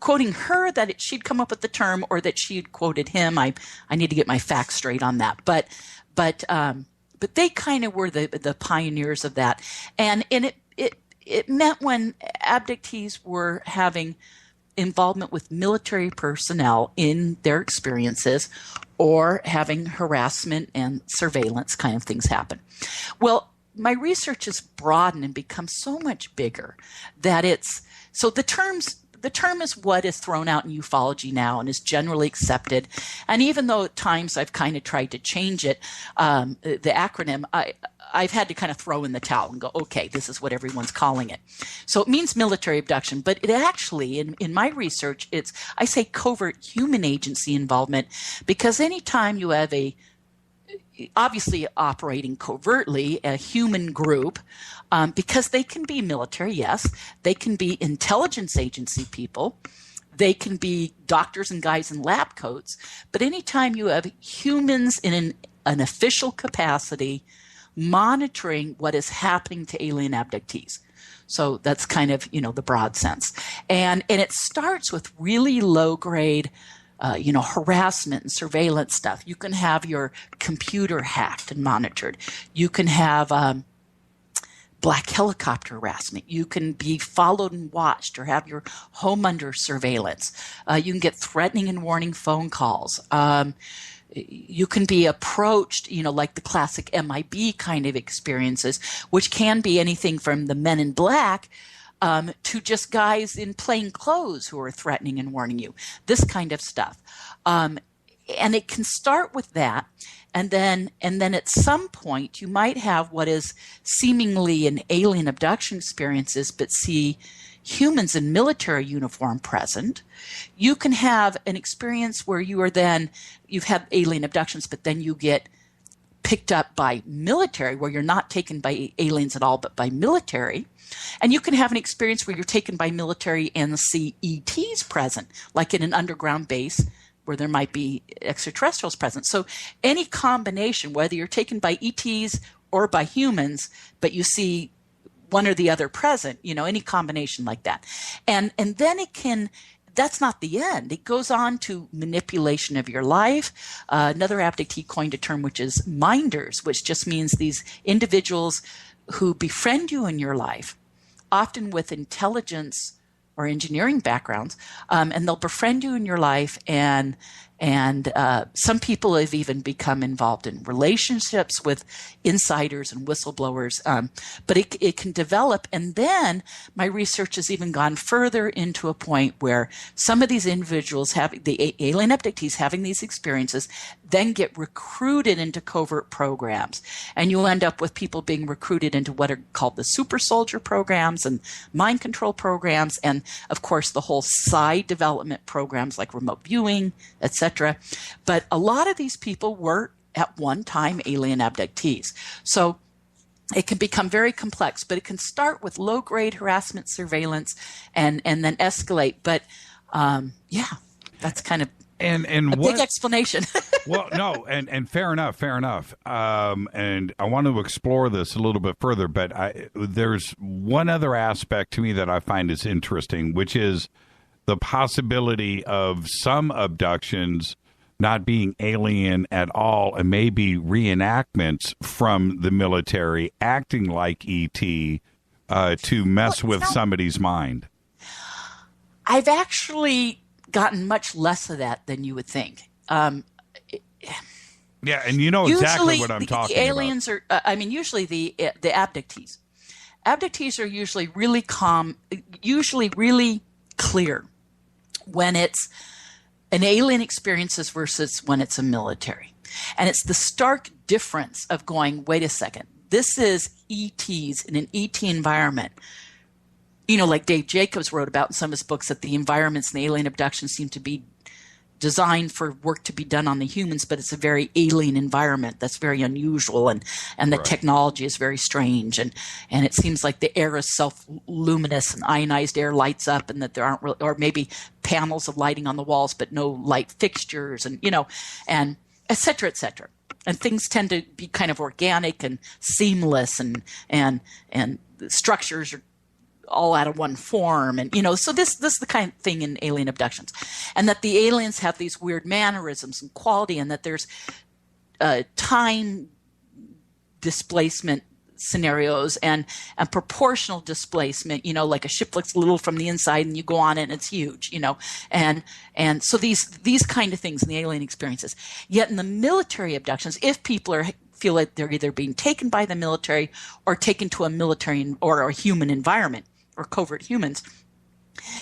her that she'd come up with the term, or that she had quoted him. I need to get my facts straight on that. But they kind of were the pioneers of that, and it meant when abductees were having involvement with military personnel in their experiences, or having harassment and surveillance kind of things happen. Well, my research has broadened and become so much bigger that the term is what is thrown out in ufology now and is generally accepted. And even though at times I've kind of tried to change it, the acronym, I've had to kind of throw in the towel and go, okay, this is what everyone's calling it. So it means military abduction, but it actually, in my research, I say covert human agency involvement, because anytime you have obviously operating covertly, a human group, because they can be military, yes, they can be intelligence agency people, they can be doctors and guys in lab coats, but anytime you have humans in an official capacity monitoring what is happening to alien abductees. So that's kind of, the broad sense. And it starts with really low grade harassment and surveillance stuff. You can have your computer hacked and monitored. You can have black helicopter harassment. You can be followed and watched, or have your home under surveillance. You can get threatening and warning phone calls. You can be approached, like the classic MIB kind of experiences, which can be anything from the Men in Black to just guys in plain clothes who are threatening and warning you, this kind of stuff. And it can start with that. And then at some point, you might have what is seemingly an alien abduction experiences, but see humans in military uniform present. You can have an experience where you've had alien abductions, but then you get picked up by military, where you're not taken by aliens at all, but by military. And you can have an experience where you're taken by military and see ETs present, like in an underground base where there might be extraterrestrials present. So any combination, whether you're taken by ETs or by humans, but you see one or the other present, any combination like that. And then that's not the end. It goes on to manipulation of your life. Another abductee coined a term, which is minders, which just means these individuals who befriend you in your life, often with intelligence or engineering backgrounds, and they'll befriend you in your life, and some people have even become involved in relationships with insiders and whistleblowers, but it can develop. And then my research has even gone further into a point where some of these individuals, the alien abductees having these experiences, then get recruited into covert programs. And you'll end up with people being recruited into what are called the super soldier programs and mind control programs, and of course the whole side development programs like remote viewing, etc. But a lot of these people were at one time alien abductees. So it can become very complex, but it can start with low grade harassment, surveillance, and then escalate. But that's kind of a big explanation. Well, no, and fair enough. And I want to explore this a little bit further, but there's one other aspect to me that I find is interesting, which is the possibility of some abductions not being alien at all, and maybe reenactments from the military acting like ET to mess with somebody's mind. I've actually gotten much less of that than you would think. Yeah, and you know exactly what I'm talking about. Aliens are, usually the abductees. Abductees are usually really calm, usually really clear when it's an alien experiences versus when it's a military. And it's the stark difference of going, wait a second, this is ETs in an ET environment. Like Dave Jacobs wrote about in some of his books, that the environments in alien abduction seem to be designed for work to be done on the humans, but it's a very alien environment that's very unusual, and the technology is very strange, and it seems like the air is self-luminous and ionized air lights up, and that there aren't really, or maybe panels of lighting on the walls but no light fixtures, and and et cetera, and things tend to be kind of organic and seamless, and the structures are all out of one form, and so this is the kind of thing in alien abductions, and that the aliens have these weird mannerisms and quality, and that there's time displacement scenarios and proportional displacement, like a ship looks little from the inside and you go on it and it's huge, and so these kind of things in the alien experiences. Yet in the military abductions, if people feel like they're either being taken by the military or taken to a military or a human environment, or covert humans,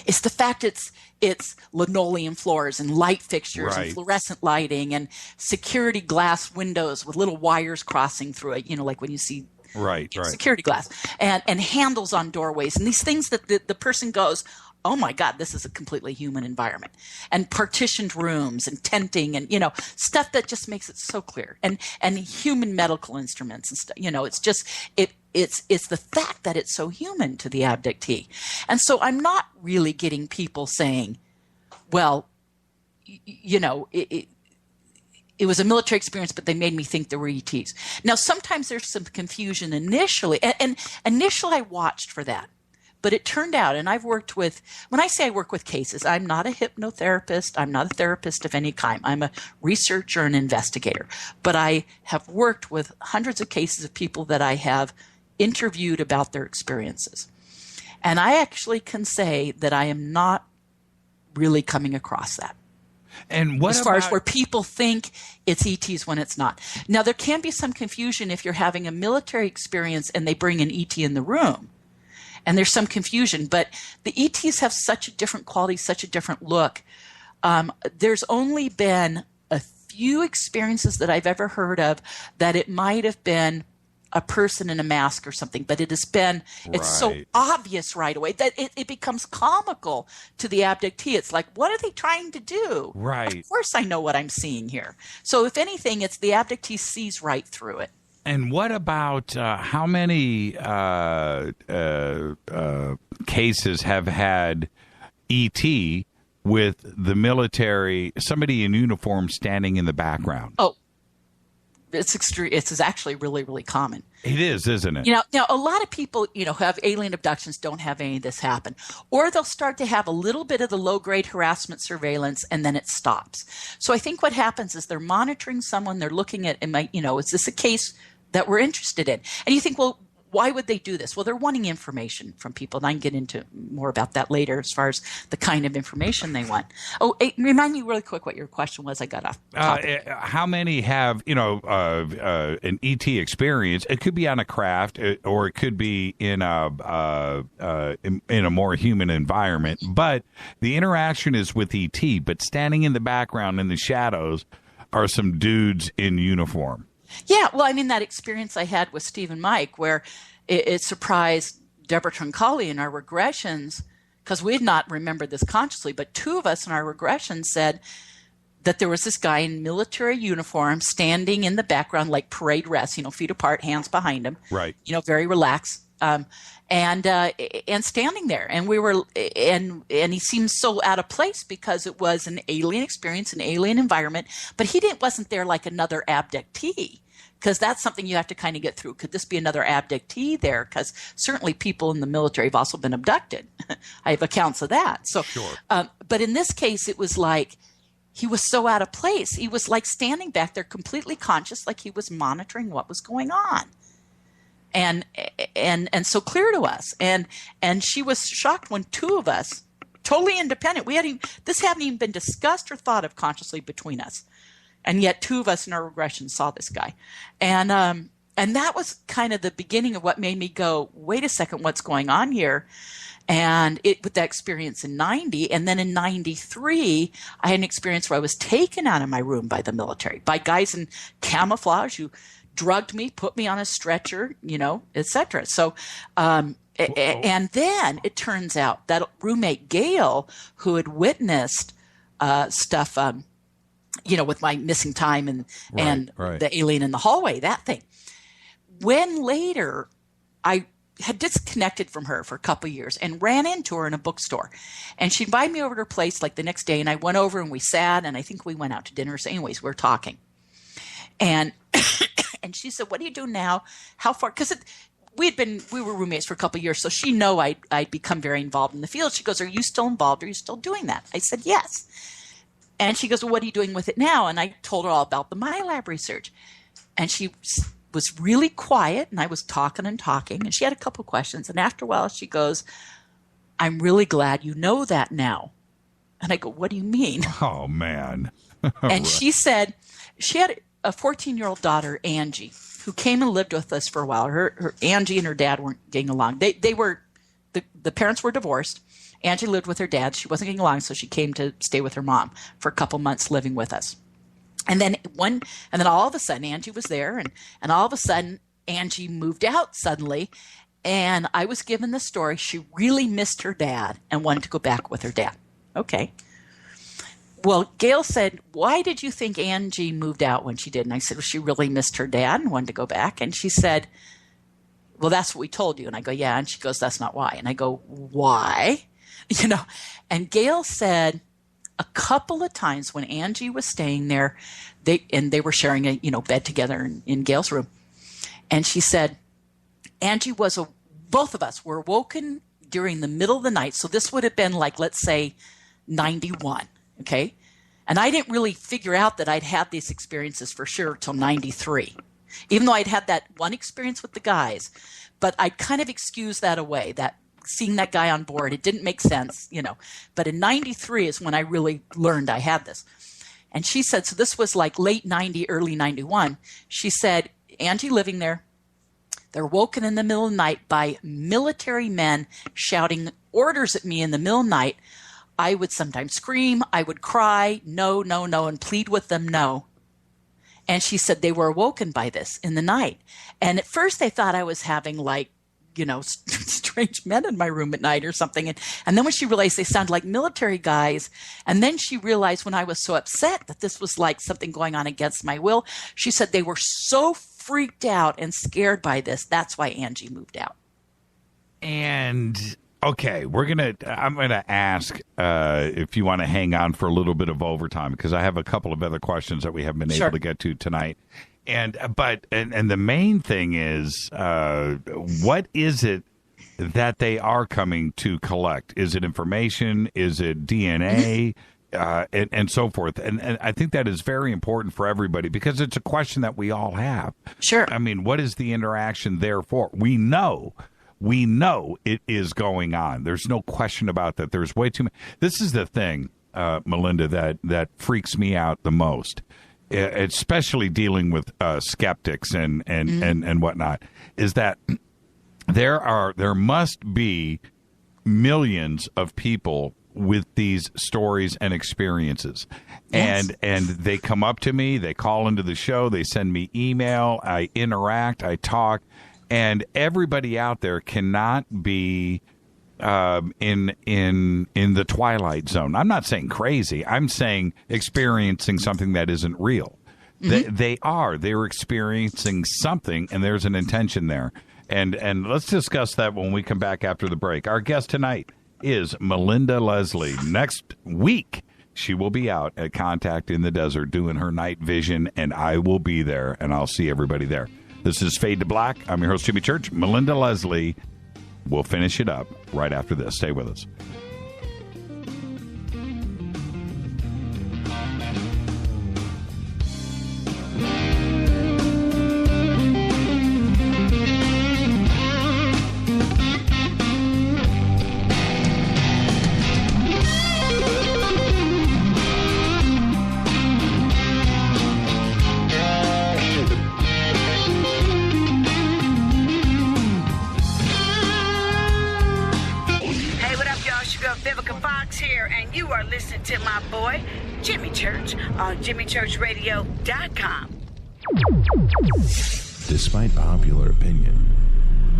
it's the fact it's linoleum floors and light fixtures and fluorescent lighting and security glass windows with little wires crossing through it, like when you see security glass, and handles on doorways, and these things that the person goes, oh my God, this is a completely human environment, and partitioned rooms and tenting and, stuff that just makes it so clear, and human medical instruments and stuff, it's just, it's the fact that it's so human to the abductee. And so I'm not really getting people saying, well, it was a military experience, but they made me think there were ETs. Now, sometimes there's some confusion initially, and initially I watched for that. But it turned out, and I've worked with, when I say I work with cases, I'm not a hypnotherapist. I'm not a therapist of any kind. I'm a researcher and investigator. But I have worked with hundreds of cases of people that I have interviewed about their experiences. And I actually can say that I am not really coming across that. And what as far as where people think it's ETs when it's not. Now, there can be some confusion if you're having a military experience and they bring an ET in the room. And there's some confusion, but the ETs have such a different quality, such a different look. There's only been a few experiences that I've ever heard of that it might have been a person in a mask or something, but it's so obvious right away that it becomes comical to the abductee. It's like, what are they trying to do? Right. Of course I know what I'm seeing here. So if anything, it's the abductee sees right through it. And what about how many cases have had ET with the military, somebody in uniform standing in the background? Oh, it's extreme. It's actually really, really common. It is, isn't it? Now a lot of people, who have alien abductions don't have any of this happen, or they'll start to have a little bit of the low-grade harassment surveillance, and then it stops. So I think what happens is they're monitoring someone, they're looking at, is this a case that we're interested in? And you think, well, why would they do this? Well, they're wanting information from people, and I can get into more about that later as far as the kind of information they want. Oh, remind me really quick what your question was. I got off topic. How many have, an ET experience? It could be on a craft, or it could be in a more human environment. But the interaction is with ET, but standing in the background in the shadows are some dudes in uniform. Yeah, well, that experience I had with Steve and Mike, where it surprised Deborah Troncalli in our regressions, because we had not remembered this consciously, but two of us in our regressions said that there was this guy in military uniform standing in the background, like parade rest, feet apart, hands behind him, right? Very relaxed, and standing there, and we were, and he seemed so out of place because it was an alien experience, an alien environment, but he wasn't there like another abductee, because that's something you have to kind of get through. Could this be another abductee there? Because certainly people in the military have also been abducted. I have accounts of that. So, sure. But in this case, it was like he was so out of place. He was like standing back there, completely conscious, like he was monitoring what was going on. And so clear to us. And she was shocked when two of us, totally independent, this hadn't even been discussed or thought of consciously between us. And yet two of us in our regression saw this guy. And that was kind of the beginning of what made me go, wait a second, what's going on here? And with that experience in 90, and then in 93, I had an experience where I was taken out of my room by the military, by guys in camouflage who drugged me, put me on a stretcher, etc. So, and then it turns out that roommate Gail, who had witnessed stuff, with my missing time and the alien in the hallway, that thing. When later I had disconnected from her for a couple of years and ran into her in a bookstore, and she invited me over to her place like the next day, and I went over and we sat, and I think we went out to dinner. So anyways, we were talking, and and she said, "What do you do now? How far?" Because we were roommates for a couple of years, so she knew I'd become very involved in the field. She goes, "Are you still involved? Are you still doing that?" I said, "Yes." And she goes, "Well, what are you doing with it now?" And I told her all about the MyLab research, and she was really quiet, and I was talking, and she had a couple of questions, and after a while she goes, "I'm really glad you know that now." And I go, "What do you mean?" Oh, man. And she said she had a 14-year-old daughter, Angie, who came and lived with us for a while. Her Angie and her dad weren't getting along. They were the parents were divorced. Angie lived with her dad. She wasn't getting along, so she came to stay with her mom for a couple months living with us. And then all of a sudden Angie was there, and all of a sudden Angie moved out suddenly, and I was given the story. She really missed her dad and wanted to go back with her dad. Okay. Well, Gail said, "Why did you think Angie moved out when she did?" And I said, "Well, she really missed her dad and wanted to go back." And she said, "Well, that's what we told you." And I go, "Yeah." And she goes, "That's not why." And I go, "Why?" And Gail said a couple of times when Angie was staying there, they were sharing a bed together in Gail's room. And she said, both of us were woken during the middle of the night. So this would have been like, let's say 91. Okay. And I didn't really figure out that I'd had these experiences for sure till 93, even though I'd had that one experience with the guys, but I kind of excused that away, that seeing that guy on board, it didn't make sense, but in 93 is when I really learned I had this. And she said, so this was like late 90, early 91. She said, Angie living there, they're woken in the middle of the night by military men shouting orders at me in the middle of the night. I would sometimes scream, I would cry, no, no, no, and plead with them, no. And she said they were awoken by this in the night. And at first they thought I was having strange men in my room at night or something. And then when she realized they sounded like military guys, and then she realized when I was so upset that this was like something going on against my will, she said they were so freaked out and scared by this. That's why Angie moved out. And okay, I'm gonna ask if you want to hang on for a little bit of overtime, because I have a couple of other questions that we haven't been able to get to tonight. And the main thing is, what is it that they are coming to collect? Is it information? Is it DNA? And so forth. And I think that is very important for everybody, because it's a question that we all have. Sure. I mean, what is the interaction there for? We know it is going on. There's no question about that. There's way too many. This is the thing, Melinda, that freaks me out the most, especially dealing with skeptics and whatnot, is that there must be millions of people with these stories and experiences. Yes. And they come up to me, they call into the show, they send me email, I interact, I talk, and everybody out there cannot be in the twilight zone. I'm not saying crazy. I'm saying experiencing something that isn't real. Mm-hmm. They're experiencing something, and there's an intention there. And let's discuss that when we come back after the break. Our guest tonight is Melinda Leslie. Next week, she will be out at Contact in the Desert doing her night vision, and I will be there, and I'll see everybody there. This is Fade to Black. I'm your host, Jimmy Church. Melinda Leslie will finish it up right after this. Stay with us. here, and you are listening to my boy, Jimmy Church, on JimmyChurchRadio.com. Despite popular opinion,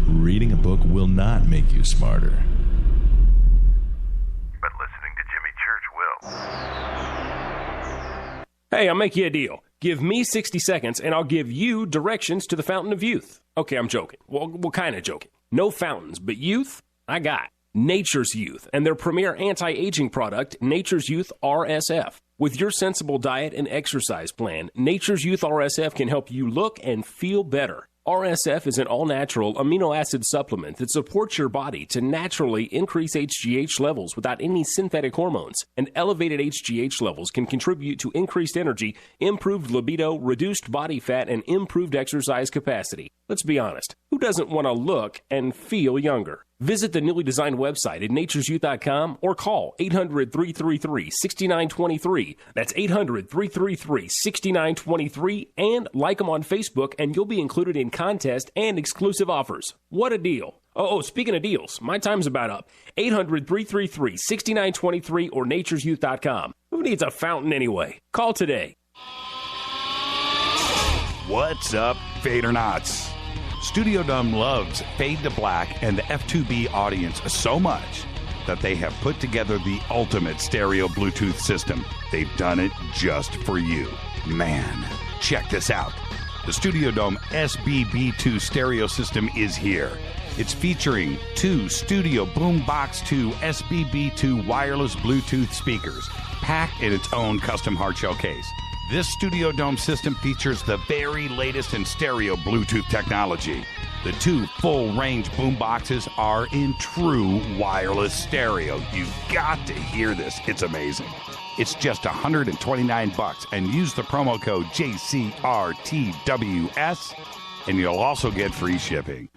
reading a book will not make you smarter. But listening to Jimmy Church will. Hey, I'll make you a deal. Give me 60 seconds, and I'll give you directions to the Fountain of Youth. Okay, I'm joking. Well, kind of joking. No fountains, but youth, I got. Nature's Youth and their premier anti-aging product, Nature's Youth RSF. With your sensible diet and exercise plan, Nature's Youth RSF can help you look and feel better. RSF is an all-natural amino acid supplement that supports your body to naturally increase HGH levels without any synthetic hormones. And elevated HGH levels can contribute to increased energy, improved libido, reduced body fat, and improved exercise capacity. Let's be honest, who doesn't want to look and feel younger? Visit the newly designed website at naturesyouth.com or call 800-333-6923. That's 800-333-6923, and like them on Facebook, and you'll be included in contest and exclusive offers. What a deal. Oh, speaking of deals, my time's about up. 800-333-6923 or naturesyouth.com. Who needs a fountain anyway? Call today. What's up, Fadernauts? Studio Dome loves Fade to Black and the F2B audience so much that they have put together the ultimate stereo Bluetooth system. They've done it just for you. Man, check this out. The Studio Dome SBB2 stereo system is here. It's featuring 2 Studio Boombox 2 SBB2 wireless Bluetooth speakers, packed in its own custom hardshell case. This Studio Dome system features the very latest in stereo Bluetooth technology. The 2 full-range boomboxes are in true wireless stereo. You've got to hear this. It's amazing. It's just $129, and use the promo code JCRTWS, and you'll also get free shipping.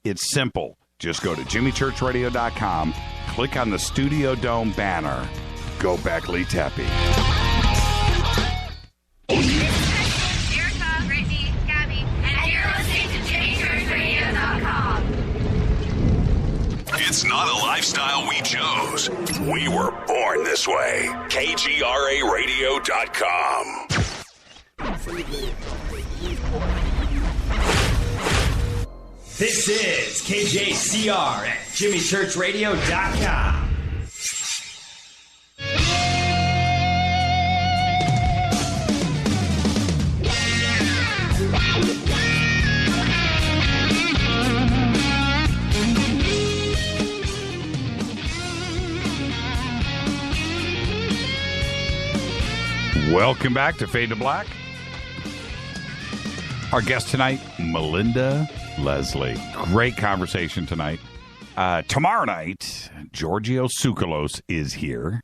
It's simple. Just go to JimmyChurchRadio.com, click on the Studio Dome banner. Go Beckley Teppy. Erica, Brittany, Gabby, and you're listening to JimmyChurchRadio.com. It's not a lifestyle we chose. We were born this way. KGRARadio.com. This is KJCR at JimmyChurchRadio.com. Welcome back to Fade to Black. Our guest tonight, Melinda Leslie. Great conversation tonight. Tomorrow night, Giorgio Tsoukalos is here.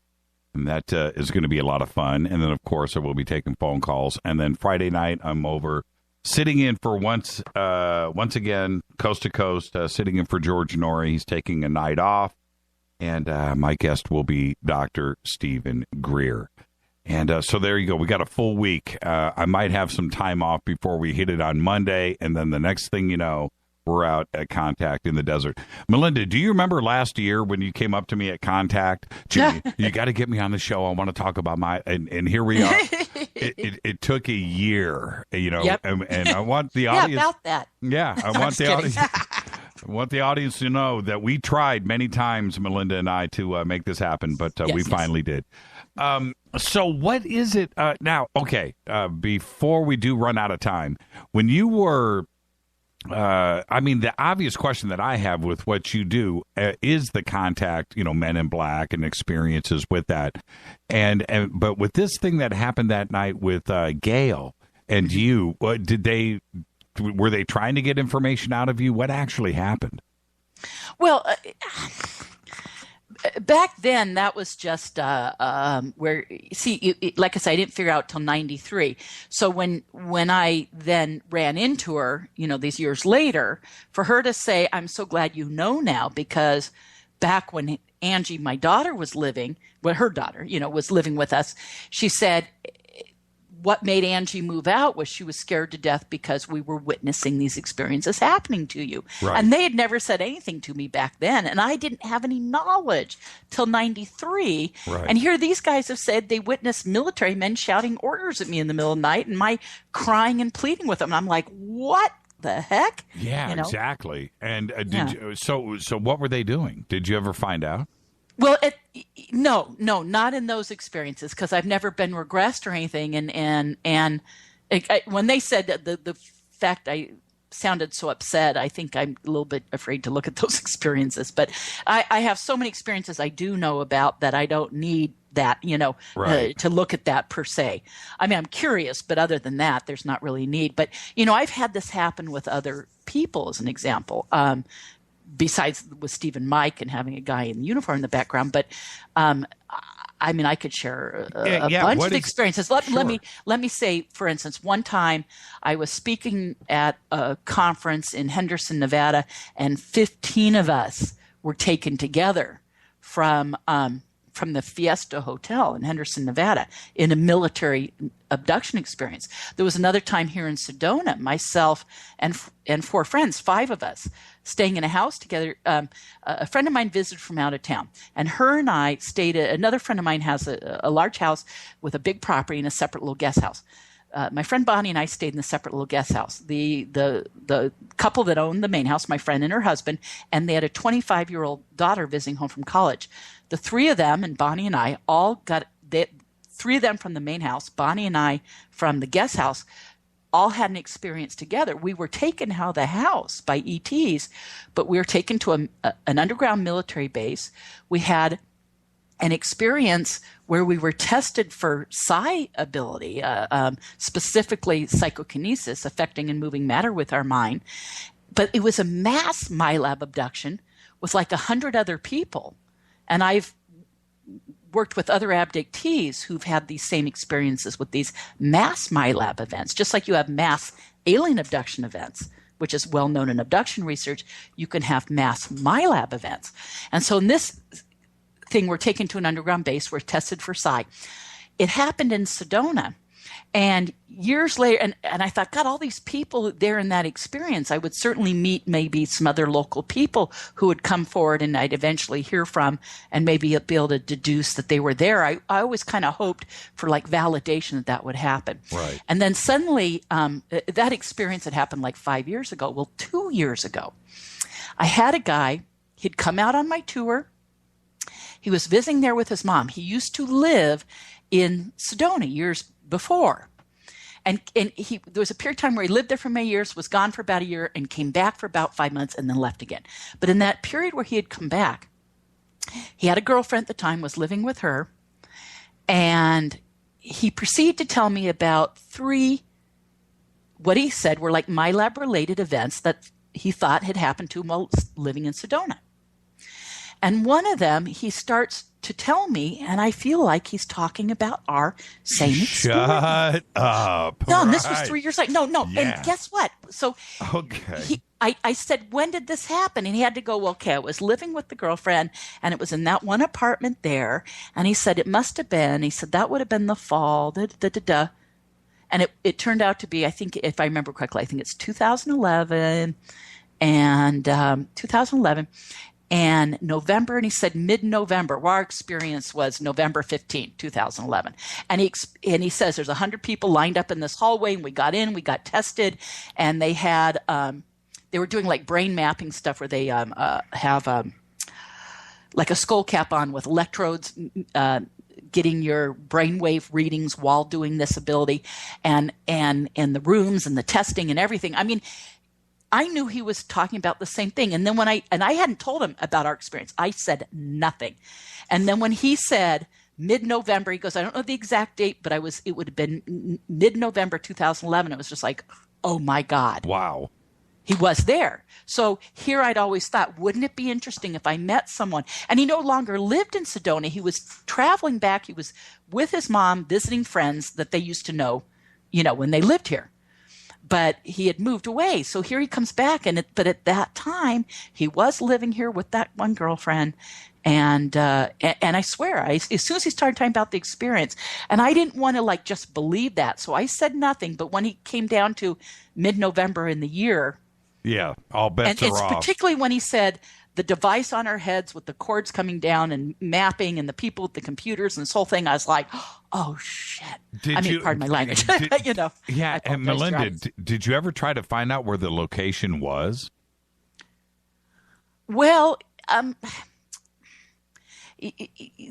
And that is going to be a lot of fun. And then, of course, I will be taking phone calls. And then Friday night, I'm over sitting in for once again, coast to coast, sitting in for George Norrie. He's taking a night off. And my guest will be Dr. Stephen Greer. And so there you go. We got a full week. I might have some time off before we hit it on Monday. And then the next thing you know, we're out at Contact in the desert. Melinda, do you remember last year when you came up to me at Contact? Jimmy, you got to get me on the show. I want to talk about my... And here we are. It took a year, you know, Yep. and I want the audience... Yeah, about that. Yeah, I want the audience... I want the audience to know that we tried many times, Melinda and I, to make this happen, but we finally did. So what is it now? Okay, before we do run out of time, when you were, I mean, the obvious question that I have with what you do is the Contact, you know, Men in Black and experiences with that, but with this thing that happened that night with Gail and you, were they trying to get information out of you? What actually happened? Well, back then, that was just where, see, like I said, I didn't figure out till 93. So when I then ran into her, you know, these years later, for her to say, I'm so glad you know now, because back when Angie, my daughter, was living, well, her daughter, you know, was living with us, she said, what made Angie move out was she was scared to death because we were witnessing these experiences happening to you. Right. And they had never said anything to me back then. And I didn't have any knowledge till 93. Right. And here these guys have said they witnessed military men shouting orders at me in the middle of the night and my crying and pleading with them. And I'm like, what the heck? Yeah, exactly. And so what were they doing? Did you ever find out? Well, no, not in those experiences, because I've never been regressed or anything. And when they said that, the fact I sounded so upset, I think I'm a little bit afraid to look at those experiences. But I have so many experiences I do know about that I don't need that, to look at that per se. I mean, I'm curious, but other than that, there's not really need. But, I've had this happen with other people, as an example. Besides with Steve and Mike and having a guy in uniform in the background, but I mean, I could share a bunch of experiences. Let me say, for instance, one time I was speaking at a conference in Henderson, Nevada, and 15 of us were taken together from the Fiesta Hotel in Henderson, Nevada, in a military abduction experience. There was another time here in Sedona, myself and 4 friends, 5 of us, staying in a house together. A friend of mine visited from out of town, and her and I stayed at, another friend of mine has a large house with a big property and a separate little guest house. My friend Bonnie and I stayed in the separate little guest house. The couple that owned the main house, my friend and her husband, and they had a 25-year-old daughter visiting home from college. The 3 of them and Bonnie and I all got 3 of them from the main house, Bonnie and I from the guest house, all had an experience together. We were taken out of the house by ETs, but we were taken to an underground military base. We had an experience where we were tested for psi ability, specifically psychokinesis, affecting and moving matter with our mind. But it was a mass MyLab abduction with like 100 other people. And I've worked with other abductees who've had these same experiences with these mass MyLab events. Just like you have mass alien abduction events, which is well known in abduction research, you can have mass MyLab events. And so in this thing, we're taken to an underground base, we're tested for psi. It happened in Sedona. And years later, and I thought, God, all these people there in that experience, I would certainly meet maybe some other local people who would come forward and I'd eventually hear from and maybe be able to deduce that they were there. I always kind of hoped for like validation that would happen. Right. And then suddenly that experience had happened like 5 years ago. Well, 2 years ago, I had a guy, he'd come out on my tour. He was visiting there with his mom. He used to live in Sedona years before. And there was a period of time where he lived there for many years, was gone for about a year, and came back for about 5 months and then left again. But in that period where he had come back, he had a girlfriend at the time, was living with her, and he proceeded to tell me about 3, what he said were like MyLab related events that he thought had happened to him while living in Sedona. And one of them, he starts to tell me, and I feel like he's talking about our same experience. Shut up. No, and this was 3 years later. No. Yeah. And guess what? So okay. I said, when did this happen? And he had to go, well, okay, I was living with the girlfriend, and it was in that one apartment there. And he said, it must have been. He said, that would have been the fall. And it turned out to be, I think, if I remember correctly, I think it's 2011 and November, and he said mid-November. Well, our experience was November 15, 2011. And he says there's 100 people lined up in this hallway, and we got in, we got tested, and they had they were doing like brain mapping stuff where they have like a skull cap on with electrodes, getting your brainwave readings while doing this ability, and the rooms and the testing and everything. I mean, I knew he was talking about the same thing. And then I hadn't told him about our experience. I said nothing. And then when he said mid-November, he goes, I don't know the exact date, but it would have been mid-November 2011. It was just like, oh my God. Wow. He was there. So here I'd always thought, wouldn't it be interesting if I met someone? And he no longer lived in Sedona. He was traveling back. He was with his mom, visiting friends that they used to know, when they lived here. But he had moved away. So here he comes back. But at that time, he was living here with that one girlfriend. And I swear, as soon as he started talking about the experience, and I didn't want to like just believe that, so I said nothing. But when he came down to mid-November in the year, yeah, all bets are off. Particularly when he said the device on our heads with the cords coming down and mapping, and the people with the computers and this whole thing, I was like, oh shit. Pardon my language. You know. Yeah, and Melinda, did you ever try to find out where the location was? Well,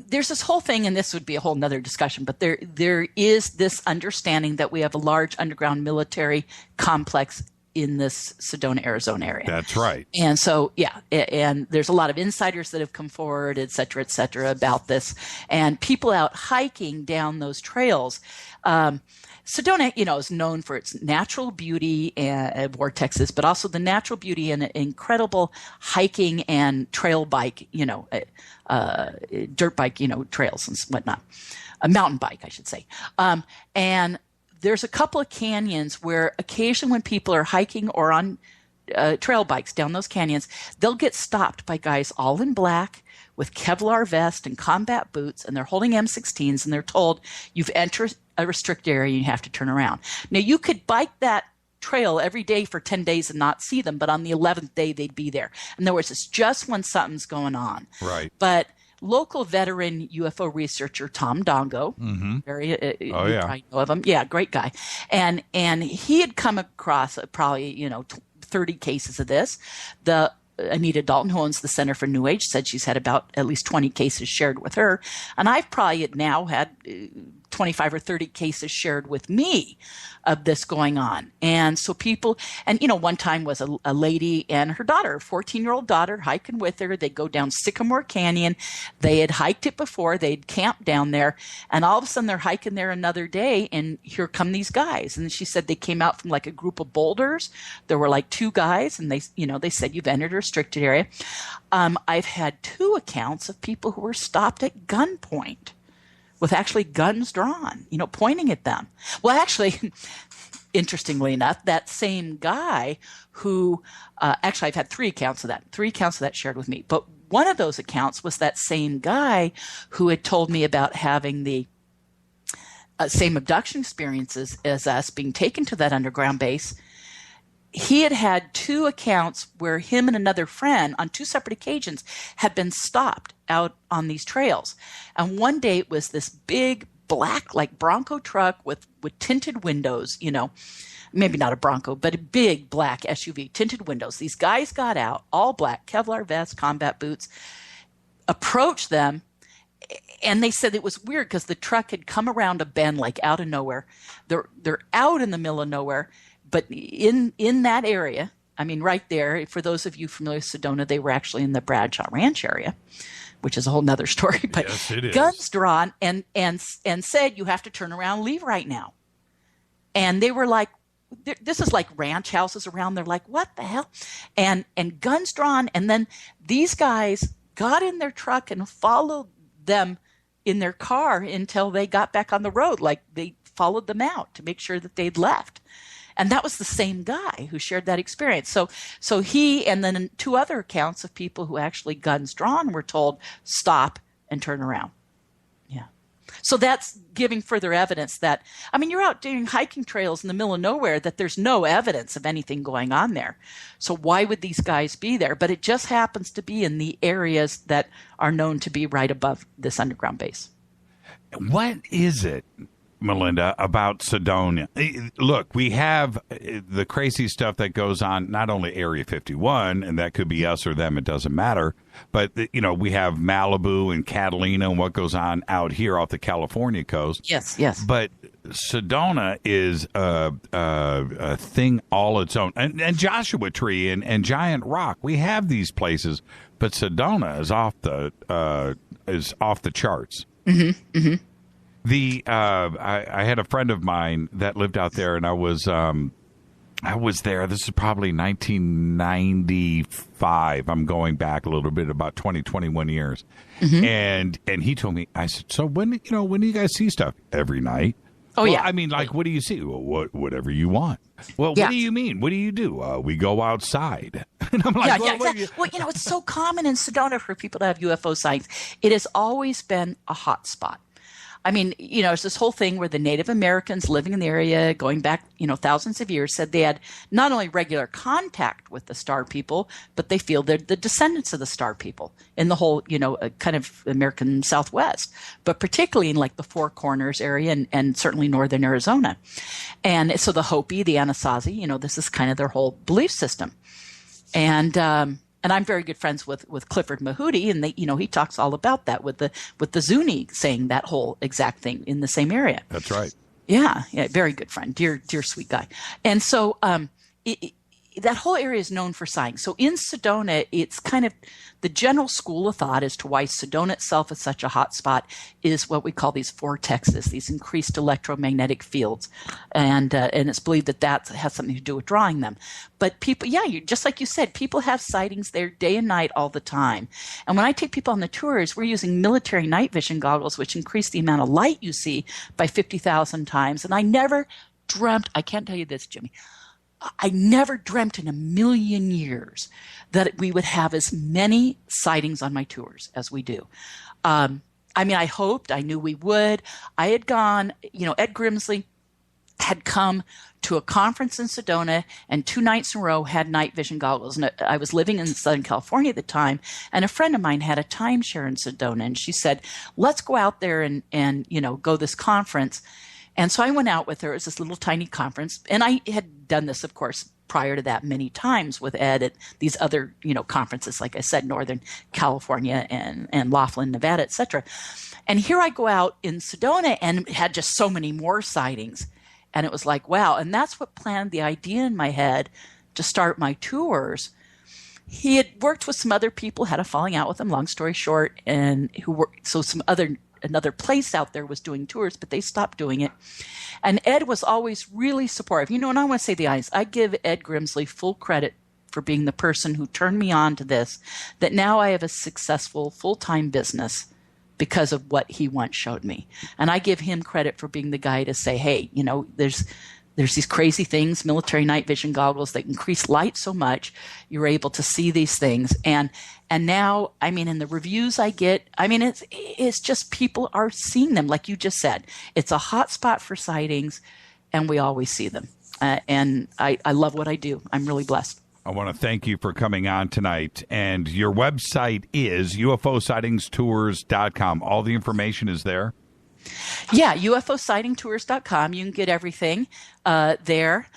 there's this whole thing, and this would be a whole nother discussion, but there is this understanding that we have a large underground military complex in this Sedona, Arizona area. That's right. And so, yeah, and there's a lot of insiders that have come forward, et cetera, about this. And people out hiking down those trails. Sedona, is known for its natural beauty and vortexes, but also the natural beauty and incredible hiking and trail bike, dirt bike, trails and whatnot. A mountain bike, I should say. And there's a couple of canyons where occasionally when people are hiking or on trail bikes down those canyons, they'll get stopped by guys all in black with Kevlar vest and combat boots, and they're holding M16s, and they're told, you've entered a restricted area and you have to turn around. Now, you could bike that trail every day for 10 days and not see them, but on the 11th day, they'd be there. In other words, it's just when something's going on. Right. But local veteran UFO researcher Tom Dongo, very you probably know of him. Yeah, great guy. And he had come across probably 30 cases of this. The Anita Dalton, who owns the Center for New Age, said she's had about at least 20 cases shared with her, and I've probably now had 25 or 30 cases shared with me of this going on. And so people, and one time was a lady and her daughter, a 14-year-old daughter, hiking with her. They go down Sycamore Canyon. They had hiked it before. They'd camped down there, and all of a sudden they're hiking there another day, and here come these guys. And she said they came out from like a group of boulders. There were like two guys, and they said, you've entered a restricted area. I've had 2 accounts of people who were stopped at gunpoint with actually guns drawn, pointing at them. Well, actually, interestingly enough, that same guy who, actually I've had 3 accounts of that shared with me. But one of those accounts was that same guy who had told me about having the same abduction experiences as us, being taken to that underground base. He had 2 accounts where him and another friend on 2 separate occasions had been stopped out on these trails. And one day it was this big black, like Bronco truck with tinted windows, maybe not a Bronco, but a big black SUV, tinted windows. These guys got out, all black, Kevlar vests, combat boots, approached them. And they said it was weird because the truck had come around a bend, like out of nowhere. They're out in the middle of nowhere. But in that area, right there, for those of you familiar with Sedona, they were actually in the Bradshaw Ranch area, which is a whole nother story. But yes, it is. Guns drawn and said, you have to turn around and leave right now. And they were like, this is like ranch houses around. They're like, what the hell? And guns drawn. And then these guys got in their truck and followed them in their car until they got back on the road. Like they followed them out to make sure that they'd left. And that was the same guy who shared that experience. So he, and then 2 other accounts of people who actually guns drawn were told, stop and turn around. Yeah. So that's giving further evidence that, you're out doing hiking trails in the middle of nowhere that there's no evidence of anything going on there. So why would these guys be there? But it just happens to be in the areas that are known to be right above this underground base. What is it, Melinda, about Sedona? Look, we have the crazy stuff that goes on, not only Area 51, and that could be us or them, it doesn't matter, but, we have Malibu and Catalina and what goes on out here off the California coast. Yes. But Sedona is a thing all its own. And Joshua Tree and Giant Rock, we have these places, but Sedona is off the charts. Mm-hmm. Mm-hmm. I had a friend of mine that lived out there, and I was there. This is probably 1995. I'm going back a little bit, about 21 years. Mm-hmm. And he told me, I said, so when do you guys see stuff? Every night. Oh, well, yeah. I mean, like, what do you see? Well, whatever you want. Well, what do you mean? What do you do? We go outside. And I'm like, exactly. Well, it's so common in Sedona for people to have UFO sightings. It has always been a hot spot. I mean, it's this whole thing where the Native Americans living in the area going back, thousands of years said they had not only regular contact with the star people, but they feel they're the descendants of the star people in the whole, kind of American Southwest, but particularly in like the Four Corners area and certainly northern Arizona. And so the Hopi, the Anasazi, this is kind of their whole belief system. And I'm very good friends with Clifford Mahooty, and he talks all about that with the Zuni saying that whole exact thing in the same area. That's right. Yeah, very good friend, dear sweet guy. And so that whole area is known for sightings. So in Sedona, it's kind of the general school of thought as to why Sedona itself is such a hot spot is what we call these vortexes, these increased electromagnetic fields. And it's believed that has something to do with drawing them. But people, just like you said, people have sightings there day and night all the time. And when I take people on the tours, we're using military night vision goggles, which increase the amount of light you see by 50,000 times. And I never dreamt, I can't tell you this, Jimmy, I never dreamt in a million years that we would have as many sightings on my tours as we do. I knew we would. I had gone, Ed Grimsley had come to a conference in Sedona and 2 nights in a row had night vision goggles. And I was living in Southern California at the time, and a friend of mine had a timeshare in Sedona, and she said, let's go out there and go this conference. And so I went out with her. It was this little tiny conference. And I had done this, of course, prior to that many times with Ed at these other, conferences, like I said, Northern California and Laughlin, Nevada, et cetera. And here I go out in Sedona and had just so many more sightings. And it was like, wow. And that's what planted the idea in my head to start my tours. He had worked with some other people, had a falling out with them, long story short, and another place out there was doing tours, but they stopped doing it. And Ed was always really supportive. And I want to say the honest, I give Ed Grimsley full credit for being the person who turned me on to this, that now I have a successful full-time business because of what he once showed me. And I give him credit for being the guy to say, hey, there's these crazy things, military night vision goggles that increase light so much, you're able to see these things. And now, in the reviews I get, it's just people are seeing them, like you just said. It's a hot spot for sightings, and we always see them. And I love what I do. I'm really blessed. I want to thank you for coming on tonight. And your website is UFOsightings.tours.com. All the information is there? Yeah, UFOsightingtours.com. You can get everything there.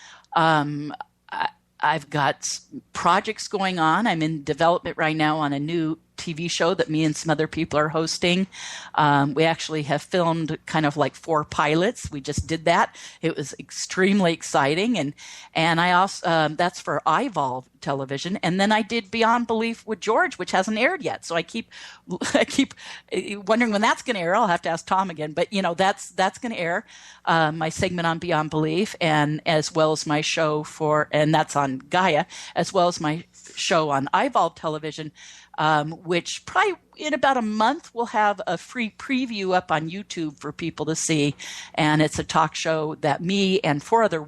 I've got projects going on. I'm in development right now on a new TV show that me and some other people are hosting. We actually have filmed kind of like 4 pilots. We just did that. It was extremely exciting. And I also, that's for iVolve television. And then I did Beyond Belief with George, which hasn't aired yet. So I keep wondering when that's going to air. I'll have to ask Tom again, but that's going to air, my segment on Beyond Belief, and as well as my show and that's on Gaia, as well as my show on iVolve television, which probably in about a month we'll have a free preview up on YouTube for people to see. And it's a talk show that me and 4 other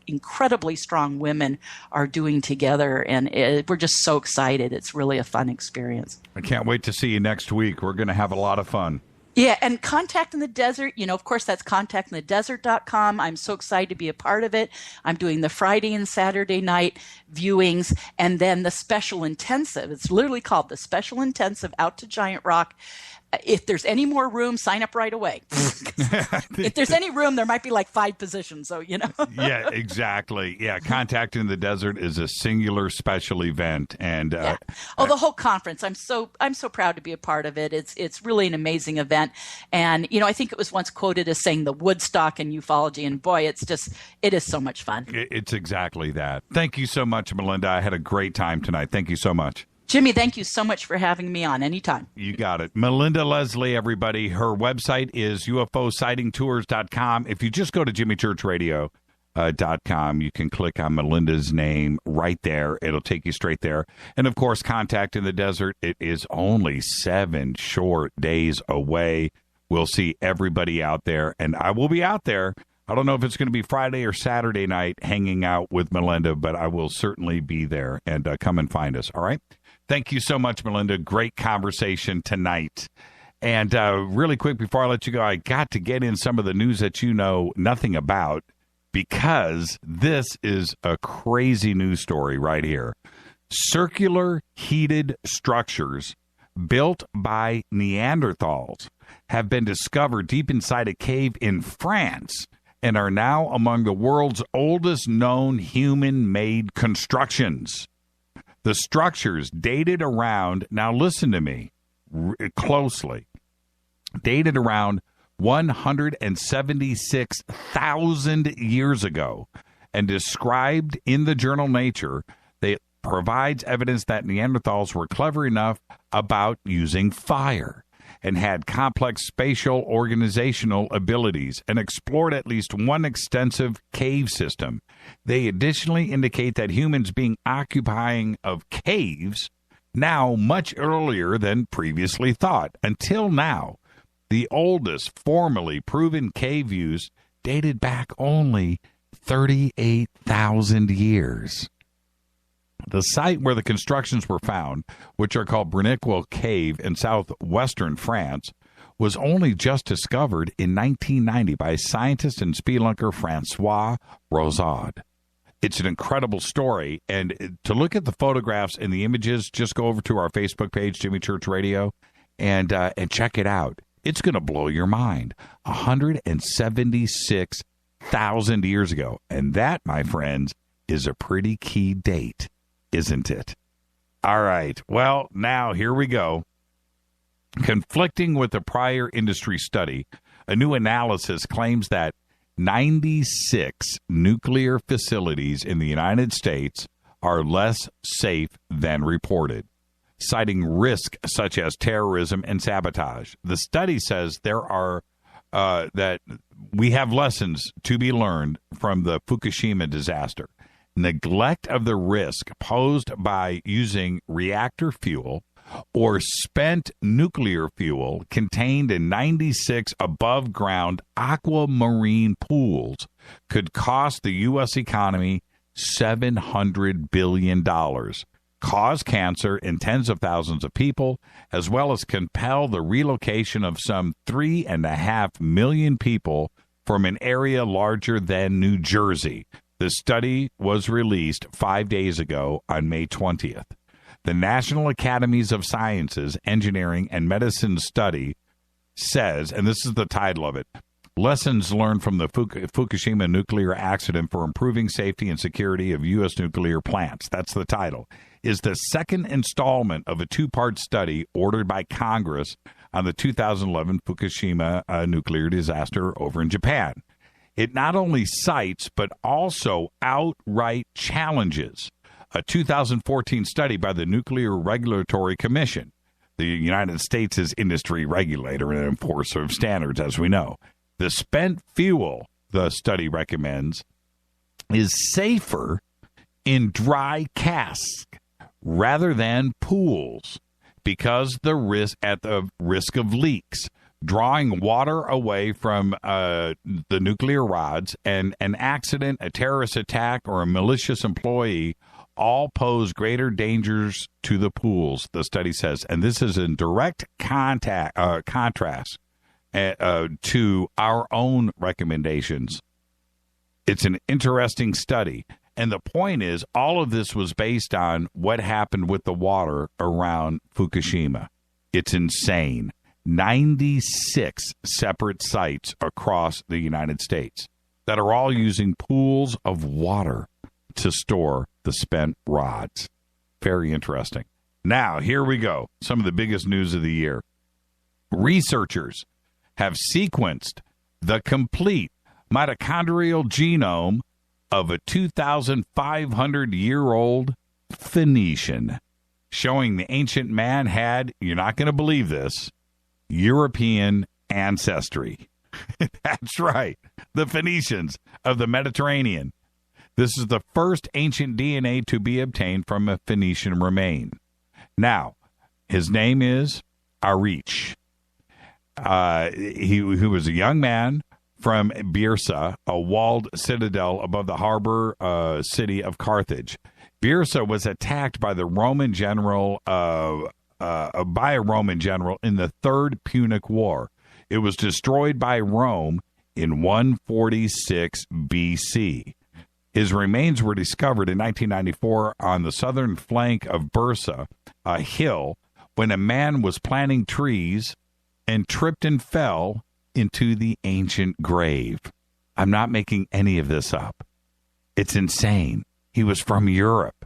incredibly strong women are doing together. And we're just so excited. It's really a fun experience. I can't wait to see you next week. We're going to have a lot of fun. Yeah, and Contact in the Desert, of course, that's contactinthedesert.com. I'm so excited to be a part of it. I'm doing the Friday and Saturday night viewings, and then the Special Intensive. It's literally called the Special Intensive Out to Giant Rock. If there's any more room, sign up right away. If there's any room, there might be like 5 positions. So, Yeah, exactly. Yeah. Contact in the Desert is a singular special event. And the whole conference. I'm so proud to be a part of it. It's really an amazing event. And, I think it was once quoted as saying the Woodstock in ufology. And boy, it is so much fun. It's exactly that. Thank you so much, Melinda. I had a great time tonight. Thank you so much. Jimmy, thank you so much for having me on anytime. You got it. Melinda Leslie, everybody. Her website is UFOsightingtours.com. If you just go to jimmychurchradio.com, you can click on Melinda's name right there. It'll take you straight there. And, of course, Contact in the Desert. It is only 7 short days away. we'll see everybody out there, and I will be out there. I don't know if it's going to be Friday or Saturday night hanging out with Melinda, but I will certainly be there, and come and find us, all right? Thank you so much, Melinda. Great conversation tonight. And really quick, before I let you go, I got to get in some of the news that you know nothing about, because this is a crazy news story right here. Circular heated structures built by Neanderthals have been discovered deep inside a cave in France and are now among the world's oldest known human-made constructions. The structures dated around, now listen to me closely, dated around 176,000 years ago, and described in the journal Nature, they provides evidence that Neanderthals were clever enough about using fire and had complex spatial organizational abilities and explored at least one extensive cave system. They additionally indicate that humans being occupying of caves now much earlier than previously thought. Until now, the oldest formally proven cave use dated back only 38,000 years. The site where the constructions were found, which are called Bruniquel Cave in southwestern France, was only just discovered in 1990 by scientist and spelunker Francois Rosad. It's an incredible story, and to look at the photographs and the images, just go over to our Facebook page, Jimmy Church Radio, and check it out. It's going to blow your mind. 176,000 years ago, and that, my friends, is a pretty key date, isn't it? All right. Well, now here we go. Conflicting with the prior industry study, a new analysis claims that 96 nuclear facilities in the United States are less safe than reported, citing risk such as terrorism and sabotage. The study says there are that we have lessons to be learned from the Fukushima disaster. Neglect of the risk posed by using reactor fuel or spent nuclear fuel contained in 96 above-ground aquamarine pools could cost the U.S. economy $700 billion, cause cancer in tens of thousands of people, as well as compel the relocation of some 3.5 million people from an area larger than New Jersey. The study was released 5 days ago on May 20th. The National Academies of Sciences, Engineering, and Medicine study says, and this is the title of it, Lessons Learned from the Fukushima Nuclear Accident for Improving Safety and Security of U.S. Nuclear Plants. That's the title. Is the second installment of a two-part study ordered by Congress on the 2011 Fukushima nuclear disaster over in Japan. It not only cites, but also outright challenges a 2014 study by the Nuclear Regulatory Commission, the United States' industry regulator and enforcer of standards, as we know. The spent fuel, the study recommends, is safer in dry casks rather than pools because the risk of leaks, drawing water away from the nuclear rods, and an accident, a terrorist attack, or a malicious employee all pose greater dangers to the pools, the study says. And this is in direct contrast to our own recommendations. It's an interesting study. And the point is, all of this was based on what happened with the water around Fukushima. It's insane. 96 separate sites across the United States that are all using pools of water to store the spent rods. Very interesting. Now, here we go. Some of the biggest news of the year. Researchers have sequenced the complete mitochondrial genome of a 2,500-year-old Phoenician, showing the ancient man had, you're not going to believe this, European ancestry. That's right. The Phoenicians of the Mediterranean. This is the first ancient DNA to be obtained from a Phoenician remain. Now, his name is Arich. He was a young man from Byrsa, a walled citadel above the harbor city of Carthage. Byrsa was attacked by the Roman general in the Third Punic War. It was destroyed by Rome in 146 BC. His remains were discovered in 1994 on the southern flank of Byrsa, a hill, when a man was planting trees and tripped and fell into the ancient grave. I'm not making any of this up. It's insane. He was from Europe.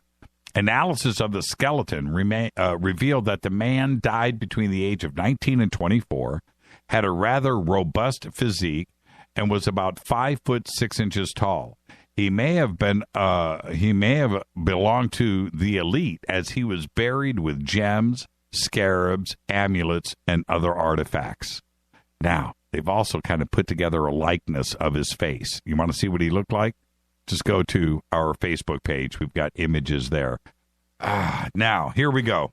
Analysis of the skeleton revealed that the man died between the age of 19 and 24, had a rather robust physique, and was about 5 foot 6 inches tall. He may have belonged to the elite, as he was buried with gems, scarabs, amulets, and other artifacts. Now, they've also kind of put together a likeness of his face. You want to see what he looked like? Just go to our Facebook page. We've got images there. Now, here we go.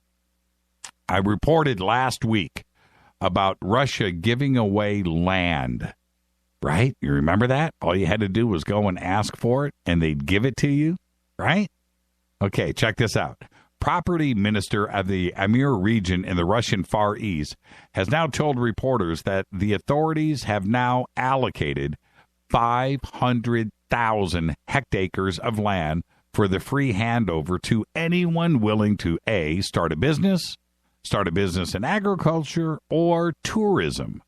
I reported last week about Russia giving away land, right? You remember that? All you had to do was go and ask for it, and they'd give it to you, right? Okay, check this out. Property minister of the Amur region in the Russian Far East has now told reporters that the authorities have now allocated 500,000 hectares of land for the free handover to anyone willing to A, start a business in agriculture or tourism.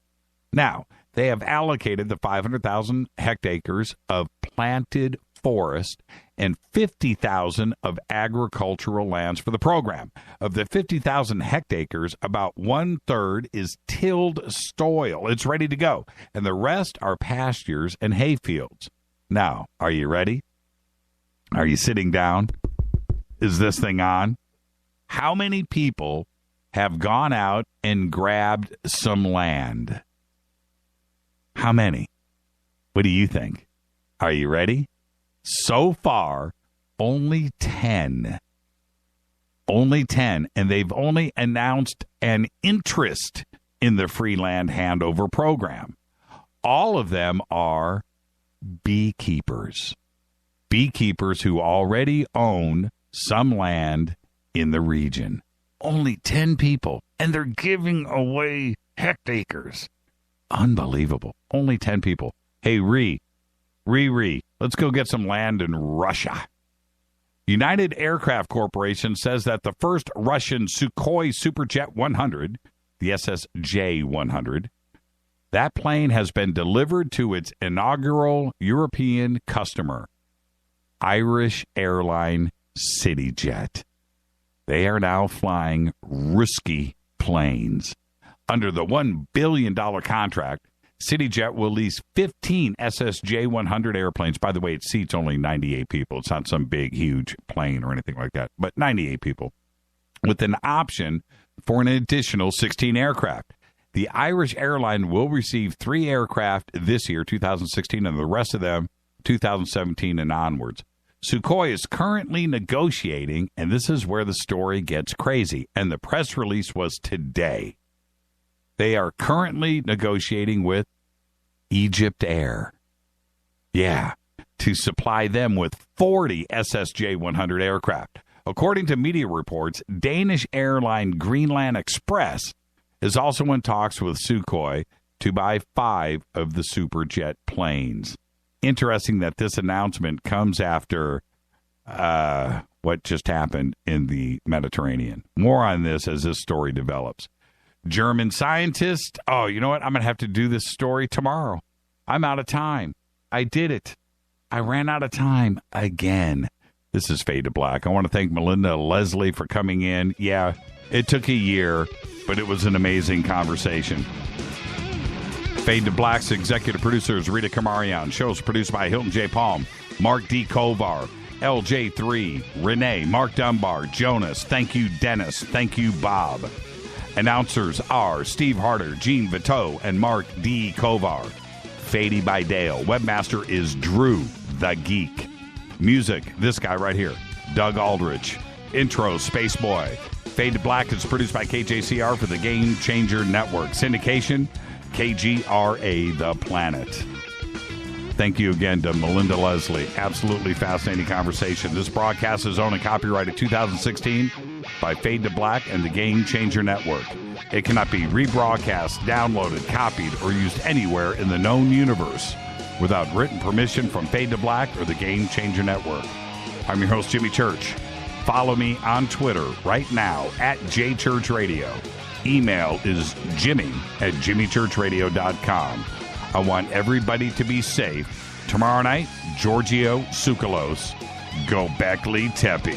Now, they have allocated the 500,000 hectares of planted forest and 50,000 of agricultural lands for the program. Of the 50,000 hectares, about 1/3 is tilled soil. It's ready to go. And the rest are pastures and hayfields. Now, are you ready? Are you sitting down? Is this thing on? How many people have gone out and grabbed some land? How many? What do you think? Are you ready? So far, only 10. Only 10, and they've only announced an interest in the free land handover program. All of them are beekeepers. Beekeepers who already own some land in the region. Only 10 people, and they're giving away hectares. Unbelievable. Only 10 people. Hey, Riri, let's go get some land in Russia. United Aircraft Corporation says that the first Russian Sukhoi Superjet 100, the SSJ-100, that plane has been delivered to its inaugural European customer, Irish airline CityJet. They are now flying Ruski planes. Under the $1 billion contract, CityJet will lease 15 SSJ-100 airplanes. By the way, it seats only 98 people. It's not some big, huge plane or anything like that, but 98 people, with an option for an additional 16 aircraft. The Irish airline will receive 3 aircraft this year, 2016, and the rest of them 2017 and onwards. Sukhoi is currently negotiating, and this is where the story gets crazy, and the press release was today. They are currently negotiating with Egypt Air. Yeah, to supply them with 40 SSJ-100 aircraft. According to media reports, Danish airline Greenland Express is also in talks with Sukhoi to buy 5 of the Superjet planes. Interesting that this announcement comes after what just happened in the Mediterranean. More on this as this story develops. German scientist. Oh, you know what? I'm going to have to do this story tomorrow. I'm out of time. I did it. I ran out of time again. This is Fade to Black. I want to thank Melinda Leslie for coming in. Yeah, it took a year, but it was an amazing conversation. Fade to Black's executive producer is Rita Kamarian. Shows produced by Hilton J. Palm, Mark D. Kovar, LJ3, Renee, Mark Dunbar, Jonas. Thank you, Dennis. Thank you, Bob. Announcers are Steve Harder, Gene Viteau, and Mark D. Kovar. Fady by Dale. Webmaster is Drew the Geek. Music, this guy right here, Doug Aldrich. Intro, Space Boy. Fade to Black is produced by KJCR for the Game Changer Network. Syndication, KGRA The Planet. Thank you again to Melinda Leslie. Absolutely fascinating conversation. This broadcast is owned and copyrighted 2016 by Fade to Black and the Game Changer Network. It cannot be rebroadcast, downloaded, copied, or used anywhere in the known universe without written permission from Fade to Black or the Game Changer Network. I'm your host, Jimmy Church. Follow me on Twitter right now at JChurchRadio. Email is jimmy@jimmychurchradio.com. I want everybody to be safe. Tomorrow night, Giorgio Tsoukalos. Go Beckley Tepe.